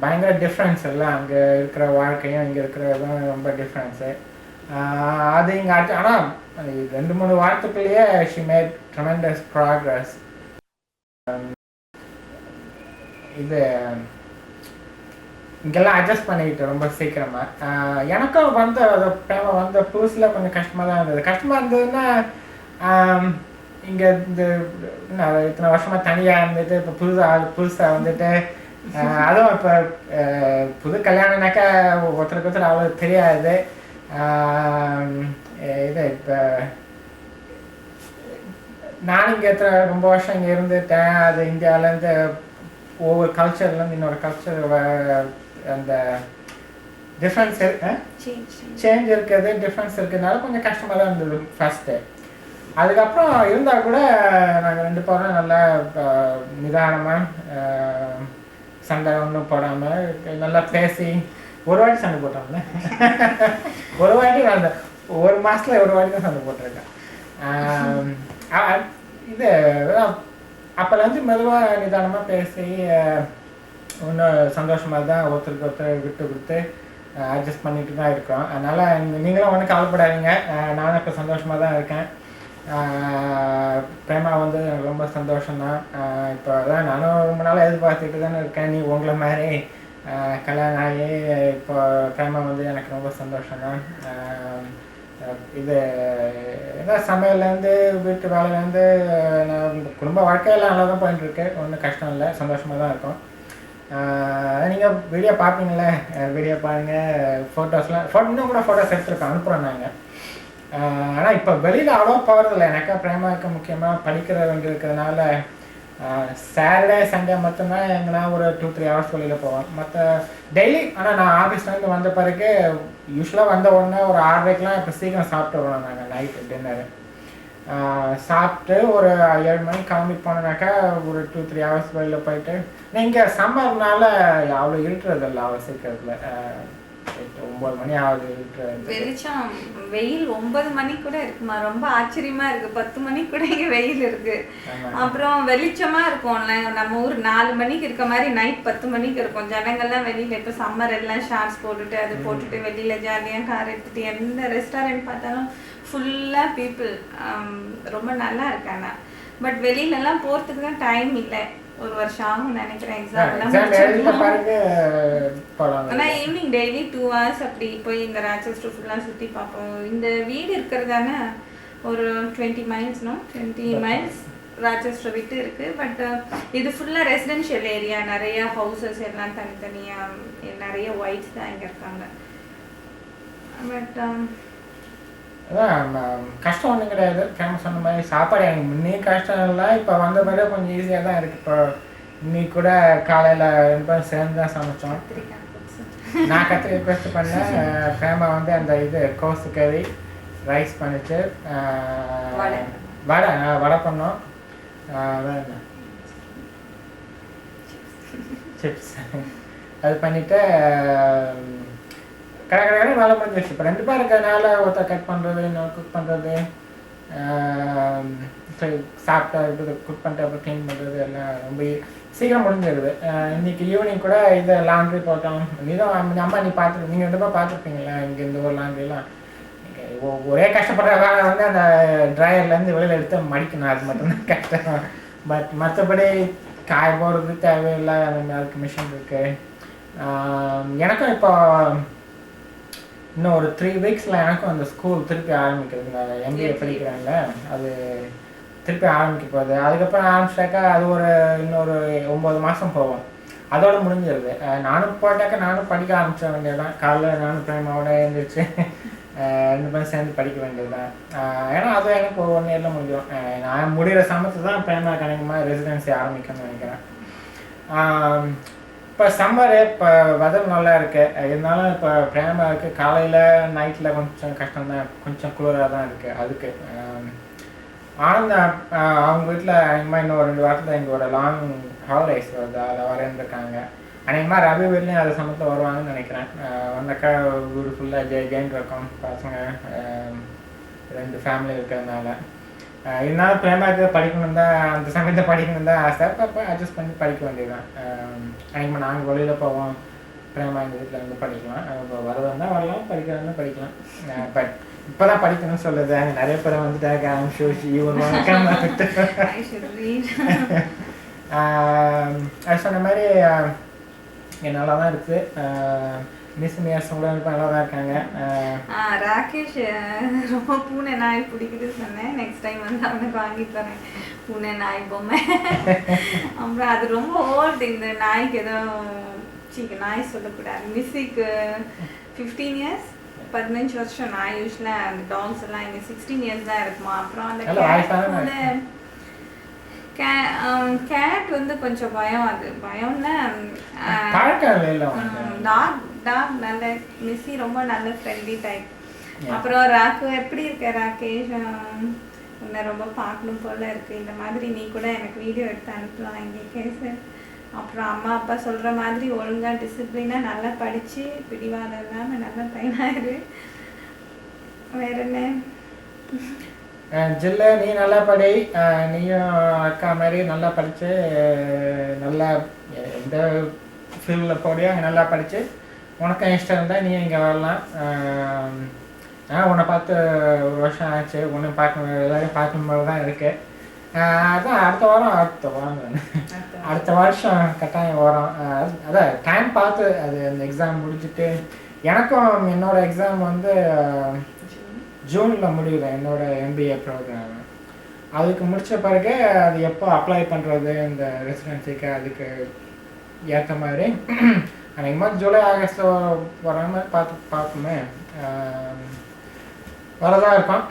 பயங்கர டிஃப்ரென்ஸ் இல்லை. அங்கே இருக்கிற வாழ்க்கையும் இங்கே இருக்கிறதும் ரொம்ப டிஃப்ரென்ஸு. அது இங்கே ஆனால் 2-3 வாரத்துக்குள்ளேயே ஷி மேட் ட்ரெமெண்டஸ் ப்ராக்ரஸ். இது இங்கெல்லாம் அட்ஜஸ்ட் பண்ணிக்கிட்டு ரொம்ப சீக்கிரமாக. எனக்கும் வந்து அது பிரேமா வந்த புதுசில் கொஞ்சம் கஷ்டமாக தான் இருந்தது. கஷ்டமாக இருந்ததுன்னா இங்கே இந்த இத்தனை வருஷமாக தனியாக இருந்துட்டு இப்போ புதுசாக வந்துட்டு அதுவும் இப்போ புது கல்யாணம்னாக்கா ஒருத்தருக்கு அவ்வளோ தெரியாது. இது இப்போ நான் இங்கே ரொம்ப வருஷம் இங்கே இருந்துட்டேன். அது இந்தியாவிலேருந்து ஒவ்வொரு கல்ச்சர்லேருந்து இன்னொரு கல்ச்சர் அந்த டிஃப்ரென்ஸ் சேஞ்ச் இருக்கிறது, டிஃப்ரென்ஸ் இருக்கிறதுனால கொஞ்சம் கஷ்டமாக தான் இருந்தது ஃபஸ்ட்டு. அதுக்கப்புறம் இருந்தால் கூட நாங்கள் 2 பேரும் நல்லா நிதானமாக சண்டை ஒன்றும் போடாமல் நல்லா பேசி ஒரு வாட்டி சண்டை போட்டோம்ல. ஒரு வாட்டி அந்த 1 மாதத்தில் ஒரு வாட்டி தான் சண்டை போட்டிருக்கேன். இது அப்போலேருந்து மெதுவாக நிதானமாக பேசி இன்னும் சந்தோஷமாக தான் ஒருத்தருக்கு ஒருத்தர் விட்டு கொடுத்து அட்ஜஸ்ட் பண்ணிட்டு தான் இருக்கோம். அதனால் நீங்களும் ஒன்றும் கவலைப்படாதீங்க. நானும் இப்போ சந்தோஷமாக தான் இருக்கேன். பிரேமா வந்து எனக்கு ரொம்ப சந்தோஷம்தான். இப்போ தான் நானும் ரொம்ப நாளாக எதிர்பார்த்துட்டு தானே இருக்கேன். நீ உங்களை மாதிரி கல்யாணம் ஆகி இப்போ பிரேமா வந்து எனக்கு ரொம்ப சந்தோஷம்தான். இது ஏதாவது சமையல்லேருந்து வீட்டு வேலையிலேருந்து நான் குடும்ப வாழ்க்கையெல்லாம் நல்லா தான் போயிட்டுருக்கு. ஒன்றும் கஷ்டம் இல்லை, சந்தோஷமாக தான் இருக்கும். நீங்கள் வீடியோ பார்ப்பீங்களே, வீடியோ பாருங்கள். இன்னும் கூட ஃபோட்டோஸ் எடுத்துருக்கோம், அனுப்புகிறோம் நாங்கள். ஆனால் இப்போ வெளியில் அவ்வளோ போகிறதில்ல. எனக்கா பிரேமாவுக்கு முக்கியமாக படிக்கிற வேண்டி இருக்கிறதுனால சாட்டர்டே சண்டே மட்டும்தான் எங்கன்னா ஒரு 2-3 ஹவர்ஸ் வெளியில் போவேன். மற்ற டெய்லி ஆனால் நான் ஆஃபீஸ்லேருந்து வந்த பிறகு யூஸ்வலாக வந்த உடனே ஒரு 6:30க்கெலாம் இப்போ சீக்கிரம் சாப்பிட்டு வருவோம். நாங்கள் நைட்டு டின்னரு சாப்பிட்டு ஒரு 7 மணிக்கு கிளம்பி போனோன்னாக்கா ஒரு 2-3 ஹவர்ஸ் வெளியில் போயிட்டு இங்கே சம்மர்னால அவ்வளோ இருட்டுறது இல்லை அவ்வளோ சீக்கிரத்தில். 9 மணி ஆகுது வெளிச்சம். வெயில் 9 மணிக்கு கூட இருக்குமா, ரொம்ப ஆச்சரியமா இருக்கு. 10 மணிக்கு கூட இங்க வெயில் இருக்கு. அப்புறம் வெளிச்சமா இருக்கும்ல, நம்ம ஊர் 4 மணிக்கு இருக்க மாதிரி நைட் 10 மணிக்கு இருக்கும். ஜனங்கள்லாம் வெளியில இப்ப சம்மர் எல்லாம் ஷார்ட்ஸ் போட்டுட்டு அது போட்டுட்டு வெளியில ஜாலியா கார் எடுத்துட்டு எந்த ரெஸ்டாரண்ட் பார்த்தாலும் ஃபுல்லா பீப்புள். ரொம்ப நல்லா இருக்காங்க. பட் வெளியில எல்லாம் போறதுக்கு தான் டைம் இல்லை. ஒரு வருஷம் ஆகும் நினைக்கிறேன் எக்ஸாம் எல்லாம். ஆனா ஈவினிங் டெய்லி 2 hours அப்படி போய் இந்த ராச்செஸ்டர் ஃபுல்லா சுத்தி பார்ப்போம். இந்த வீடு இருக்கிறதானே ஒரு 20 miles 20 miles ராச்செஸ்டர் விட்டு இருக்கு. பட் இது ஃபுல்லா ரெசிடென்ஷியல் ஏரியா, நிறைய ஹவுசஸ் எல்லாம் தனித்தனியா, நிறைய ஒயிட்ஸ் தான் இங்க இருக்காங்க. பட் அதான் கஷ்டம் ஒன்றும் கிடையாது. ஃபேமஸ் சொன்ன மாதிரி சாப்பாடு எனக்கு முன்னே கஷ்டம் இல்லை, இப்போ வந்த பிறகு கொஞ்சம் ஈஸியாக தான் இருக்குது. இப்போ இன்னைக்கு கூட காலையில் 2 பேரும் சேர்ந்து தான் சமைச்சோம். நான் கத்திரிக்காய் பேஸ்ட் பண்ணேன். பிரேமா வந்து அந்த இது கோஸு கறி ரைஸ் பண்ணிச்சு, வடை பண்ணோம், சிப்ஸ் அது பண்ணிவிட்டு கடை வேலை முடிஞ்சிச்சு. இப்போ 2 பேர் இருக்கிறதுனால ஒருத்தர் கட் பண்ணுறது, இன்னொரு குக் பண்ணுறது, சாப்பிட்டா இது குக் பண்ணிட்டு அப்புறம் க்ளீன் பண்ணுறது எல்லாம் ரொம்ப சீக்கிரம் முடிஞ்சிடுது. இன்றைக்கி ஈவினிங் கூட இதை லாண்ட்ரி போட்டோம். நீதான் அம்மா நீ பார்த்து நீங்கள் 2 பேர் பார்த்துருப்பீங்களா இங்கே இந்த ஒரு லாண்ட்ரிலாம். ஒரே கஷ்டப்படுற வேலை வந்து அந்த ட்ரையர்லேருந்து வெளியில் எடுத்து மடிக்கணும், அது மட்டும்தான் கஷ்டம். பட் மற்றபடி காய போடுறது தேவையில்லை, அதுக்கு மிஷின் இருக்குது. எனக்கும் இப்போ இன்னும் ஒரு 3 weeksல எனக்கும் அந்த ஸ்கூல் திருப்பி ஆரம்பிக்கிறதுங்க. MBA படிக்கிறாங்க, அது திருப்பி ஆரம்பிக்க போகுது. அதுக்கப்புறம் ஆரம்பிச்சிட்டாக்கா அது ஒரு இன்னொரு 9 மாதம் போகும், அதோடு முடிஞ்சிருது. நானும் போட்டாக்கா நானும் படிக்க ஆரம்பிச்சிட வேண்டியதுதான். காலைல நானும் பிரேமாவோட எழுந்திரிச்சு 2 பேரும் சேர்ந்து படிக்க வேண்டியது தான். ஏன்னா அது எனக்கு 1 yearல முடிஞ்சிடும். நான் முடிகிற சமயத்து தான் பிரேமா கணக்கமாக ரெசிடென்சி ஆரம்பிக்கணும்னு நினைக்கிறேன். இப்போ சம்மரு, இப்போ வெதர் நல்லா இருக்குது, இருந்தாலும் இப்போ பிரேமாவுக்கு காலையில் நைட்டில் கொஞ்சம் கஷ்டம்தான், கொஞ்சம் குளிராக தான் இருக்குது. அதுக்கு ஆனந்த அவங்க வீட்டில் அநேகமாக இன்னும் 2 வாரத்தில் எங்களோட லாங் ஹாலிடேஸ் வருது, அதில் வரேன்ருக்காங்க. அநேகமாக ரவி வீட்லேயும் அது சமயத்தில் வருவாங்கன்னு நினைக்கிறேன். வந்தாக்கா வீடு ஃபுல்லாக ஜெயின் இருக்கும், பசங்க 2 ஃபேமிலி இருக்கிறதுனால. இருந்தாலும் பிரேமாவுக்கு படிக்கணும் தான், அந்த சமயத்தை படிக்கணும் தான் ஆசை. அப்போ அட்ஜஸ்ட் பண்ணி படிக்க வேண்டியதுதான். அன்றைக்கி நாங்கள் வெளியில் போவோம், பிரேமா எங்கள் வீட்டில் வந்து படிக்கலாம். இப்போ வரதான் வரலாம், படிக்கிறதா படிக்கலாம். பட் இப்போ தான் படிக்கணும்னு சொல்லுது. நிறைய பேர் வந்துட்டாங்க, அது சொன்ன மாதிரி நல்லா தான் இருக்குது. மிஸ் கூட நல்லா தான் இருக்காங்க. ராகேஷ் ரொம்ப பூனை நாய் பிடிக்குதுன்னு சொன்னேன். நெக்ஸ்ட் டைம் வந்து அவனுக்கு வாங்கி தரேன் பூனை நாய் பொம்மை. அப்புறம் அது ரொம்ப ஓல்டு, இந்த நாய்க்கு ஏதோ நாய் சொல்லக்கூடாது. மிஸ்ஸுக்கு 15 years 15 வருஷம். நான் யூஸ்வலாக அந்த டாக்ஸ் எல்லாம் இங்கே 16 years தான் இருக்குமா. அப்புறம் அந்த கேட் வந்து கொஞ்சம் பயம். அது பயம்னா டாக் நல்ல மிஸ்ஸி ரொம்ப நல்ல ஃப்ரெண்ட்லி டைப். அப்புறம் ராக்கு எப்படி இருக்க ராகேஷ், உன்னை ரொம்ப பார்க்கணும் போல இருக்கு. இந்த மாதிரி நீ கூட எனக்கு வீடியோ எடுத்து அனுப்பலாம் இங்கே கேஸ். அப்புறம் அம்மா அப்பா சொல்கிற மாதிரி ஒழுங்காக டிசிப்ளினாக நல்லா படித்து பிடிவாதம் இல்லாமல் நல்லா பையனாயிரு. வேற என்ன ஜில்ல, நீ நல்லா படி. நீயும் அக்கா மாதிரி நல்லா படித்து நல்லா எந்த ஃபீல்டில் போடியோ அங்கே நல்லா படித்து உனக்கும் இஷ்டம் இருந்தால் நீ இங்கே வரலாம். உன்னை பார்த்து 1 வருஷம் ஆச்சு, உன்னை பார்க்க எல்லோரையும் பார்க்கும்போது தான் இருக்குது. அதான் அடுத்த வருஷம் கட்டாயம் வரும். அதான் டைம் பார்த்து அது அந்த எக்ஸாம் முடிச்சுட்டு, எனக்கும் என்னோடய எக்ஸாம் வந்து ஜூனில் முடியுது, என்னோடய MBA ப்ரோக்ராம். அதுக்கு முடித்த பிறகு அது எப்போ அப்ளை பண்ணுறது இந்த ரெசிடென்சிக்கு, அதுக்கு ஏற்ற மாதிரி அநேகமாக ஜூலை ஆகஸ்ட்டில் வர மாதிரி பார்ப்போமே. வரதான் இருக்கும்.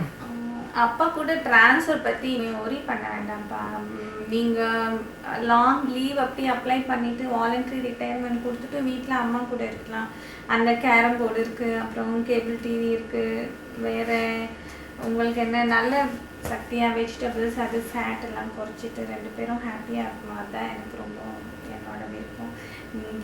அப்பா கூட ட்ரான்ஸ்ஃபர் பற்றி நீ ஒரி பண்ண வேண்டாம்ப்பா. நீங்கள் லாங் லீவ் அப்படி அப்ளை பண்ணிவிட்டு வாலண்டரி ரிட்டையர்மெண்ட் கொடுத்துட்டு வீட்டில் அம்மா கூட இருக்கலாம். அந்த கேரம் போர்டு இருக்குது, அப்புறம் கேபிள் டிவி இருக்குது, வேறு உங்களுக்கு என்ன நல்ல சக்தியாக வெஜிடபிள்ஸ் அது ஃபேட் எல்லாம் குறைச்சிட்டு 2 பேரும் ஹாப்பியாக இருக்கணும். அதுதான் எனக்கு ரொம்ப என்னோட விருப்பம்.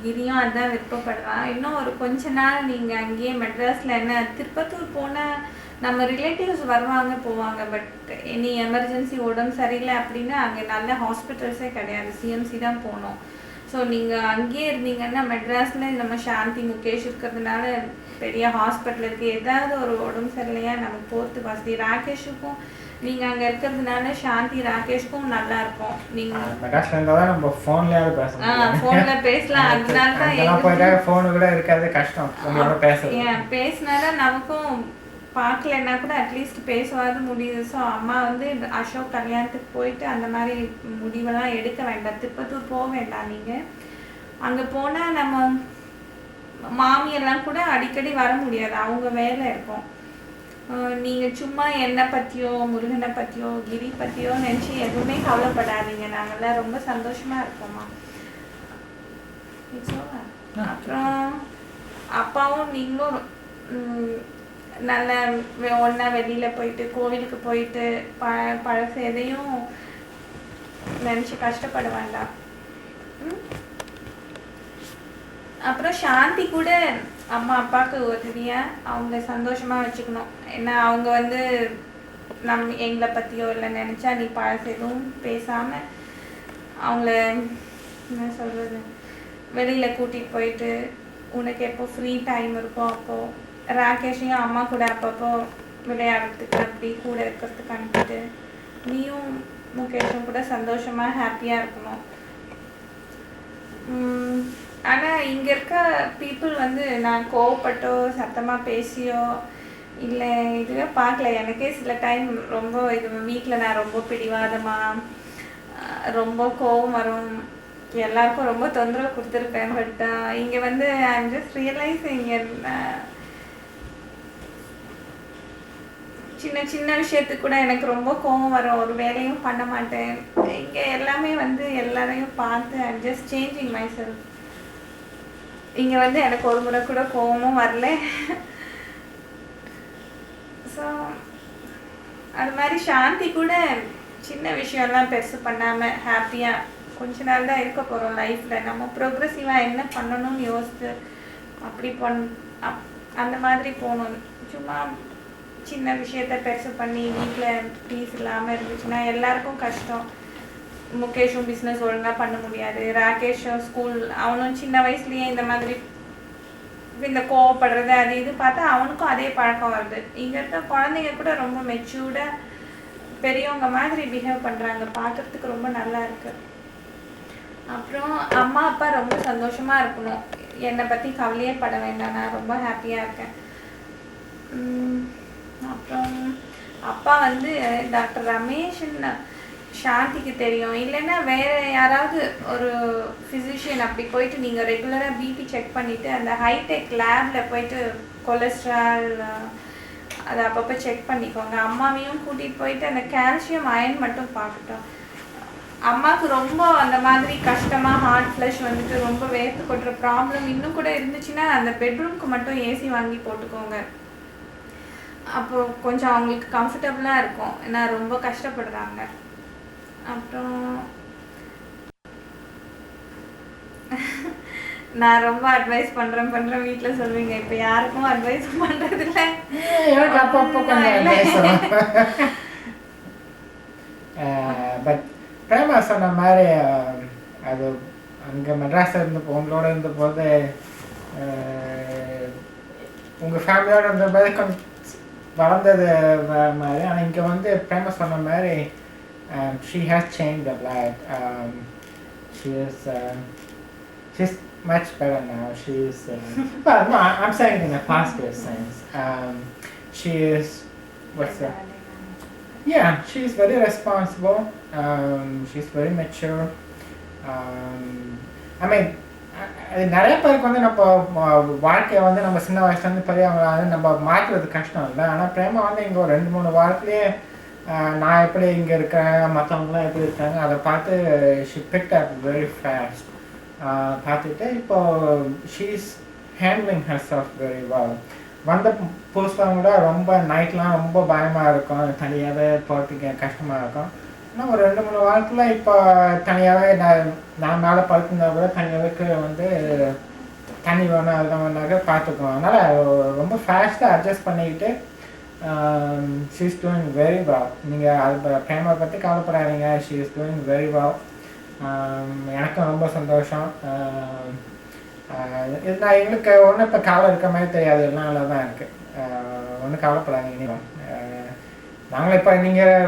கிரியும் அதுதான் விருப்பப்படுறான். இன்னும் ஒரு கொஞ்ச நாள் நீங்கள் அங்கேயே மெட்ராஸில் என்ன திருப்பத்தூர் போனால் நம்ம ரிலேட்டிவ்ஸ் வருவாங்க போவாங்க. பட் எனி எமர்ஜென்சி உடம்பு சரியில்லை அப்படின்னா அங்கே நல்ல ஹாஸ்பிட்டல்ஸே கிடையாது, சிஎம்சி தான் போகணும். ஸோ நீங்கள் அங்கேயே இருந்தீங்கன்னா மெட்ராஸில் நம்ம சாந்தி முகேஷ் இருக்கிறதுனால பெரிய ஹாஸ்பிட்டல் இருக்குது. ஏதாவது ஒரு உடம்பு சரியில்லையா நமக்கு போகிறதுக்கு வசதி. ராகேஷுக்கும் நீங்கள் அங்கே இருக்கிறதுனால சாந்தி ராகேஷ்க்கும் நல்லா இருக்கும். நீங்கள் மெட்ராஸ்ல இருந்தால் தான் நம்ம ஃபோன்லேயாவது பேசலாம். ஃபோனில் பேசலாம். அதனால தான் போயிட்டா ஃபோனு கூட இருக்காது, கஷ்டம் உங்களோட பேச. பேசினால நமக்கும் பார்க்கலன்னா கூட அட்லீஸ்ட் பேசவாது முடியுது. ஸோ அம்மா வந்து அசோக் கல்யாணத்துக்கு போயிட்டு அந்த மாதிரி முடிவெல்லாம் எடுக்க வேண்டாம். திருப்பத்தூர் போக வேண்டாம். நீங்கள் அங்கே போனால் நம்ம மாமியெல்லாம் கூட அடிக்கடி வர முடியாது, அவங்க வேலை இருக்கும். நீங்கள் சும்மா என்னை பற்றியோ முருகனை பற்றியோ கிரி பற்றியோ நினச்சி எதுவுமே கவலைப்படாதீங்க. நாங்கள்லாம் ரொம்ப சந்தோஷமாக இருக்கோம்மா. அப்புறம் அப்பாவும் நீங்களும் நல்ல ஒன்றா வெளியில் போயிட்டு கோவிலுக்கு போயிட்டு பழசு எதையும் நினச்சி கஷ்டப்பட வேண்டாம். அப்புறம் சாந்தி கூட அம்மா அப்பாவுக்கு உதவியாக அவங்க சந்தோஷமாக வச்சுக்கணும். ஏன்னா அவங்க வந்து எங்களை பற்றியோ இல்லை நினச்சா நீ பழசு எதுவும் பேசாமல் அவங்கள என்ன சொல்கிறது வெளியில் கூட்டிகிட்டு போயிட்டு உனக்கு எப்போ ஃப்ரீ டைம் இருக்கோ அப்போது ராகேஷையும் அம்மா கூட அப்பப்போ விளையாடுறதுக்கு அப்படி கூட இருக்கிறதுக்கு அனுப்பிட்டு நீயும் முகேஷும் கூட சந்தோஷமாக ஹாப்பியாக இருக்கணும். ஆனால் இங்கே இருக்க பீப்புள் வந்து நான் கோவப்பட்டோ சத்தமாக பேசியோ இல்லை இதுவே பார்க்கல. எனக்கே சில டைம் ரொம்ப இது வீட்டில் நான் ரொம்ப பிடிவாதமாக ரொம்ப கோவம் வரும், எல்லாருக்கும் ரொம்ப தொந்தரவு கொடுத்துருப்பேன். பட் இங்கே வந்து ஐ எம் ஜஸ்ட் ரியலைசிங் சின்ன சின்ன விஷயத்துக்கு கூட எனக்கு ரொம்ப கோவம் வரும், ஒரு வேலையும் பண்ண மாட்டேன். இங்கே எல்லாமே வந்து எல்லாரையும் பார்த்து I am just changing my self. இங்கே வந்து எனக்கு ஒரு முறை கூட கோவமும் வரல. ஸோ அது மாதிரி சாந்தி கூட சின்ன விஷயம்லாம் பெருசு பண்ணாமல் ஹாப்பியாக கொஞ்ச நாள் தான் இருக்க போகிறோம் லைஃப்பில். நம்ம ப்ரோக்ரெசிவாக என்ன பண்ணணும்னு யோசித்து அப்படி அந்த மாதிரி போகணும். சும்மா சின்ன விஷயத்த பெருசு பண்ணி வீட்டில் பீஸ் இல்லாமல் இருந்துச்சுன்னா எல்லாருக்கும் கஷ்டம். முகேஷும் பிஸ்னஸ் ஒழுங்காக பண்ண முடியாது, ராகேஷும் ஸ்கூல் அவனும் சின்ன வயசுலேயே இந்த மாதிரி இந்த கோவப்படுறது அது இது பார்த்தா அவனுக்கும் அதே பழக்கம் வருது. இங்கே இருக்க குழந்தைங்க கூட ரொம்ப மெச்சூர்டாக பெரியவங்க மாதிரி பிஹேவ் பண்ணுறாங்க, பார்க்குறதுக்கு ரொம்ப நல்லா இருக்கு. அப்புறம் அம்மா அப்பா ரொம்ப சந்தோஷமாக இருக்கணும், என்னை பற்றி கவலையே பட வேண்டாம், நான் ரொம்ப ஹாப்பியாக இருக்கேன். அப்புறம் அப்பா வந்து டாக்டர் ரமேஷ்ன்னு சாந்திக்கு தெரியும், இல்லைன்னா வேறு யாராவது ஒரு ஃபிசிஷியன் அப்படி போயிட்டு நீங்கள் ரெகுலராக பிபி செக் பண்ணிவிட்டு அந்த ஹைடெக் லேபில் போயிட்டு கொலஸ்ட்ரால் அதை அப்பப்போ செக் பண்ணிக்கோங்க. அம்மாவையும் கூட்டிகிட்டு போயிட்டு அந்த கால்சியம் அயன் மட்டும் பார்க்கட்டும். அம்மாவுக்கு ரொம்ப அந்த மாதிரி கஷ்டமாக ஹார்ட் ஃப்ளஷ் வந்துட்டு ரொம்ப வேர்த்து கொட்டுற ப்ராப்ளம் இன்னும் கூட இருந்துச்சுன்னா அந்த பெட்ரூம்க்கு மட்டும் ஏசி வாங்கி போட்டுக்கோங்க. அப்போ கொஞ்சம் அவங்களுக்கு கம்ஃபர்டபுளாக இருக்கும், ஏன்னா ரொம்ப கஷ்டப்படுறாங்க. அப்புறம் நான் ரொம்ப அட்வைஸ் பண்ணுறேன் வீட்டில் சொல்லுவீங்க, இப்போ யாருக்கும் அட்வைஸ் பண்ணுறதில்ல. பட் பிரேமா சொன்ன மாதிரி அது அங்கே மெட்ராஸில் இருந்தப்போ உங்களோட இருந்தபோது உங்கள் ஃபேமிலியோடு இருந்தபோது கொஞ்சம் வளர்ந்தது மாதிரி. ஆனால் இங்கே வந்து பிரேமா சொன்ன மாதிரி she has changed a lot. She's much better now. She's well, no, I'm saying it in a positive sense. She is yeah, she's very responsible. She's very mature. I mean, நிறைய பேருக்கு வந்து நம்ம வாழ்க்கையை வந்து நம்ம சின்ன வயசுலேருந்து பெரியவங்கள வந்து நம்ம மாற்றுறது கஷ்டம் இல்லை. ஆனால் பிரேமா வந்து இங்கே ஒரு 2-3 வாரத்துலேயே நான் எப்படி இங்கே இருக்கேன், மற்றவங்களாம் எப்படி இருக்காங்க அதை பார்த்து she picked up very fast. பார்த்துட்டு இப்போது she is handling herself very well. வந்த புதுசாக கூட ரொம்ப நைட்லாம் ரொம்ப பயமாக இருக்கும், தனியாகவே போகிறதுக்கு கஷ்டமாக இருக்கும். ஆனால் ஒரு 2-3 வாரத்தில் இப்போ தனியாகவே நான் மேலே படுத்திருந்தா கூட தனியாகவே கீழே வந்து தண்ணி வேணும் அதெல்லாம் வேணாக்க பார்த்துக்குவோம். அதனால் ரொம்ப ஃபாஸ்ட்டாக அட்ஜஸ்ட் பண்ணிக்கிட்டு she is doing very well. நீங்கள் அது பிரேமா பற்றி கவலைப்படாதீங்க, she is doing very well. எனக்கும் ரொம்ப சந்தோஷம். நான் எங்களுக்கு ஒன்றும் இப்போ கவலை இருக்க மாதிரி தெரியாது, எல்லாம் நல்லா தான் இருக்குது. ஒன்றும் கவலைப்படாதீங்க. நீங்கள் நாங்கள் இப்போ நீங்கள்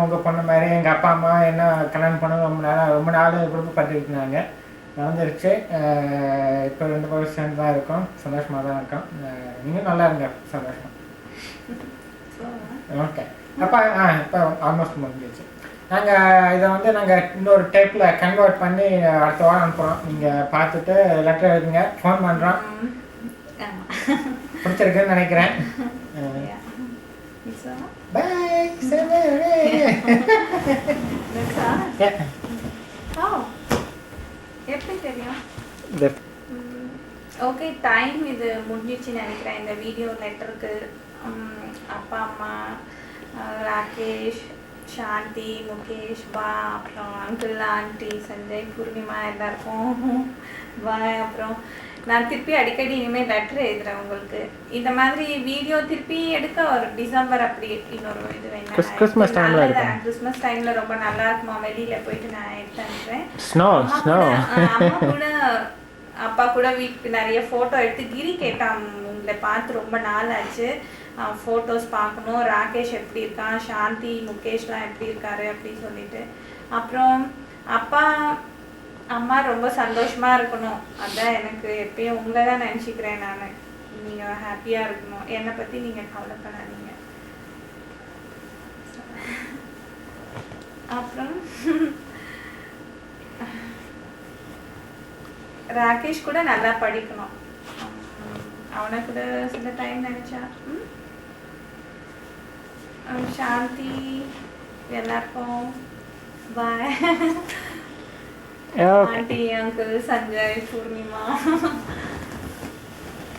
உங்கள் பொண்ணு மாதிரி எங்கள் அப்பா அம்மா என்ன கல்யாணம் பண்ண ரொம்ப நாள் விருப்பப்பட்டுக்கிட்டு இருந்தாங்க, நடந்துருச்சு. இப்போ 2 வருஷம் தான் இருக்கும், சந்தோஷமாக தான் இருக்கும். நீங்கள் நல்லா இருங்க, சந்தோஷம். ஓகே, அப்போ இப்போ ஆல்மோஸ்ட் முடிஞ்சிச்சு. நாங்கள் இதை வந்து நாங்கள் இன்னொரு டேப்பில் கன்வெர்ட் பண்ணி அடுத்த வாரம் அனுப்புகிறோம். நீங்கள் பார்த்துட்டு லெட்டர் எழுதுங்க, ஃபோன் பண்ணுறோம். பிடிச்சிருக்குன்னு நினைக்கிறேன். பாய். எப்படி தெரியும்? ஓகே, டைம் இது முடிஞ்சிச்சுன்னு நினைக்கிறேன். இந்த வீடியோ லெட்டருக்கு அப்பா அம்மா ராகேஷ், சாந்தி, முகேஷ், பா, அப்புறம் அங்கிள், ஆண்டி, சஞ்சய், பூர்ணிமா எல்லாருக்கும் பாய். அப்புறம் நான் திருப்பி அடிக்கடி இனிமேல் லெட்டர் எழுதுறேன் உங்களுக்கு. இந்த மாதிரி வீடியோ திருப்பி எடுக்க ஒரு டிசம்பர் அப்படி இன்னொரு இது வேணும். கிறிஸ்மஸ் டைமில் ரொம்ப நல்லா இருக்குமா, வெளியில் போயிட்டு நான் எடுத்து அனுப்புறேன். அப்பா கூட வீட்டுக்கு நிறைய ஃபோட்டோ எடுத்து கிரி கேட்டான், உங்களை பார்த்து ரொம்ப நாள் ஆச்சு, ஃபோட்டோஸ் பார்க்கணும், ராகேஷ் எப்படி இருக்கான், சாந்தி, முகேஷ்லாம் எப்படி இருக்காரு அப்படின்னு சொல்லிட்டு. அப்புறம் அப்பா அம்மா ரொம்ப சந்தோஷமாக இருக்கணும், அதான் எனக்கு எப்பயும் உங்களை தான் நினச்சிக்கிறேன் நான். நீங்கள் ஹாப்பியாக இருக்கணும், என்னை பற்றி நீங்கள் கவலைப்படாதீங்க. அப்புறம் ராகேஷ் கூட நல்லா படிக்கணும், அவனை கூட சில டைம் நினச்சா. சாந்தி, எல்லாருக்கும் bye. Aunty, uncle, Sanjay, Purnima.